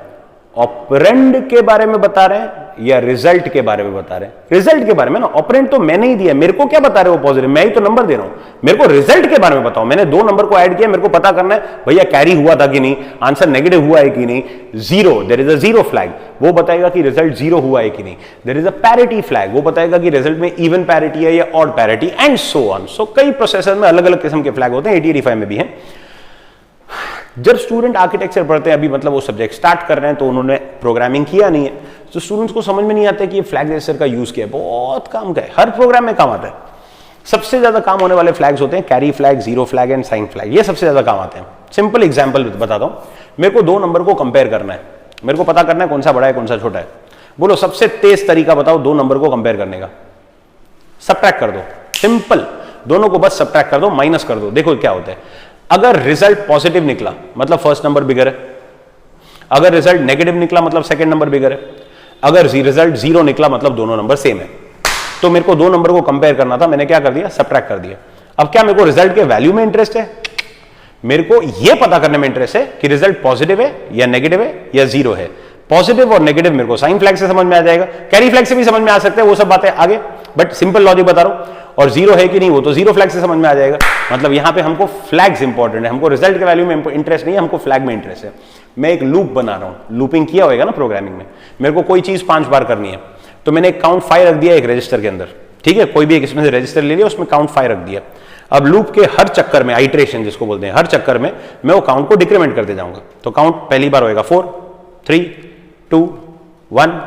ऑपरेंड के बारे में बता रहे हैं या रिजल्ट के बारे में बता रहे हैं। रिजल्ट के बारे में ना, ऑपरेंड तो मैंने ही दिया, मेरे को क्या बता रहे हो पॉजिटिव, मैं ही तो नंबर दे रहा हूं, मेरे को रिजल्ट के बारे में बताओ। मैंने 2 नंबर को ऐड किया, मेरे को पता करना है भैया कैरी हुआ था कि नहीं, आंसर नेगेटिव हुआ है कि नहीं। 0, देयर इज अ 0 फ्लैग, वो बताएगा कि रिजल्ट 0 हुआ है कि नहीं। There is a parity flag, वो बताएगा कि रिजल्ट में इवन पैरिटी है या odd parity, and so on. So कई प्रोसेसर में अलग अलग किस्म के फ्लैग होते हैं, 8085 में भी है। जब स्टूडेंट आर्किटेक्चर पढ़ते हैं, अभी मतलब वो सब्जेक्ट स्टार्ट कर रहे हैं, तो उन्होंने प्रोग्रामिंग किया नहीं है, तो स्टूडेंट्स को समझ में नहीं आता कि ये फ्लैग रजिस्टर का यूज किया है। बहुत काम का है, हर प्रोग्राम में काम आता है। सबसे ज्यादा काम होने वाले फ्लैग्स होते हैं carry flag, 0 flag and sign flag, ये सबसे ज्यादा काम आते हैं। सिंपल एग्जांपल बताता हूं, मेरे को 2 नंबर को कंपेयर करना है, मेरे को पता करना है कौन सा बड़ा है कौन सा छोटा है। बोलो सबसे तेज तरीका बताओ 2 नंबर को कंपेयर करने का। सबट्रैक्ट कर दो, सिंपल, दोनों को बस सबट्रैक्ट कर दो, माइनस कर दो, देखो क्या होता है। अगर रिजल्ट पॉजिटिव निकला मतलब फर्स्ट नंबर बिगर है, अगर रिजल्ट नेगेटिव निकला मतलब सेकंड नंबर बिगर है, अगर रिजल्ट 0 निकला मतलब दोनों नंबर सेम है। तो मेरे को 2 नंबर को कंपेयर करना था, मैंने क्या कर दिया, सबट्रैक्ट कर दिया। अब क्या मेरे को रिजल्ट के वैल्यू में इंटरेस्ट है, मेरे को यह पता करने में इंटरेस्ट है कि रिजल्ट पॉजिटिव है या नेगेटिव है या 0 है। पॉजिटिव और नेगेटिव मेरे को साइन फ्लैग से समझ में आ जाएगा, कैरी फ्लैग से भी समझ में आ सकते हैं, वो सब बातें आगे, बट सिंपल लॉजिक बता रहा हूं। और 0 है कि नहीं वो तो 0 फ्लैग से समझ में आ जाएगा। मतलब यहां पे हमको फ्लैग्स इंपॉर्टेंट है, हमको रिजल्ट के वैल्यू में इंटरेस्ट नहीं है, हमको फ्लैग में इंटरेस्ट है। मैं एक लूप बना रहा हूं, लूपिंग किया होगा ना प्रोग्रामिंग में, मेरे को कोई चीज 5 बार करनी है, तो मैंने एक काउंट 5 रख दिया एक रजिस्टर के अंदर, ठीक है, कोई भी एक इसमें से रजिस्टर ले लिया, उसमें काउंट 5 रख दिया। अब लूप के हर चक्कर में, आइट्रेशन जिसको बोलते हैं, हर चक्कर में मैं वो काउंट को डिक्रीमेंट करते जाऊंगा। तो काउंट पहली बार होएगा 4, 3, 2, 1,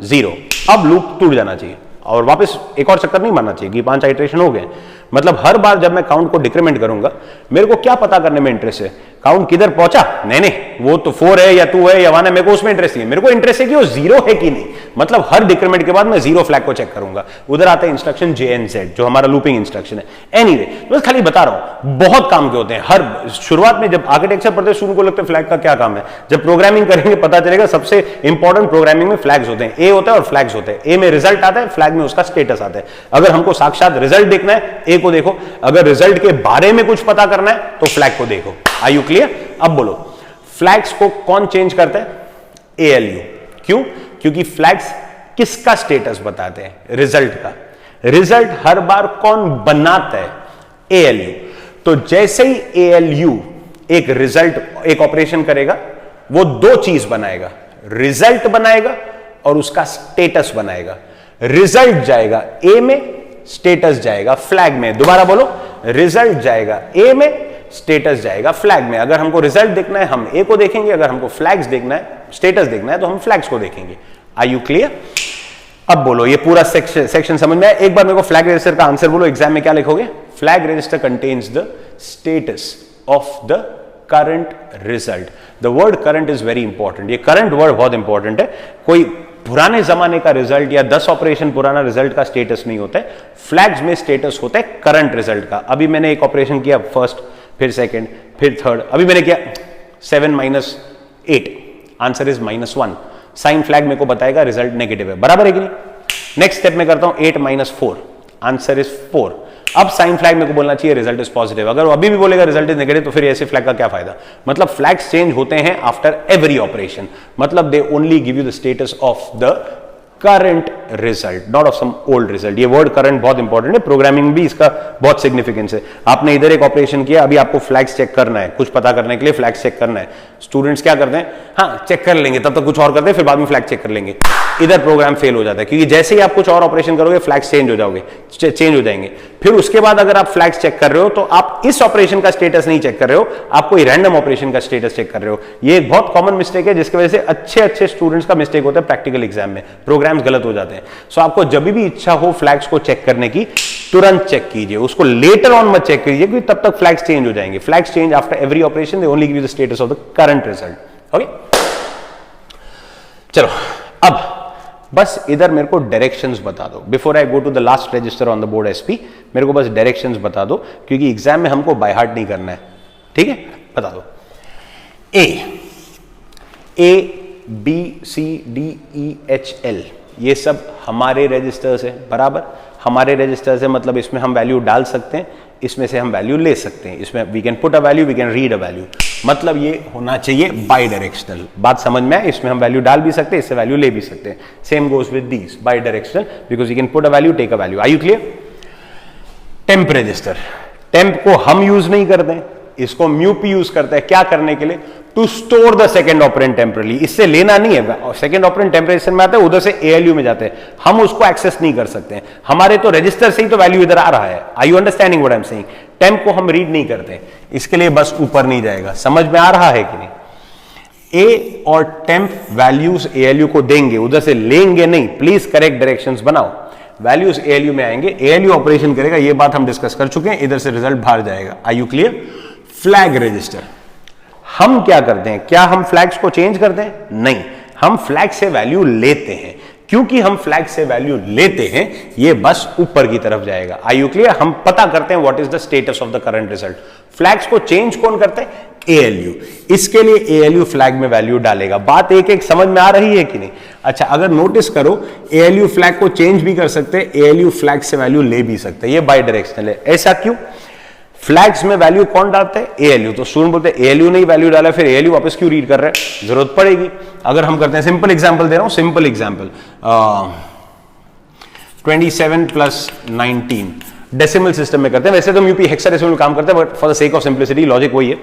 0। अब लूप टूट जाना चाहिए और वापस एक और चक्कर नहीं मारना चाहिए कि 5 आइट्रेशन हो गए। मतलब हर बार जब मैं काउंट को डिक्रीमेंट करूंगा, मेरे को क्या पता करने में इंटरेस्ट है, काउंट किधर पहुंचा, नहीं वो तो 4 है या 2 है या 1 है, मेरे को उसमें इंटरेस्ट नहीं है। मेरे को इंटरेस्ट है कि वो 0 है कि नहीं। मतलब हर डिक्रीमेंट के बाद मैं 0 फ्लैग को चेक करूंगा। उधर आता है इंस्ट्रक्शन JNZ, जो हमारा लूपिंग इंस्ट्रक्शन है। एनीवे, बस खाली बता रहा हूं, बहुत काम के होते हैं। हर शुरुआत में जब आर्किटेक्चर पढ़ते हैं, शुरू को लगता है फ्लैग का क्या काम है, जब प्रोग्रामिंग करेंगे पता चलेगा सबसे इंपॉर्टेंट प्रोग्रामिंग में फ्लैग्स होते हैं। ए होता है और फ्लैग्स होते हैं। ए में रिजल्ट आता है, फ्लैग में उसका स्टेटस आता है। अगर हमको साक्षात रिजल्ट देखना है, ए को देखो, अगर रिजल्ट के बारे में कुछ पता करना है तो फ्लैग को देखो। Are you clear? अब बोलो, फ्लैग्स को कौन चेंज करता है? ALU। क्यों? क्योंकि फ्लैग्स किसका स्टेटस बताते हैं? रिजल्ट का। रिजल्ट हर बार कौन बनाता है? ALU। तो जैसे ही ALU एक रिजल्ट, एक ऑपरेशन करेगा, वो 2 चीज बनाएगा, रिजल्ट बनाएगा और उसका स्टेटस बनाएगा। रिजल्ट जाएगा A में, स्टेटस जाएगा फ्लैग में। दोबारा बोलो, रिजल्ट जाएगा A में, स्टेटस जाएगा फ्लैग में। अगर हमको रिजल्ट देखना है हम A को देखेंगे, अगर हमको फ्लैग्स देखना है, स्टेटस देखना है, तो हम फ्लैग्स को देखेंगे। Are you clear? अब बोलो, ये पूरा सेक्शन समझ में आया? एक बार मेरे को फ्लैग रजिस्टर का आंसर बोलो, एग्जाम में क्या लिखोगे? Flag register contains the status of the current result. The word current is very important. ये करंट वर्ड बहुत इंपॉर्टेंट है। कोई पुराने जमाने का रिजल्ट या 10 ऑपरेशन पुराना रिजल्ट का स्टेटस नहीं होता है। फ्लैग्स में स्टेटस होता है करंट रिजल्ट का। अभी मैंने एक ऑपरेशन किया, फर्स्ट, फिर सेकंड, फिर थर्ड, अभी मैंने किया 7 minus 8, answer is -1। Sign flag मेरे को बताएगा रिजल्ट नेगेटिव है, बराबर है कि नहीं। नेक्स्ट स्टेप में करता हूं 8 माइनस 4, आंसर इज 4। अब साइन फ्लैग मेरे को बोलना चाहिए रिजल्ट इज पॉजिटिव, अगर वो अभी भी बोलेगा रिजल्ट इज नेगेटिव तो फिर ऐसे फ्लैग का क्या फायदा। मतलब फ्लैग्स चेंज होते हैं आफ्टर एवरी ऑपरेशन, मतलब they only give you the status of the current result, not of some old result. ये वर्ड करंट बहुत इंपॉर्टेंट है, प्रोग्रामिंग भी इसका बहुत सिग्निफिकेंस है। आपने इधर एक ऑपरेशन किया, अभी आपको फ्लैग्स चेक करना है, कुछ पता करने के लिए फ्लैग्स चेक करना है। स्टूडेंट्स क्या करते हैं, हाँ चेक कर लेंगे, तब तक कुछ और करते हैं, फिर बाद में फ्लैग चेक कर लेंगे। इधर प्रोग्राम फेल हो जाता है, क्योंकि जैसे ही आप कुछ और ऑपरेशन करोगे फ्लैग्स चेंज हो जाएंगे। फिर उसके बाद अगर आप फ्लैग्स चेक कर रहे हो तो आप इस ऑपरेशन का स्टेटस नहीं चेक कर रहे हो, आप कोई रैंडम ऑपरेशन का स्टेटस चेक कर रहे हो। ये एक बहुत कॉमन मिस्टेक है, जिसकी वजह से अच्छे स्टूडेंट्स का मिस्टेक होता है प्रैक्टिकल एग्जाम में, प्रोग्राम्स गलत हो जाते हैं। सो आपको जब भी इच्छा हो फ्लैग्स को चेक करने की, तुरंत चेक कीजिए, उसको लेटर ऑन मत चेक कीजिए, क्योंकि तब तक फ्लैग्स चेंज हो जाएंगे। Flags change after every operation, they only give you the status of the current result. Okay, चलो अब बस इधर मेरे को डायरेक्शंस बता दो before I go to the last register on the board SP. मेरे को बस डायरेक्शंस बता दो, क्योंकि एग्जाम में हमको बाय हार्ट नहीं करना है, ठीक है। बता दो, A B C D E H L, ये सब हमारे रजिस्टर्स है, बराबर। हमारे रजिस्टर्स है मतलब इसमें हम वैल्यू डाल सकते हैं, इसमें से हम वैल्यू ले सकते हैं। इसमें we can put a value, we can read a value, मतलब ये होना चाहिए बाई डायरेक्शनल। बात समझ में आए, इसमें हम वैल्यू डाल भी सकते हैं, इससे वैल्यू ले भी सकते हैं। Same goes with these, bidirectional, because you can put a value, take a value. Are you clear. Temp register, temp को हम यूज नहीं करते हैं, इसको म्यूपी यूज करता है, क्या करने के लिए, to store the second operand temporarily. इससे लेना नहीं है, सेकंड ऑपरेंड टेम्परेचर में आता है, उधर से एएलयू में जाते हैं, हम उसको एक्सेस नहीं कर सकते हैं। हमारे तो रजिस्टर से ही तो वैल्यू इधर आ रहा है। Are you understanding what I am saying. Temp को हम रीड नहीं करते, इसके लिए बस ऊपर नहीं जाएगा। समझ में आ रहा है कि नहीं। ए और टेम्प वैल्यूज एएलयू को देंगे, उधर से लेंगे नहीं। प्लीज करेक्ट डायरेक्शंस बनाओ। वैल्यूज एएलयू में आएंगे, एएलयू ऑपरेशन करेगा, ये बात हम डिस्कस कर चुके हैं, इधर से रिजल्ट बाहर जाएगा। Are you clear. Flag register, हम क्या करते हैं, क्या हम फ्लैग्स को चेंज करते हैं, नहीं, हम फ्लैग से वैल्यू लेते हैं। क्योंकि हम फ्लैग से वैल्यू लेते हैं, ये बस ऊपर की तरफ जाएगा। Are you clear. हम पता करते हैं what is the status of the current result. Flags को चेंज कौन करते हैं, एएलयू। इसके लिए एएलयू फ्लैग में वैल्यू डालेगा। बात एक एक समझ में आ रही है कि नहीं। अच्छा, अगर नोटिस करो, एएलयू फ्लैग को चेंज भी कर सकते हैं, एएलयू फ्लैग से वैल्यू ले भी सकते हैं, ये बाई डायरेक्शनल है। ऐसा क्यों, फ्लैग्स में वैल्यू कौन डालते हैं, एएलयू। तो स्टूडेंट बोलते हैं एएलयू नहीं वैल्यू डाला, फिर एएलयू वापस क्यों रीड कर रहे हैं, जरूरत पड़ेगी। अगर हम करते हैं, सिंपल एग्जांपल दे रहा हूं, simple example 27 plus 19 decimal system में करते हैं। वैसे तो यूपी हेक्साडेसिमल में काम करते हैं, but for the sake of simplicity logic वही है।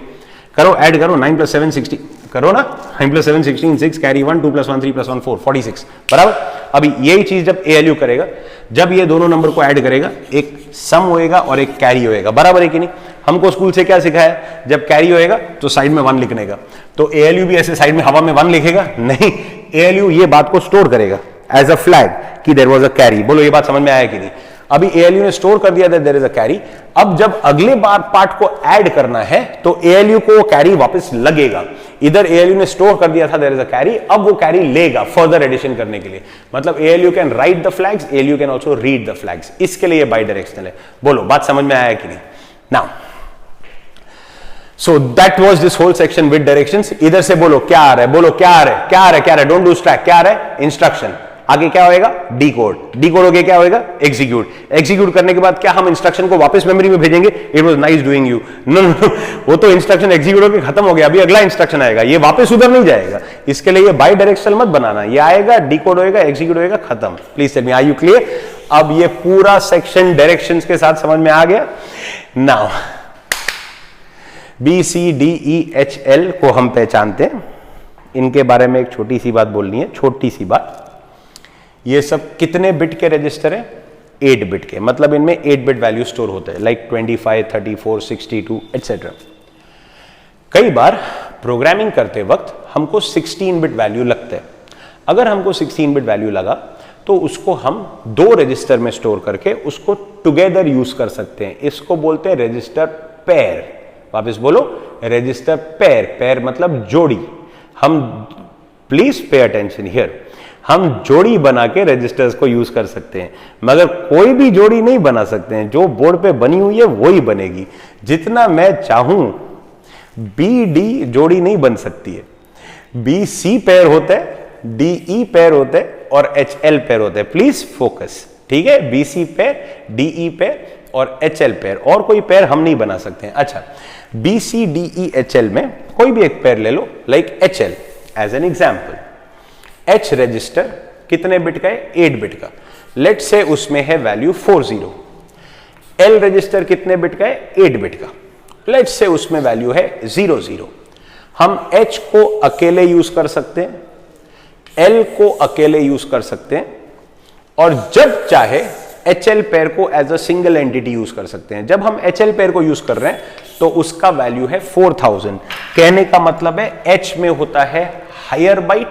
करो, ऐड करो, 9 प्लस 7 16, करो ना, 9 प्लस 7 16, 6 कैरी 1, 2 प्लस 1 3 प्लस 1 4, 46, बराबर। अभी यही चीज जब एएलयू करेगा, जब ये दोनों नंबर को ऐड करेगा, एक सम होएगा और एक कैरी होएगा, बराबर है कि नहीं। हमको स्कूल से क्या सिखाया, जब कैरी होएगा तो साइड में 1 लिखने का। तो एएलयू भी ऐसे साइड में हवा में 1 लिखेगा, नहीं, एएलयू ये बात को स्टोर करेगा एज अ फ्लैग कि देयर वाज अ कैरी। बोलो ये बात समझ में आया कि नहीं। अभी एएलयू ने स्टोर कर दिया देयर इज अ कैरी। अब जब अगले बार पार्ट को ऐड करना है तो एएलयू को वो कैरी वापस लगेगा। इधर एएलयू ने स्टोर कर दिया था देयर इज अ कैरी, अब वो कैरी लेगा फर्दर एडिशन करने के लिए। मतलब ALU can write the flags, ALU can also read the flags. इसके लिए बाई डायरेक्शनल है। बोलो बात समझ में आया कि नहीं। Now so that was this whole section with directions. इधर से बोलो क्या आ रहा है, बोलो क्या आ रहा है, क्या आ रहा है, क्या आ रहा है, डोंट लूज ट्रैक। क्या आ रहा है, इंस्ट्रक्शन। आगे क्या होएगा, डीकोड। डीकोड हो गया, क्या होएगा, एग्जीक्यूट। एग्जीक्यूट करने के बाद क्या हम इंस्ट्रक्शन को वापस मेमोरी में भेजेंगे, it was nice doing you. No no, वो तो इंस्ट्रक्शन एग्जीक्यूट होकर खत्म हो गया, अभी अगला इंस्ट्रक्शन आएगा, ये वापस उधर नहीं जाएगा। इसके लिए ये बाई डायरेक्शनल मत बनाना, ये आएगा, डीकोड होएगा, एग्जीक्यूट होएगा, खत्म। Please tell me, are you clear. अब ये पूरा सेक्शन डायरेक्शंस के साथ समझ में आ गया। Now B C D E H L को हम पहचानते हैं, इनके बारे में एक छोटी सी बात बोलनी है, छोटी सी बात। ये सब कितने बिट के रजिस्टर हैं, 8 बिट के, मतलब इनमें 8 बिट वैल्यू स्टोर होते हैं, लाइक 25, 34, 62 एटसेट्रा। कई बार प्रोग्रामिंग करते वक्त हमको 16 बिट वैल्यू लगता है। अगर हमको 16 बिट वैल्यू लगा तो उसको हम 2 रजिस्टर में स्टोर करके उसको टुगेदर यूज कर सकते हैं। इसको बोलते हैं रजिस्टर पेयर। वापस बोलो, रजिस्टर पेयर। पेयर मतलब जोड़ी। हम प्लीज पे अटेंशन हियर, हम जोड़ी बना के रजिस्टर्स को यूज कर सकते हैं, मगर कोई भी जोड़ी नहीं बना सकते हैं। जो बोर्ड पे बनी हुई है वही बनेगी। जितना मैं चाहूं बी डी जोड़ी नहीं बन सकती है, बी सी पेयर होता है, डी ई पेयर होता है और एच एल पेयर होता है। प्लीज फोकस, ठीक है, B C pair, D E pair और एच एल पेयर, और कोई पेयर हम नहीं बना सकते हैं। अच्छा, B C D E H L में कोई भी एक पेयर ले लो, like H L as an example. H register कितने बिट का है? 8 बिट का। लेट से उसमें है वैल्यू 40। एल रजिस्टर कितने बिट का है? 8 बिट का। लेट से उसमें वैल्यू है 00। हम एच को अकेले यूज कर सकते हैं, एल को अकेले यूज कर सकते हैं, और जब चाहे एच एल पेयर को as a single entity use कर सकते हैं। जब हम एच एल पेयर को यूज कर रहे हैं तो उसका वैल्यू है 4000। कहने का मतलब है एच में होता है हायर बाइट,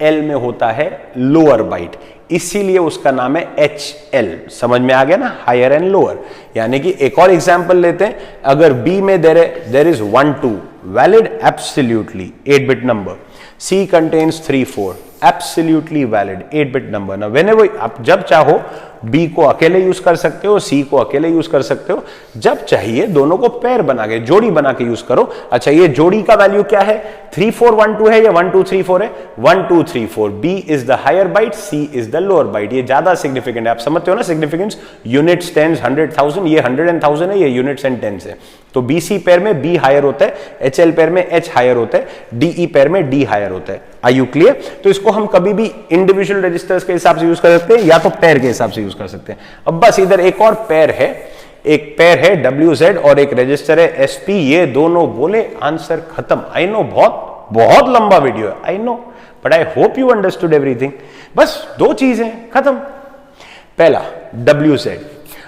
एल में होता है लोअर बाइट, इसीलिए उसका नाम है एच एल। समझ में आ गया ना, हायर एंड लोअर। यानी कि एक और एग्जांपल लेते हैं, अगर बी में there is 1 2 valid absolutely 8 bit number, C contains 3 4 absolutely valid 8 bit number. ना व्हेनेवर आप जब चाहो बी को अकेले यूज कर सकते हो, सी को अकेले यूज कर सकते हो, जब चाहिए दोनों को पेयर बना के, जोड़ी बना के यूज करो। अच्छा, ये जोड़ी का वैल्यू क्या है? 3 4 1 2 है या 1 2 3 4 है? 1 2 3 4। B is the higher byte, C is the lower byte. ये ज्यादा सिग्निफिकेंट है, आप समझते हो ना सिग्निफिकेंस। यूनिट्स, टेंस, 100 1000, ये 100 एंड 1000 है, ये यूनिट्स एंड टेंस है। तो बी सी पेयर में बी हायर होता है, एच एल पेयर में एच हायर होता है, डी ई पेयर में डी हायर होता है। Are you clear? तो इसको हम कभी भी इंडिविजुअल रजिस्टर्स के हिसाब से यूज कर सकते हैं या तो पेयर के हिसाब से यूज कर सकते हैं। अब बस इधर एक और पेयर है, एक पेयर है WZ और एक रजिस्टर है SP। ये दोनों बोले, आंसर खत्म। आई नो बहुत लंबा वीडियो है, I know, but I hope you understood everything. बस 2 चीजें खत्म। पहला WZ।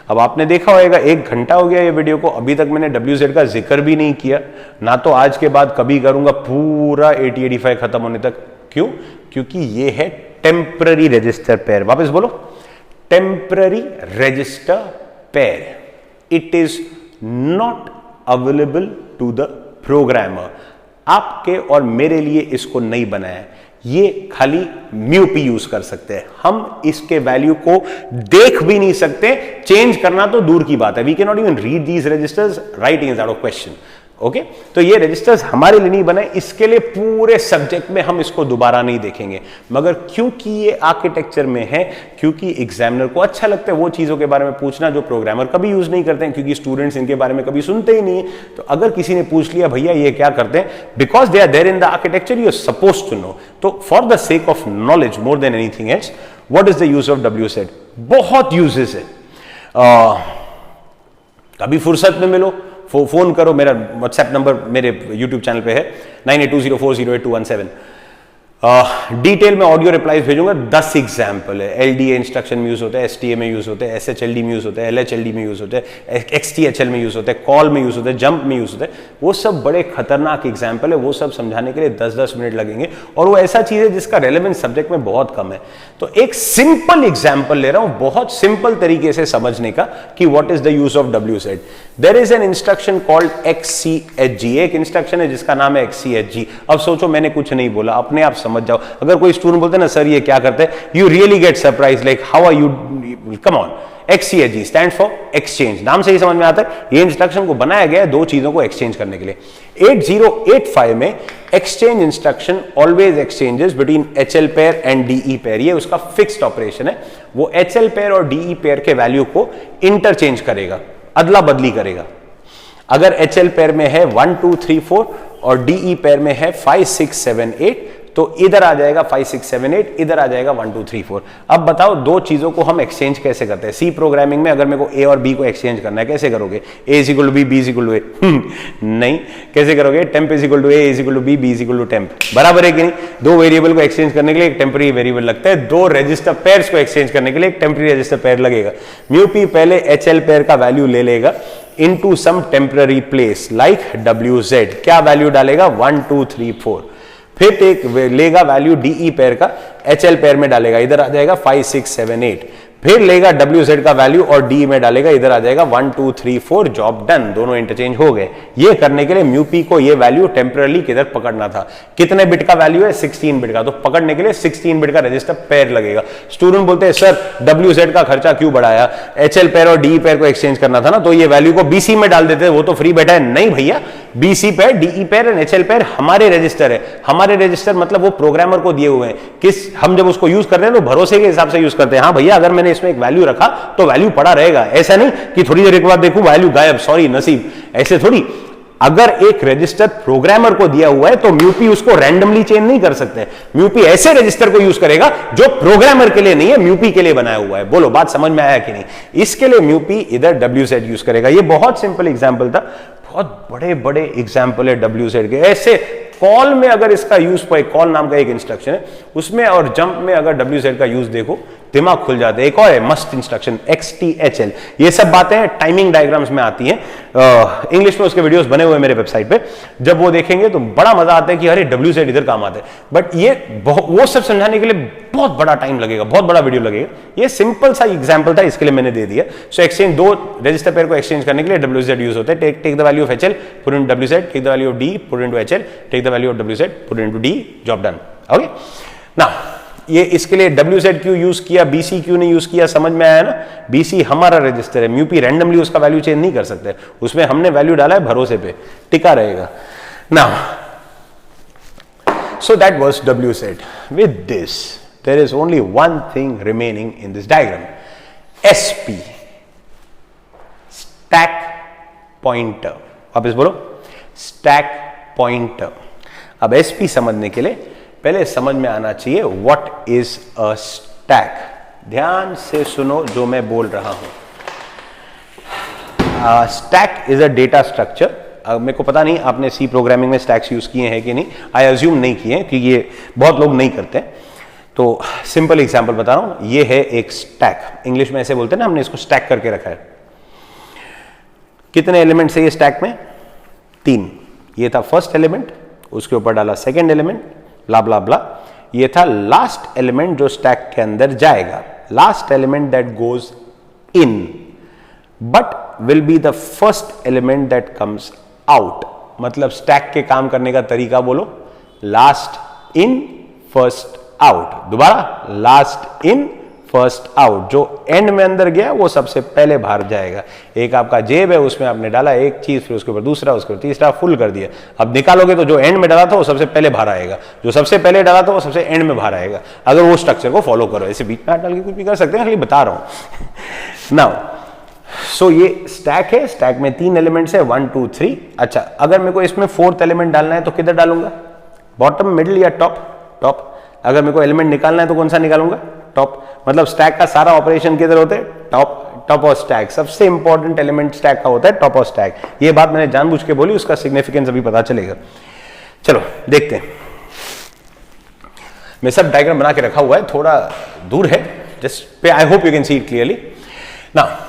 अब आपने देखा होगा 1 घंटा हो गया ये वीडियो को, अभी तक मैंने WZ का जिक्र भी नहीं किया, ना तो आज के बाद कभी करूंगा पूरा 8085 खत्म होने तक। क्यों? क्योंकि ये है टेम्पररी रजिस्टर पेयर। वापस बोलो, temporary register pair. It is not available to the programmer. आपके और मेरे लिए इसको नहीं बनाया, ये खाली म्यूपी यूज कर सकते हैं। हम इसके वैल्यू को देख भी नहीं सकते, चेंज करना तो दूर की बात है। We can not even read these registers, writing is out of question. Okay, तो ये रजिस्टर्स हमारे लिए नहीं बने, इसके लिए पूरे सब्जेक्ट में हम इसको दोबारा नहीं देखेंगे। मगर क्योंकि ये आर्किटेक्चर में है, क्योंकि एग्जामिनर को अच्छा लगता है वो चीजों के बारे में पूछना जो प्रोग्रामर कभी यूज नहीं करते हैं, क्योंकि स्टूडेंट्स इनके बारे में कभी सुनते ही नहीं है। तो अगर किसी ने पूछ लिया भैया ये क्या करते हैं, because they are there in the architecture, you are suppose to know. तो for the sake of knowledge more than anything else, what is the use of WZ? बहुत यूजेस है। कभी फुर्सत में मिलो, फोन करो, मेरा व्हाट्सएप नंबर मेरे यूट्यूब चैनल पे है 9820408217। डिटेल में ऑडियो रिप्लाईज भेजूंगा। 10 एग्जाम्पल है। LDA इंस्ट्रक्शन में यूज होता है, STA में यूज होता है, SHLD में यूज होता है, LHLD में यूज होता है, XTHL में यूज होता है, कॉल में यूज होता है, जंप में यूज होता है। वो सब बड़े खतरनाक एग्जाम्पल है, वो सब समझाने के लिए 10-10 मिनट लगेंगे, और वो ऐसा चीज है जिसका रेलेवेंस सब्जेक्ट में बहुत कम है। तो एक सिंपल एग्जाम्पल ले रहा हूं, बहुत सिंपल तरीके से समझने का कि what is the use of WZ। There is an instruction called XCHG। एक इंस्ट्रक्शन है जिसका नाम है XCHG। अब सोचो मैंने कुछ नहीं बोला, अपने आप समझ जाओ। अगर कोई स्टूडेंट बोलते हैं ना सर ये क्या करते हैं, you really get surprise, like how are you, come on. XCHG stands for exchange. नाम से ही समझ में आता है, ये इंस्ट्रक्शन को बनाया गया है 2 चीजों को एक्सचेंज करने के लिए। 8085 में exchange instruction always exchanges between HL pair and DE pair. ये उसका फिक्स्ड ऑपरेशन है। वो HL पेयर और DE पेयर के वैल्यू को इंटरचेंज करेगा, अदला बदली करेगा। अगर HL पेयर में है 1 2 3 4 और DE पेयर में है 5 6 7 8, तो इधर आ जाएगा 5 6 7 8, इधर आ जाएगा 1 2 3 4। अब बताओ 2 चीजों को हम एक्सचेंज कैसे करते हैं? सी प्रोग्रामिंग में अगर मेरे को A और B को एक्सचेंज करना है, कैसे करोगे? A = B, B = A। नहीं, कैसे करोगे? temp = A, A = B, B = temp। बराबर है कि नहीं? 2 वेरिएबल को एक्सचेंज करने के लिए एक टेम्पररी वेरिएबल लगता है, 2 रजिस्टर पेयर्स को एक्सचेंज करने के लिए एक टेम्पररी रजिस्टर पेयर लगेगा। म्यूपी पहले HL पेयर का वैल्यू ले लेगा into some temporary place like WZ। क्या वैल्यू डालेगा? 1 2 3 4। फिर एक लेगा वैल्यू DE पेयर का, HL पेयर में डालेगा, इधर आ जाएगा 5 6 7 8। फिर लेगा WZ का वैल्यू और DE में डालेगा, इधर आ जाएगा 1 2 3 4। जॉब डन, दोनों इंटरचेंज हो गए। ये करने के लिए म्यूपी को ये वैल्यू टेम्पररी किधर पकड़ना था। कितने बिट का वैल्यू है? 16 बिट का। तो पकड़ने के लिए 16 बिट का रजिस्टर पेयर लगेगा। स्टूडेंट बोलते हैं सर WZ का खर्चा क्यों बढ़ाया, HL पेयर और DE पेयर को एक्सचेंज करना था ना, तो ये वैल्यू को BC में डाल देते, वो तो फ्री बैठा है। नहीं भैया, BC pair, DE pair and HL pair हमारे रजिस्टर है। हमारे रजिस्टर मतलब वो प्रोग्रामर को दिए हुए हैं। हम जब उसको यूज करते हैं तो भरोसे के हिसाब से यूज करते हैं। हाँ भैया, अगर मैंने इसमें एक वैल्यू रखा तो वैल्यू पड़ा रहेगा, ऐसा नहीं कि थोड़ी देर के बाद देखूं वैल्यू गायब, सॉरी नसीब, ऐसे थोड़ी। अगर एक रजिस्टर प्रोग्रामर को दिया हुआ है तो म्यूपी उसको रैंडमली चेंज नहीं कर सकते। म्यूपी ऐसे रजिस्टर को यूज करेगा जो प्रोग्रामर के लिए नहीं है, म्यूपी के लिए बनाया हुआ है। बोलो बात समझ में आया कि नहीं? इसके लिए म्यूपी इधर WZ यूज करेगा। ये बहुत सिंपल एग्जांपल था, बहुत बड़े बड़े एग्जांपल है WZ के। ऐसे कॉल में अगर इसका यूज, कॉल नाम का एक इंस्ट्रक्शन है उसमें, और जंप में अगर WZ का यूज देखो दिमाग खुल जाता है। एक और है मस्त इंस्ट्रक्शन XTHL। ये सब बातें टाइमिंग डायग्राम्स में आती हैं, इंग्लिश में उसके वीडियोस बने हुए हैं मेरे वेबसाइट पे। जब वो देखेंगे तो बड़ा मजा आता है कि अरे WZ इधर काम आता है। बट ये वो सब समझाने के लिए बहुत बड़ा टाइम लगेगा, बहुत बड़ा वीडियो लगेगा। ये सिंपल सा एग्जांपल था, इसके लिए मैंने दे दिया। सो एक्सचेंज, दो रजिस्टर पेयर को एक्सचेंज करने के लिए WZ यूज होता है। Take the value of HL, put into WZ, take the value of D, put into HL, take the value of WZ, put into D, job done. Okay, now ये इसके लिए WZ क्यों यूज किया, BC क्यों नहीं यूज किया, समझ में आया ना? BC हमारा रजिस्टर है, म्यूपी रैंडमली उसका वैल्यू चेंज नहीं कर सकते, उसमें हमने वैल्यू डाला है, भरोसे पे टिका रहेगा। Now so that was WZ। With this there is only one thing remaining in this diagram, SP, stack pointer. वापस बोलो, स्टैक पॉइंटर। अब SP समझने के लिए पहले समझ में आना चाहिए व्हाट इज अ स्टैक। ध्यान से सुनो जो मैं बोल रहा हूं। Stack is a data structure. मेरे को पता नहीं आपने C प्रोग्रामिंग में स्टैक्स यूज किए हैं कि नहीं, आई अज्यूम नहीं किए हैं क्योंकि ये बहुत लोग नहीं करते। तो सिंपल एग्जांपल बता रहा हूं। ये है एक स्टैक, इंग्लिश में ऐसे बोलते हैं ना, हमने इसको स्टैक करके रखा है। कितने एलिमेंट्स है ये स्टैक में? 3। ये था फर्स्ट एलिमेंट, उसके ऊपर डाला सेकेंड एलिमेंट, ब्ला ब्ला ब्ला। ये था लास्ट एलिमेंट जो स्टैक के अंदर जाएगा, last element that goes in but will be the first element that comes out. मतलब स्टैक के काम करने का तरीका बोलो, लास्ट इन फर्स्ट आउट। दोबारा, लास्ट इन फर्स्ट आउट। जो एंड में अंदर गया वो सबसे पहले बाहर जाएगा। एक आपका जेब है, उसमें आपने डाला एक चीज, फिर उसके ऊपर दूसरा, उसके ऊपर तीसरा, फुल कर दिया। अब निकालोगे तो जो एंड में डाला था वो सबसे पहले बाहर आएगा, जो सबसे पहले डाला था वो सबसे एंड में बाहर आएगा। अगर वो स्ट्रक्चर को फॉलो करो, ऐसे बीच में डाल के कुछ भी कर सकते हैं, खाली बता रहा हूं। नाउ सो ये स्टैक है, स्टैक में 3 एलिमेंट्स है, 1 2 3। अच्छा, अगर मेरे को इसमें 4th एलिमेंट डालना है तो किधर डालूंगा? बॉटम, मिडिल या टॉप? टॉप। अगर मेरे को एलिमेंट निकालना है तो कौन सा निकालूंगा? टॉप। मतलब स्टैक का सारा ऑपरेशन किधर होते हैं? Top of stack. सबसे इंपॉर्टेंट एलिमेंट स्टैक का होता है टॉप ऑफ स्टैक। ये बात मैंने जानबूझ के बोली, उसका सिग्निफिकेंस अभी पता चलेगा। चलो देखते हैं। मैं सब डायग्राम बना के रखा हुआ है, थोड़ा दूर है जस्ट पे, आई hope you can see it clearly. Now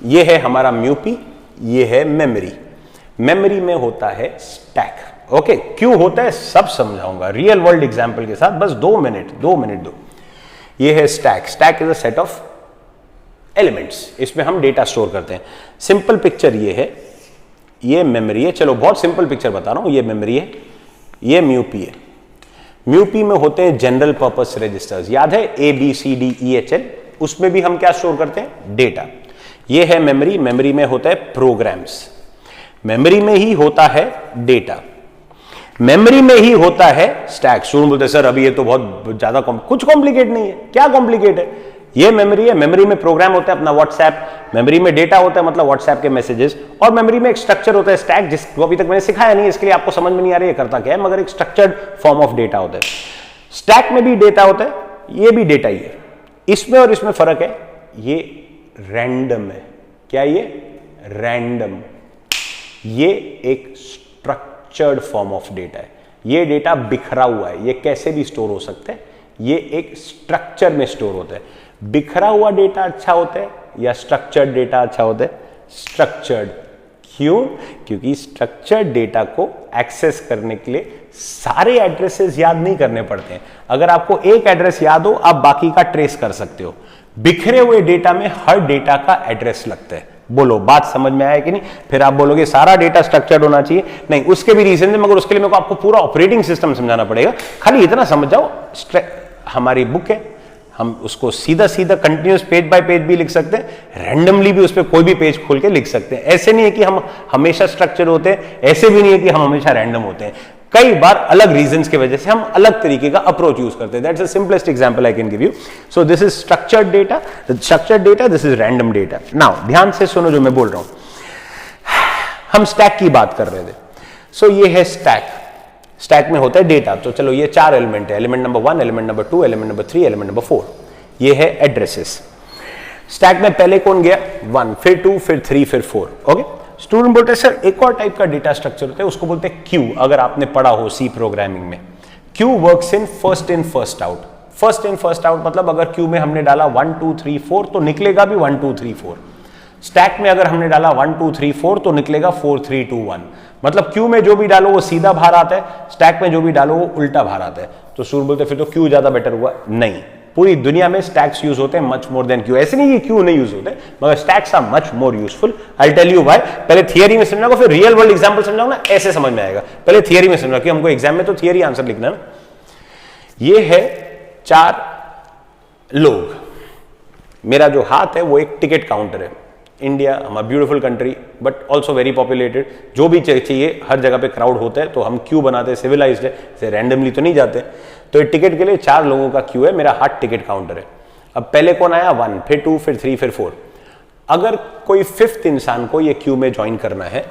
ये है हमारा म्यूपी, ये है मेमोरी। मेमोरी में होता है स्टैक। ओके, क्यों होता है सब समझाऊंगा रियल वर्ल्ड एग्जांपल के साथ, बस 2 मिनट दो। ये है stack. Stack is a set of elements, इसमें हम डेटा स्टोर करते हैं। सिंपल पिक्चर ये है, ये मेमोरी है। चलो बहुत सिंपल पिक्चर बता रहा हूं। ये मेमोरी है, ये म्यूपी है। म्यूपी में होते हैं जनरल पर्पस रजिस्टर्स, याद है ABCDEHL। उसमें भी हम क्या स्टोर करते हैं? डेटा। ये है मेमोरी। मेमोरी में होता है प्रोग्राम्स, मेमोरी में ही होता है डेटा, मेमोरी में ही होता है स्टैक। स्टूडेंट बोलते हैं सर अभी ये तो बहुत ज्यादा कुछ कॉम्प्लिकेट नहीं है। क्या कॉम्प्लिकेट है? ये मेमोरी है, मेमोरी में प्रोग्राम होता है अपना व्हाट्सएप, मेमोरी में डेटा होता है मतलब व्हाट्सएप के मैसेजेस, और मेमोरी में एक स्ट्रक्चर होता है स्टैक, जिसको अभी तक मैंने सिखाया नहीं, इसके लिए आपको समझ में नहीं आ रही है करता क्या है, मगर एक स्ट्रक्चर्ड फॉर्म ऑफ डेटा होता है। स्टैक में भी डेटा होता है, ये भी डेटा ही है। इसमें और इसमें फर्क है, ये रैंडम है। क्या ये? रैंडम। ये एक स्ट्रक्चर्ड फॉर्म ऑफ डेटा है। ये डेटा बिखरा हुआ है, ये कैसे भी स्टोर हो सकता है, ये एक स्ट्रक्चर में स्टोर होता है। बिखरा हुआ डेटा अच्छा होता है या स्ट्रक्चर्ड डेटा अच्छा होता है? स्ट्रक्चर्ड। क्यों? क्योंकि स्ट्रक्चर्ड डेटा को एक्सेस करने के लिए सारे एड्रेसेस याद नहीं करने पड़ते हैं। अगर आपको एक एड्रेस याद हो, आप बाकी का ट्रेस कर सकते हो। बिखरे हुए डेटा में हर डेटा का एड्रेस लगता है। बोलो बात समझ में आया कि नहीं? फिर आप बोलोगे सारा डेटा स्ट्रक्चर्ड होना चाहिए, नहीं, उसके भी रीजन है, मगर उसके लिए मेरे को आपको पूरा ऑपरेटिंग सिस्टम समझाना पड़ेगा। खाली इतना समझ जाओ, हमारी बुक है, हम उसको सीधा सीधा कंटिन्यूस पेज बाय पेज भी लिख सकते हैं, रैंडमली भी उस पर कोई भी पेज खोल के लिख सकते हैं। ऐसे नहीं है कि हम हमेशा स्ट्रक्चर होते हैं, ऐसे भी नहीं है कि हम हमेशा रैंडम होते हैं। कई बार अलग रीजंस की वजह से हम अलग तरीके का अप्रोच यूज करते हैं। That's the simplest example I can give you. So this is structured data, this is random data. Now ध्यान से सुनो जो मैं बोल रहा हूं। हम स्टैक की बात कर रहे थे। सो ये है स्टैक। स्टैक में होता है डेटा। तो चलो ये 4 एलिमेंट है, element number 1, element number 2, element number 3, element number 4। ये है एड्रेसेस। स्टैक में पहले कौन गया? 1, फिर 2, फिर 3, फिर 4। ओके। स्टूडेंट बोलते हैं सर एक और टाइप का डेटा स्ट्रक्चर होता है, उसको बोलते हैं क्यू। अगर आपने पढ़ा हो सी प्रोग्रामिंग में, Q works in first out. First in first out मतलब अगर क्यू में हमने डाला 1 2 3 4 तो निकलेगा भी 1 2 3 4। स्टैक में अगर हमने डाला 1 2 3 4 तो निकलेगा 4 3 2 1। मतलब क्यू में जो भी डालो वो सीधा बाहर आता है, स्टैक में जो भी डालो वो उल्टा बाहर आता है। तो स्टूडेंट बोलते फिर तो क्यू ज्यादा बेटर हुआ। नहीं, पूरी दुनिया में स्टैक्स यूज होते हैं मच मोर देन क्यू। ऐसे नहीं कि क्यू नहीं यूज होते, मगर stacks are much more useful. I tell you why. पहले थियरी में समझाऊंगा, फिर रियल वर्ल्ड एग्जांपल समझाऊंगा, ऐसे समझ में आएगा। पहले थियरी में समझाऊंगा कि हमको एग्जाम में तो थियरी आंसर लिखना है। ये है 4 लोग। मेरा जो हाथ है वो एक टिकट काउंटर है। इंडिया हमारा beautiful country but also very populated. जो भी चाहिए हर जगह पे क्राउड होता है, तो हम क्यू बनाते हैं, सिविलाइज्ड है, से रैंडमली तो नहीं जाते। तो ये टिकट के लिए 4 लोगों का क्यू है। मेरा हाथ टिकट काउंटर है। अब पहले कौन आया? 1, फिर 2, फिर 3, फिर 4। अगर कोई 5th इंसान को ये क्यू में ज्वाइन करना है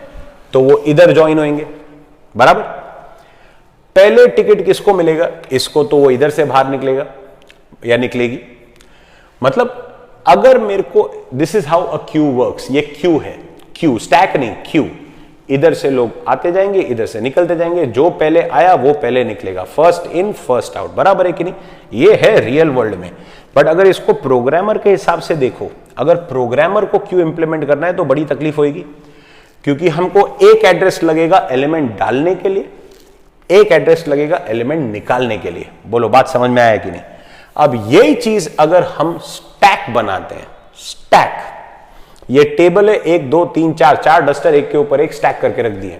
तो वो इधर ज्वाइन होंगे, बराबर। पहले टिकट किसको मिलेगा? इसको। तो वो इधर से बाहर निकलेगा या निकलेगी। मतलब अगर मेरे को, this is how a Q works. ये क्यू है, क्यू, स्टैक नहीं, क्यू। इधर से लोग आते जाएंगे, इधर से निकलते जाएंगे। जो पहले आया वो पहले निकलेगा। फर्स्ट इन फर्स्ट आउट, बराबर है कि नहीं? ये है रियल वर्ल्ड में। बट अगर इसको प्रोग्रामर के हिसाब से देखो, अगर प्रोग्रामर को क्यू इंप्लीमेंट करना है तो बड़ी तकलीफ होगी, क्योंकि हमको एक एड्रेस लगेगा एलिमेंट डालने के लिए, एक एड्रेस लगेगा एलिमेंट निकालने के लिए। बोलो बात समझ में आया कि नहीं? अब यही चीज अगर हम स्टैक बनाते हैं, स्टैक, ये टेबल है 1 2 3 4 डस्टर एक के ऊपर एक स्टैक करके रख दिए।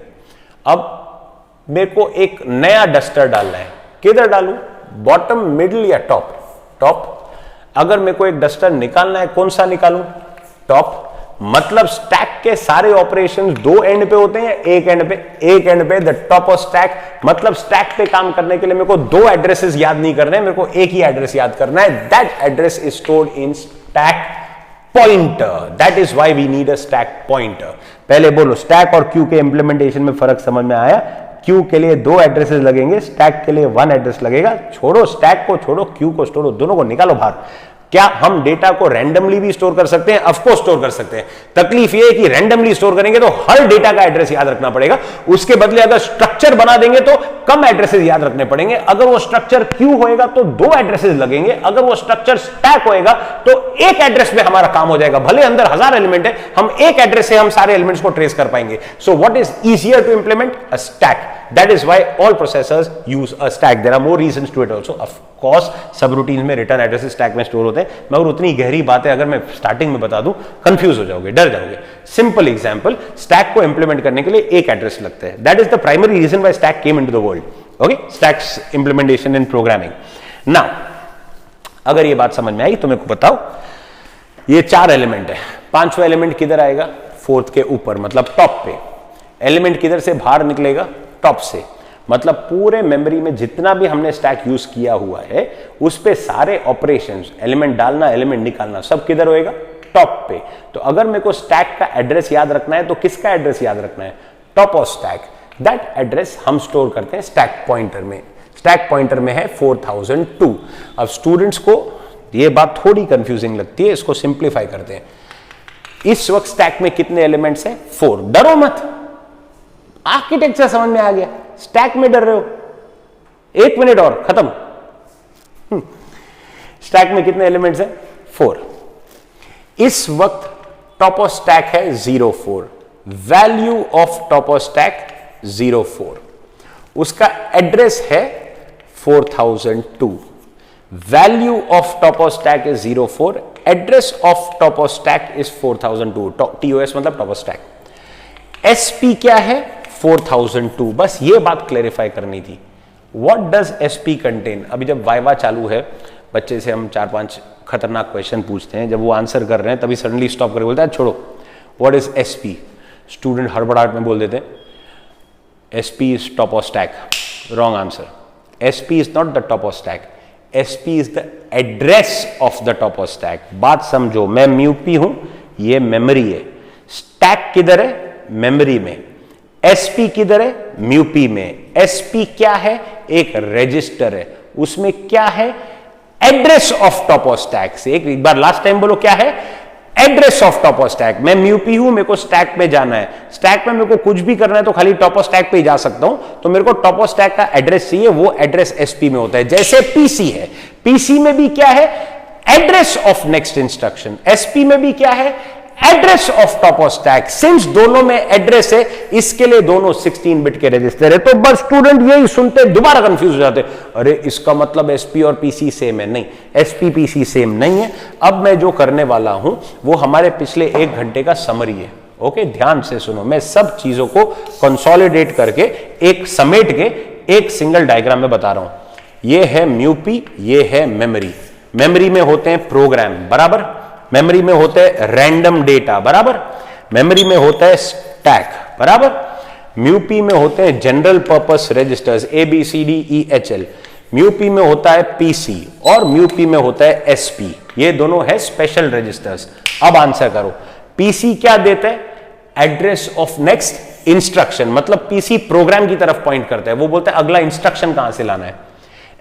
अब मेरे को एक नया डस्टर डालना है। किधर डालूं? बॉटम, मिडिल या टॉप? टॉप। अगर मेरे को एक डस्टर निकालना है, कौन सा निकालूं? टॉप। मतलब स्टैक के सारे ऑपरेशंस 2 एंड पे होते हैं, एक एंड पे, एक एंड पे द टॉप ऑफ स्टैक। मतलब स्टैक पे काम करने के लिए मेरे को 2 एड्रेसेस याद नहीं करने, मेरे को एक ही एड्रेस याद करना है। That address is stored in stack pointer. That is why we need a stack pointer. पहले बोलो, स्टैक और क्यू के इंप्लीमेंटेशन में फर्क समझ में आया? क्यू के लिए 2 एड्रेसेस लगेंगे, स्टैक के लिए 1 एड्रेस लगेगा। छोड़ो स्टैक को, छोड़ो क्यू को, छोड़ो, दोनों को निकालो बाहर। क्या हम डेटा को रैंडमली भी स्टोर कर सकते हैं? ऑफकोर्स स्टोर कर सकते हैं। तकलीफ ये है कि रैंडमली स्टोर करेंगे तो हर डेटा का एड्रेस याद रखना पड़ेगा। उसके बदले अगर स्ट्रक्चर बना देंगे तो कम एड्रेसेस याद रखने पड़ेंगे। अगर वो स्ट्रक्चर क्यू होएगा तो 2 एड्रेसेस लगेंगे। अगर वो स्ट्रक्चर स्टैक होएगा तो एक एड्रेस में हमारा काम हो जाएगा। भले अंदर 1000 एलिमेंट है, हम एक एड्रेस से हम सारे एलिमेंट्स को ट्रेस कर पाएंगे। So what is easier to implement? A stack. That is why all processors use a stack. There are more reasons to it also. Of course, सब रूटीन में रिटर्न एड्रेसेस स्टैक में स्टोर होते हैं, मगर उतनी गहरी बात है अगर मैं स्टार्टिंग में बता दूं कंफ्यूज हो जाओगे, डर जाओगे। सिंपल एग्जांपल, स्टैक को इंप्लीमेंट करने के लिए एक एड्रेस लगता है। That is the primary reason why stack came into the world. Okay, stacks implementation in programming. Now अगर ये बात समझ में आई तो मेरे को बताओ, ये 4 एलिमेंट है, 5वां एलिमेंट किधर आएगा? 4th के ऊपर, मतलब टॉप पे। एलिमेंट किधर से बाहर निकलेगा? टॉप से। मतलब पूरे मेमोरी में जितना भी हमने स्टैक यूज किया हुआ है उस पे सारे ऑपरेशंस, एलिमेंट डालना, एलिमेंट निकालना, सब किधर होएगा? टॉप पे। तो अगर मेरे को स्टैक का एड्रेस याद रखना है तो किसका एड्रेस याद रखना है? Top of stack. That address हम स्टोर करते हैं स्टैक पॉइंटर में। स्टैक पॉइंटर में है 4002। अब स्टूडेंट्स को ये बात थोड़ी कंफ्यूजिंग लगती है, इसको सिंप्लीफाई करते हैं। इस वक्त स्टैक में कितने एलिमेंट्स हैं? 4। डरो मत, आर्किटेक्चर समझ में आ गया। स्टैक में डर रहे हो? 1 मिनट और खत्म। स्टैक में कितने एलिमेंट्स हैं? 4। इस वक्त टॉप ऑफ स्टैक है 04। Value of top of stack 04। उसका एड्रेस है 4002। Value of top of stack is 04। Address of top of stack is 4002। TOS मतलब टॉप ऑफ स्टैक। SP क्या है? 4002। बस ये बात क्लेरिफाई करनी थी। What does SP contain? अभी जब वाइवा चालू है, बच्चे से हम 4-5 खतरनाक क्वेश्चन पूछते हैं, जब वो आंसर कर रहे हैं तभी सडनली स्टॉप करके बोलता है छोड़ो, व्हाट इज एसपी। स्टूडेंट हड़बड़ाहट में बोल देते हैं SP is top of stack. Wrong answer, SP is not the top of stack, SP is the address of the top of stack. बात समझो, मैं म्यूपी हूं, ये मेमोरी है, स्टैक किधर है? मेमोरी में। एसपी किधर है? म्यूपी में। एसपी क्या है? एक रजिस्टर है, उसमें क्या है? Address of top of stack. से एक बार लास्ट टाइम बोलो, क्या है? Address of top of stack. मैं म्यूपी हूं, मेरे को स्टैक पे जाना है, स्टैक में मेरे को कुछ भी करना है तो खाली टॉप ऑफ स्टैक पे ही जा सकता हूं, तो मेरे को टॉप ऑफ स्टैक का एड्रेस चाहिए, वो एड्रेस एसपी में होता है। जैसे पीसी है, पीसी में भी क्या है? Address of next instruction. SP में भी क्या है? Address of top of stack. Since दोनों में एड्रेस है, इसके लिए दोनों 16 बिट के रजिस्टर है। तो बस स्टूडेंट यही सुनते दोबारा कंफ्यूज हो जाते, अरे इसका मतलब एसपी और पीसी सेम है। नहीं, एसपी पीसी सेम नहीं है। अब मैं जो करने वाला हूं वो हमारे पिछले 1 घंटे का समरी है। ओके, ध्यान से सुनो, मैं सब चीजों को कंसोलिडेट करके एक समेट के एक सिंगल डायग्राम में बता रहा हूं। ये है म्यूपी, ये है मेमोरी। मेमोरी में होते हैं प्रोग्राम, बराबर। मेमोरी में होता है रैंडम डेटा, बराबर। मेमोरी में होता है स्टैक, बराबर। म्यूपी में होते हैं जनरल पर्पस रजिस्टर्स ABCDEHL। म्यूपी में होता है पीसी और म्यूपी में होता है एसपी। ये दोनों है स्पेशल रजिस्टर्स। अब आंसर करो, पीसी क्या देता है? एड्रेस ऑफ नेक्स्ट इंस्ट्रक्शन, मतलब पीसी प्रोग्राम की तरफ पॉइंट करता है, वो बोलता है अगला इंस्ट्रक्शन कहां से लाना है।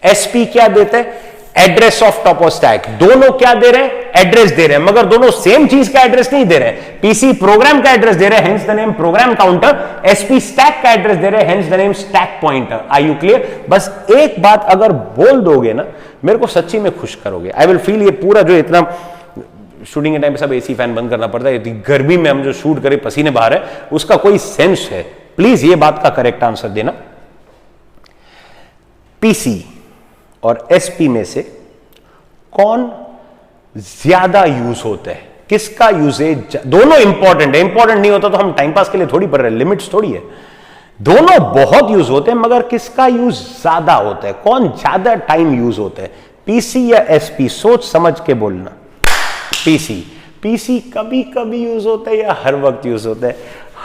एसपी क्या देता है? Address of top of stack. दोनों क्या दे रहे हैं? एड्रेस दे रहे हैं, मगर दोनों सेम चीज का एड्रेस नहीं दे रहे हैं। पीसी प्रोग्राम का एड्रेस दे रहे हैं, hence the name program counter. SP stack का एड्रेस दे रहे हैं, hence the name stack pointer. Are you clear? बस एक बात अगर बोल दोगे ना, मेरे को सच्ची में खुश करोगे। आई विल फील ये पूरा जो इतना शूटिंग के टाइम पे सब एसी फैन बंद करना पड़ता है, गर्मी में हम जो शूट करें पसीने बाहर है, उसका कोई सेंस है? प्लीज ये बात का करेक्ट आंसर देना। पीसी और एसपी में से कौन ज्यादा यूज होता है? किसका यूजेज? दोनों इंपॉर्टेंट है, इंपॉर्टेंट नहीं होता तो हम टाइम पास के लिए थोड़ी पढ़ रहे हैं, लिमिट्स थोड़ी है। दोनों बहुत यूज होते हैं, मगर किसका यूज ज्यादा होता है? कौन ज्यादा टाइम यूज होता है, पीसी या एसपी? सोच समझ के बोलना। पीसी। पीसी कभी कभी यूज होता है या हर वक्त यूज होता है?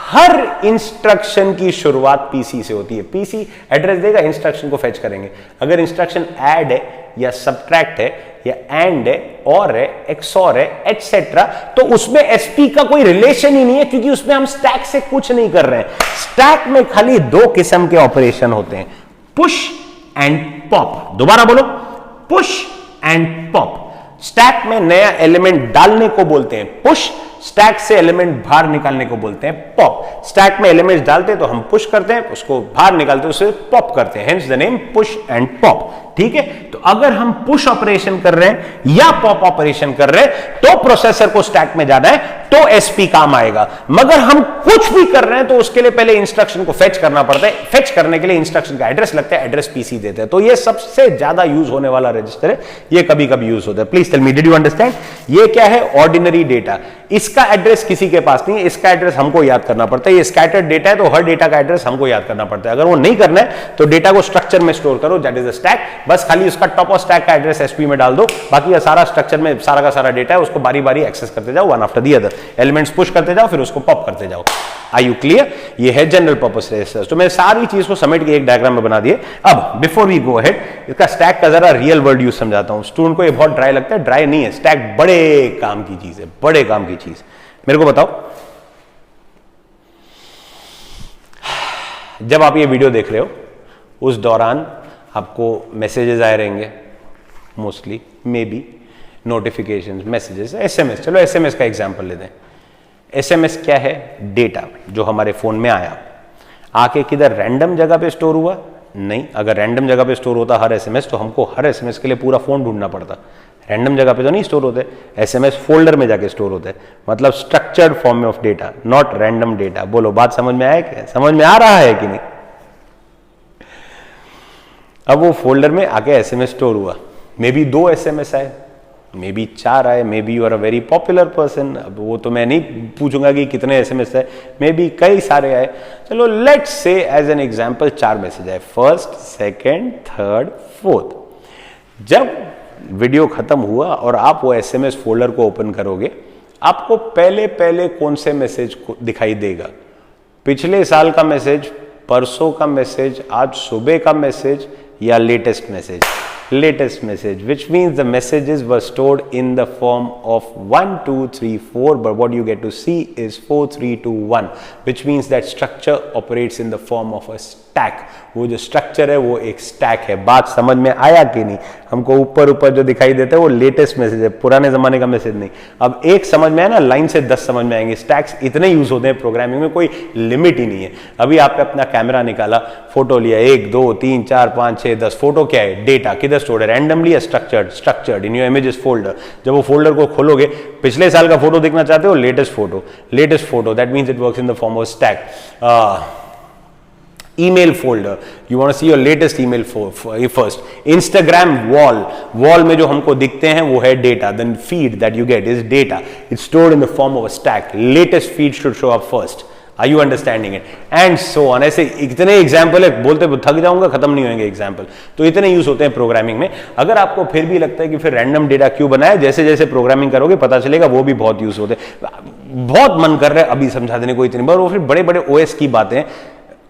हर इंस्ट्रक्शन की शुरुआत पीसी से होती है। पीसी एड्रेस देगा, इंस्ट्रक्शन को फेच करेंगे। अगर इंस्ट्रक्शन ऐड है या सब्ट्रैक्ट है या एंड है, और है, एक्सऑर है, एटसेट्रा, तो उसमें एसपी का कोई रिलेशन ही नहीं है, क्योंकि उसमें हम स्टैक से कुछ नहीं कर रहे हैं। स्टैक में खाली 2 किस्म के ऑपरेशन होते हैं, पुश एंड पॉप। दोबारा बोलो, पुश एंड पॉप। स्टैक में नया एलिमेंट डालने को बोलते हैं पुश, स्टैक से एलिमेंट बाहर निकालने को बोलते हैं पॉप। स्टैक में एलिमेंट्स डालते हैं तो हम पुश करते हैं, उसको बाहर निकालते हैं उसे पॉप करते हैं, hence the name push and pop. ठीक है, तो अगर हम पुश ऑपरेशन कर रहे हैं या पॉप ऑपरेशन कर रहे हैं तो प्रोसेसर को स्टैक में जाना है तो एसपी काम आएगा। मगर हम कुछ भी कर रहे हैं तो उसके लिए पहले इंस्ट्रक्शन को फेच करना पड़ता है। फेच करने के लिए इंस्ट्रक्शन का एड्रेस लगता है, एड्रेस पीसी देते हैं। तो ये सबसे ज्यादा यूज होने वाला रजिस्टर है, ये कभी कभी यूज होता है। Please tell me, did you understand? ये क्या है? Ordinary data. इसका एड्रेस किसी के पास नहीं है, इसका एड्रेस हमको याद करना पड़ता है। ये स्कैटर्ड डेटा है तो हर डेटा का एड्रेस हमको याद करना पड़ता है। अगर वो नहीं करना है तो डेटा को स्ट्रक्चर में स्टोर करो, दैट इज अ स्टैक। बस खाली उसका टॉप ऑफ स्टैक का एड्रेस एसपी में डाल दो, बाकी का सारा स्ट्रक्चर में सारा का सारा डेटा है, उसको बारी बारी एक्सेस करते जाओ, one after the other. Elements push करते जाओ, फिर उसको पॉप करते जाओ। Are you clear? ये है जनरल पर्पस रजिस्टर्स। तो मैं सारी चीज को समेट के एक डायग्राम में बना दिए। अब बिफोर वी गो अहेड, इसका स्टैक का जरा रियल वर्ल्ड यूज समझाता हूं। स्टूडेंट को ये बहुत ड्राई लगता है, ड्राई नहीं है, स्टैक बड़े काम की चीज है, बड़े काम की चीज। मेरे को बताओ, जब आप ये वीडियो देख रहे हो उस दौरान आपको मैसेजेस आए रहेंगे, mostly, may be notifications, messages, SMS. चलो एसएमएस का एग्जांपल लेते हैं। एसएमएस क्या है? डेटा जो हमारे फोन में आया, आके किधर रैंडम जगह पे स्टोर हुआ? नहीं। अगर रैंडम जगह पे स्टोर होता हर एसएमएस तो हमको हर एसएमएस के लिए पूरा फोन ढूंढना पड़ता। रैंडम जगह पे तो नहीं स्टोर होते, एसएमएस फोल्डर में जाके स्टोर होते हैं, मतलब structured form of data, not random data. बोलो, बात समझ में आया क्या? समझ में आ रहा है कि नहीं? अब वो फोल्डर में आके एसएमएस स्टोर हुआ, मे बी 2 एसएमएस आए, मे बी 4 आए, maybe you are a very popular person. अब वो तो मैं नहीं पूछूंगा कि कितने एसएमएस है, मे बी कई सारे आए। चलो let's say as an example 4 message आए, फर्स्ट, सेकंड, थर्ड, फोर्थ। जब वीडियो खत्म हुआ और आप वो एसएमएस फोल्डर को ओपन करोगे, आपको पहले पहले कौन से मैसेज दिखाई देगा? पिछले साल का मैसेज, परसों का मैसेज, आज सुबह का मैसेज या latest message? Latest message, which means the messages were stored in the form of 1 2 3 4, but what you get to see is 4 3 2 1, which means that structure operates in the form of a stack. वो जो स्ट्रक्चर है वो एक स्टैक है। बात समझ में आया कि नहीं? हमको ऊपर ऊपर जो दिखाई देता है वो लेटेस्ट मैसेज है, पुराने जमाने का मैसेज नहीं। अब एक समझ में आया ना, लाइन से 10 समझ में आएंगे। स्टैक्स इतने यूज होते हैं प्रोग्रामिंग में, कोई लिमिट ही नहीं है। अभी आपने अपना कैमरा निकाला, फोटो लिया, 1 2 3 4 5 6 10, फोटो क्या है? डेटा। किधर स्टोर्ड है? रैंडमली या structured in your images folder. जब वो फोल्डर को खोलोगे, पिछले साल का फोटो देखना चाहते हो, latest photo, that means it works in the form of stack. email folder, you want to see your latest email first. Instagram wall में जो हमको दिखते हैं वो है data, then feed that you get is data, it's stored in the form of a stack. Latest feed should show up first. Are you understanding it? And so on. ऐसे इतने एग्जाम्पल है, बोलते थक जाऊंगा, खत्म नहीं होंगे एग्जाम्पल। तो इतने यूज होते हैं प्रोग्रामिंग में। अगर आपको फिर भी लगता है कि फिर रैंडम डेटा क्यों बनाया, जैसे जैसे प्रोग्रामिंग करोगे पता चलेगा वो भी बहुत यूज होते हैं। बहुत मन कर रहा है अभी समझा देने को इतनी बार, वो फिर बड़े बड़े ओएस की बातें,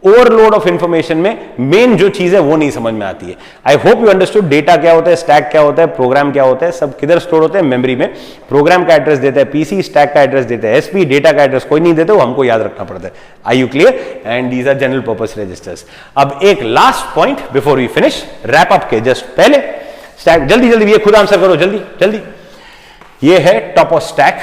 ओवरलोड ऑफ इंफॉर्मेशन में मेन जो चीज है वो नहीं समझ में आती है। आई होप यू अंडरस्टूड डेटा क्या होता है, स्टैक क्या होता है, प्रोग्राम क्या होता है, सब किधर स्टोर होते हैं? मेमोरी में। प्रोग्राम का एड्रेस देता है पीसी, स्टैक का एड्रेस देता है एसपी, डेटा का एड्रेस कोई नहीं देता, वो हमको याद रखना पड़ता है। Are you clear? And these are general purpose registers. अब एक last point before we finish, wrap up के जस्ट पहले, स्टैक जल्दी जल्दी, ये खुद आंसर करो जल्दी जल्दी। ये है टॉप ऑफ स्टैक,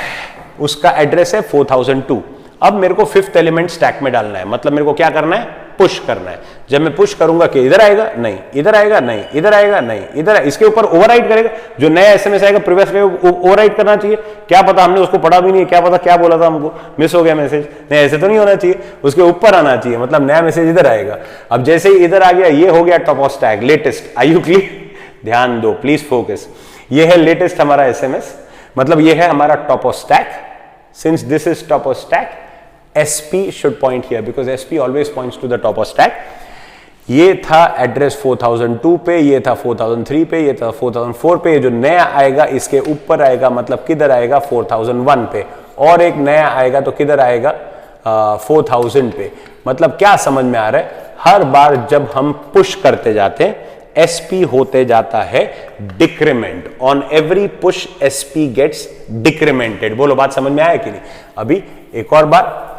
उसका एड्रेस है 4002। अब मेरे को 5th एलिमेंट स्टैक में डालना है, मतलब मेरे को क्या करना है? पुश करना है। जब मैं पुश करूंगा कि इधर आएगा नहीं, इधर आएगा नहीं, इधर आएगा नहीं, इधर इसके ऊपर ओवरराइट करेगा। जो नया एसएमएस आएगा प्रीवियस को ओवरराइट करना चाहिए। क्या पता हमने उसको पढ़ा भी नहीं, क्या पता क्या बोला था, हमको मिस हो गया मैसेज। नहीं, ऐसे तो नहीं होना चाहिए, उसके ऊपर आना चाहिए, मतलब नया मैसेज इधर आएगा। अब जैसे ही इधर आ गया, ये हो गया top of stack, latest. Are you clear? ध्यान दो, प्लीज फोकस। ये है लेटेस्ट हमारा एसएमएस, मतलब ये है हमारा top of stack. Since this is top of stack, SP should point here because SP always points to the top of stack. ये था एड्रेस 4002 पे, ये था 4003 पे, ये था 4004 पे। जो नया आएगा इसके ऊपर आएगा, मतलब किधर आएगा? 4001 पे। और एक नया आएगा तो किधर आएगा? 4000 पे। मतलब क्या समझ में आ रहा है? हर बार जब हम पुश करते जाते हैं, SP होते जाता है decrement. On every push SP gets decremented. बोलो बात समझ में आया कि नहीं? अभी एक और बार,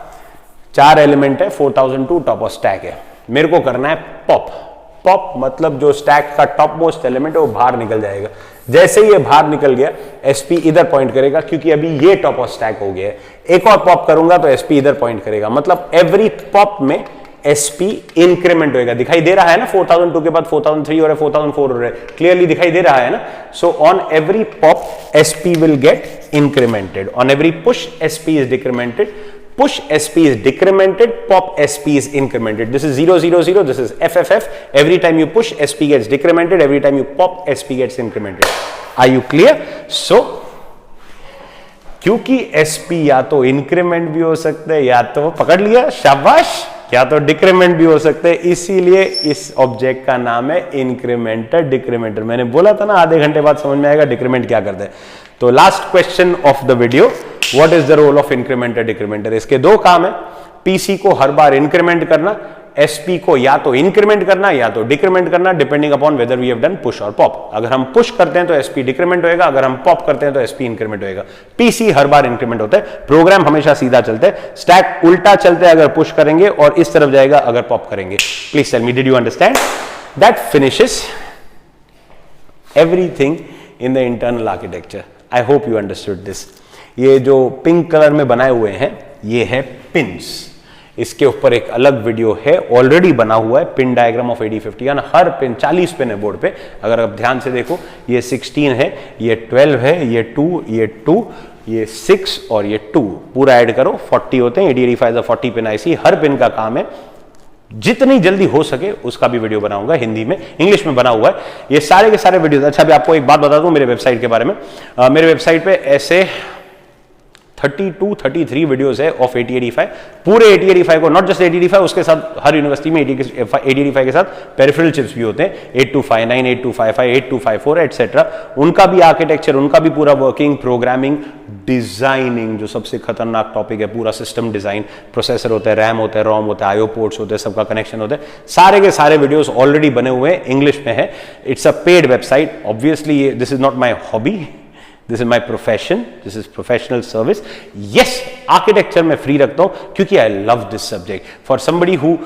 4 एलिमेंट है, 4002 टॉप ऑफ स्टैक है। मेरे को करना है पॉप मतलब जो स्टैक का टॉप मोस्ट एलिमेंट है वो बाहर निकल जाएगा। जैसे ही ये बाहर निकल गया, SP इधर पॉइंट करेगा, क्योंकि अभी ये टॉप ऑफ स्टैक हो गया है। एक और पॉप करूंगा तो SP इधर पॉइंट करेगा, मतलब एवरी पॉप में SP इंक्रीमेंट होएगा। दिखाई दे रहा है ना? 4002 के बाद 4003 और 4004 हो रहा है, क्लियरली दिखाई दे रहा है ना? So on every pop SP will get incremented, on every push SP is डिक्रीमेंटेड, push SP is decremented, pop SP is incremented. This is 0 0 0, this is FFF. Every time you push SP gets decremented, every time you pop SP gets incremented. Are you clear? So क्योंकि SP या तो इंक्रीमेंट भी हो सकता है, या तो पकड़ लिया, शाबाश, या तो डिक्रीमेंट भी हो सकते हैं, इसीलिए इस ऑब्जेक्ट का नाम है इंक्रीमेंटर डिक्रीमेंटर। मैंने बोला था ना आधे घंटे बाद समझ में आएगा डिक्रीमेंट क्या करते हैं। तो last question of the video, what is the role of incrementer decrementer? इसके दो काम है, पीसी को हर बार इंक्रीमेंट करना, एसपी को या तो इंक्रीमेंट करना या तो डिक्रीमेंट करना, depending upon whether we have done push और पॉप। अगर हम पुश करते हैं तो एसपी डिक्रीमेंट होएगा, अगर हम पॉप करते हैं तो एसपी इंक्रीमेंट होएगा। पीसी हर बार इंक्रीमेंट होता है, प्रोग्राम हमेशा सीधा चलता है, स्टैक उल्टा चलता है अगर पुश करेंगे और इस तरफ जाएगा अगर पॉप करेंगे। Please tell me, did you understand? That finishes everything in the internal architecture. I hope you understood this. ये जो पिंक कलर में बनाए हुए हैं ये है पिन्स, इसके ऊपर एक अलग वीडियो है ऑलरेडी बना हुआ है, पिन डायग्राम ऑफ 8050। यानी हर पिन 40 पिन है बोर्ड पे, अगर आप ध्यान से देखो ये 16 है, ये 12 है, ये 2, ये 2, ये 6 और ये 2, पूरा ऐड करो 40 होते हैं। 8085 40 पिन IC, हर पिन का काम है। जितनी जल्दी हो सके उसका भी वीडियो बनाऊंगा, हिंदी में, इंग्लिश में बना हुआ है ये सारे के सारे वीडियोस। अच्छा, अभी आपको एक बात बता दूं मेरे वेबसाइट के बारे में। मेरे वेबसाइट पे ऐसे 32-33 वीडियोस है ऑफ 8085, पूरे 8085 को, नॉट जस्ट 8085, उसके साथ हर यूनिवर्सिटी में 8085 के साथ पेरिफेरल चिप्स भी होते हैं, 8259, 8255, 8254 एटसेट्रा, उनका भी आर्किटेक्चर, उनका भी पूरा वर्किंग, प्रोग्रामिंग, डिजाइनिंग, जो सबसे खतरनाक टॉपिक है, पूरा सिस्टम डिजाइन, प्रोसेसर होता है, रैम होता है, रोम होता है, आईओ पोर्ट्स होते हैं, सबका कनेक्शन होता है, सारे के सारे वीडियोस ऑलरेडी बने हुए हैं, इंग्लिश में है। It's a paid website, obviously this is not my hobby, this is my profession, this is professional service. Yes, architecture में फ्री रखता हूं क्योंकि I love this subject, for somebody who,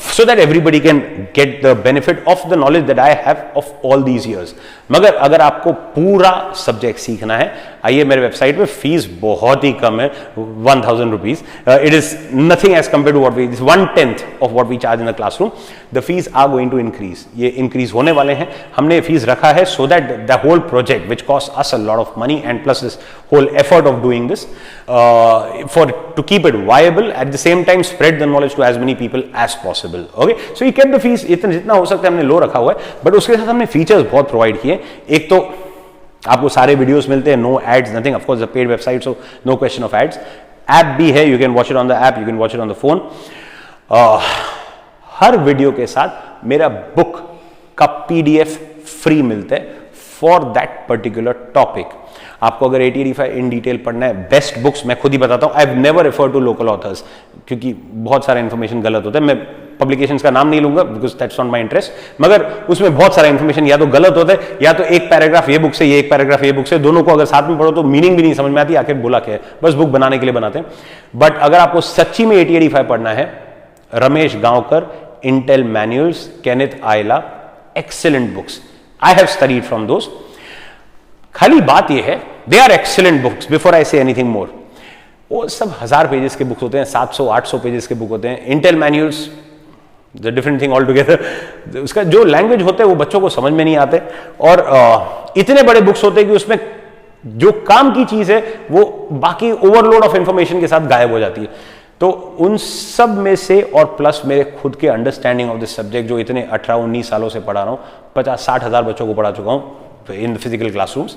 so that everybody can get the benefit of the knowledge that I have of all these years. मगर अगर आपको पूरा सब्जेक्ट सीखना है, आइए मेरे वेबसाइट पे, फीस बहुत ही कम है, 1000 rupees. It is nothing as compare to what we, 1/10 of what we charge in the classroom. The fees are going to increase, ये इंक्रीज होने वाले हैं। हमने फीस रखा है so that the whole project which cost us a lot of money and plus this whole effort of doing this to keep it viable, at the same time spread the knowledge to as many people as possible. Okay, so you kept the fees जितना हो सकता है हमने लो रखा हुआ है, बट उसके साथ हमने फीचर्स बहुत प्रोवाइड किए। एक तो आपको सारे वीडियोस मिलते हैं, no ads, nothing, of course the paid website, so no question of ads. App भी है, you can watch it on the app, you can watch it on the phone. हर वीडियो के साथ मेरा बुक का PDF फ्री मिलता है फॉर दैट पर्टिकुलर टॉपिक। आपको अगर 8085 इन डिटेल पढ़ना है, बेस्ट बुक्स मैं खुद ही बताता हूं, I have never refer to local authors, क्योंकि बहुत सारा इंफॉर्मेशन गलत होता है। मैं पब्लिकेशंस का नाम नहीं लूंगा because that's not my interest, मगर उसमें बहुत सारा इंफॉर्मेशन या तो गलत होता है, या तो एक पैराग्राफ ये बुक से, ये एक पैराग्राफ ये बुक से, दोनों को अगर साथ में पढ़ो तो मीनिंग भी नहीं समझ में आती, आखिर बोला क्या है, बस बुक बनाने के लिए बनाते हैं। बट अगर आपको सच्ची में 8085 पढ़ना है, Ramesh Gaonkar, Intel manuals, Kenneth Ayala, excellent books, I have studied from those. खाली बात यह है, they are excellent books, before I say anything मोर। वो सब 1000 पेजेस के बुक्स होते हैं, 700-800 पेजेस के बुक होते हैं। Intel manuals the different thing all together. उसका जो लैंग्वेज होते हैं वो बच्चों को समझ में नहीं आते, और इतने बड़े बुक्स होते हैं कि उसमें जो काम की चीज है वो बाकी ओवरलोड ऑफ इंफॉर्मेशन के साथ गायब हो जाती है। तो उन सब में से, और प्लस मेरे खुद के अंडरस्टैंडिंग ऑफ दिस सब्जेक्ट, जो इतने 18-19 सालों से पढ़ा रहा हूं, 50-60 हज़ार बच्चों को पढ़ा चुका हूं इन फिजिकल क्लासरूम्स,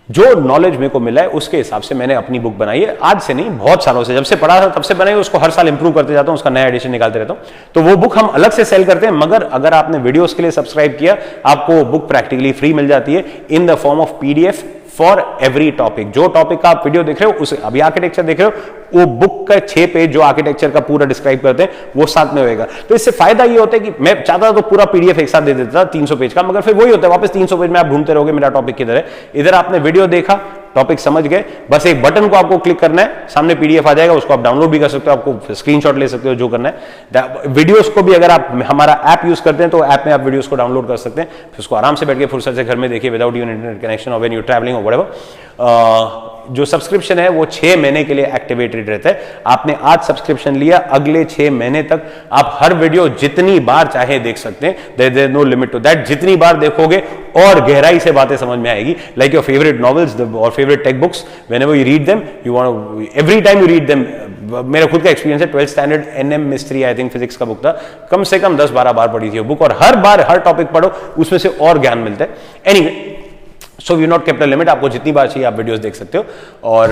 जो नॉलेज मेरे को मिला है उसके हिसाब से मैंने अपनी बुक बनाई है। आज से नहीं, बहुत सालों से, जब से पढ़ा था तब से बनाई, उसको हर साल इंप्रूव करते जाता हूं, उसका नया एडिशन निकालते रहता हूं। तो वो बुक हम अलग से सेल करते हैं, मगर अगर आपने वीडियोस के लिए सब्सक्राइब किया, आपको बुक प्रैक्टिकली फ्री मिल जाती है in the form of PDF for every topic. जो टॉपिक का आप वीडियो देख रहे हो, उसे अभी आर्किटेक्चर देख रहे हो, वो बुक का 6 पेज जो आर्किटेक्चर का पूरा डिस्क्राइब करते हैं वो साथ में होएगा। तो इससे फायदा ये होता है कि मैं चाहता था तो पूरा PDF एक साथ दे देता था 300 पेज का, मगर फिर वही होता है, वापस 300 पेज में आप ढूंढते रहोगे मेरा टॉपिक किधर है। इधर आपने वीडियो देखा, टॉपिक समझ गए, बस एक बटन को आपको क्लिक करना है, सामने PDF आ जाएगा, उसको आप डाउनलोड भी कर सकते हो, आपको स्क्रीनशॉट ले सकते हो, जो करना है। वीडियोस को भी अगर आप हमारा ऐप यूज करते हैं तो ऐप में आप वीडियोस को डाउनलोड कर सकते हैं, फिर उसको आराम से बैठ के फुर्सत से घर में देखिए, विदाउट योर इंटरनेट कनेक्शन और व्हेन यू ट्रैवलिंग और व्हाटएवर। जो सब्सक्रिप्शन है वो 6 महीने के लिए एक्टिवेटेड रहता है। आपने आज सब्सक्रिप्शन लिया, अगले 6 महीने तक आप हर वीडियो जितनी बार चाहे देख सकते हैं, there is no limit to that. जितनी बार देखोगे और गहराई से बातें समझ में आएगी, लाइक योर फेवरेट नॉवेल्स और favourite tech books, whenever you read them, you want every time you read them. मेरा खुद का एक्सपीरियंस है, 12th standard NM mystery I think physics का बुक था, कम से कम 10-12 बार पढ़ी थी वो बुक, और हर बार हर टॉपिक पढ़ो, उसमें से और ज्ञान मिलता है। Anyway, so you not kept a limit, आपको जितनी बार चाहिए आप वीडियोस देख सकते हो। और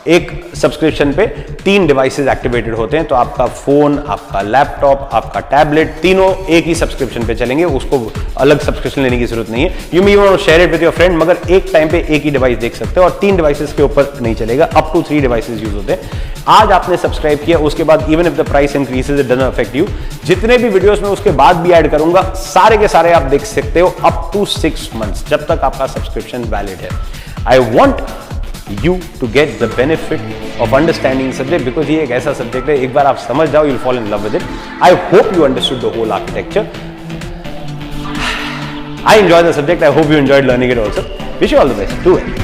एक सब्सक्रिप्शन पे 3 डिवाइसेस एक्टिवेटेड होते हैं, तो आपका फोन, आपका लैपटॉप, आपका टैबलेट, तीनों एक ही सब्सक्रिप्शन पे चलेंगे, उसको अलग सब्सक्रिप्शन लेने की जरूरत नहीं है। You may want to share it with your friend, मगर एक टाइम पे एक ही डिवाइस देख सकते हो, और 3 डिवाइसेस के ऊपर नहीं चलेगा, अप टू 3 डिवाइसेस यूज होते हैं। आज आपने सब्सक्राइब किया, उसके बाद even if the price increases it doesn't affect you. जितने भी वीडियोस में उसके बाद भी ऐड करूंगा, सारे के सारे आप देख सकते हो अप टू 6 मंथ्स, जब तक आपका सब्सक्रिप्शन वैलिड है। I want you to get the benefit of understanding subject, because ये एक ऐसा सब्जेक्ट है, एक बार आप समझ जाओ, you'll fall in love with it. I hope you understood the whole architecture. I enjoy the subject. I hope you enjoyed learning it also. Wish you all the best. Do it.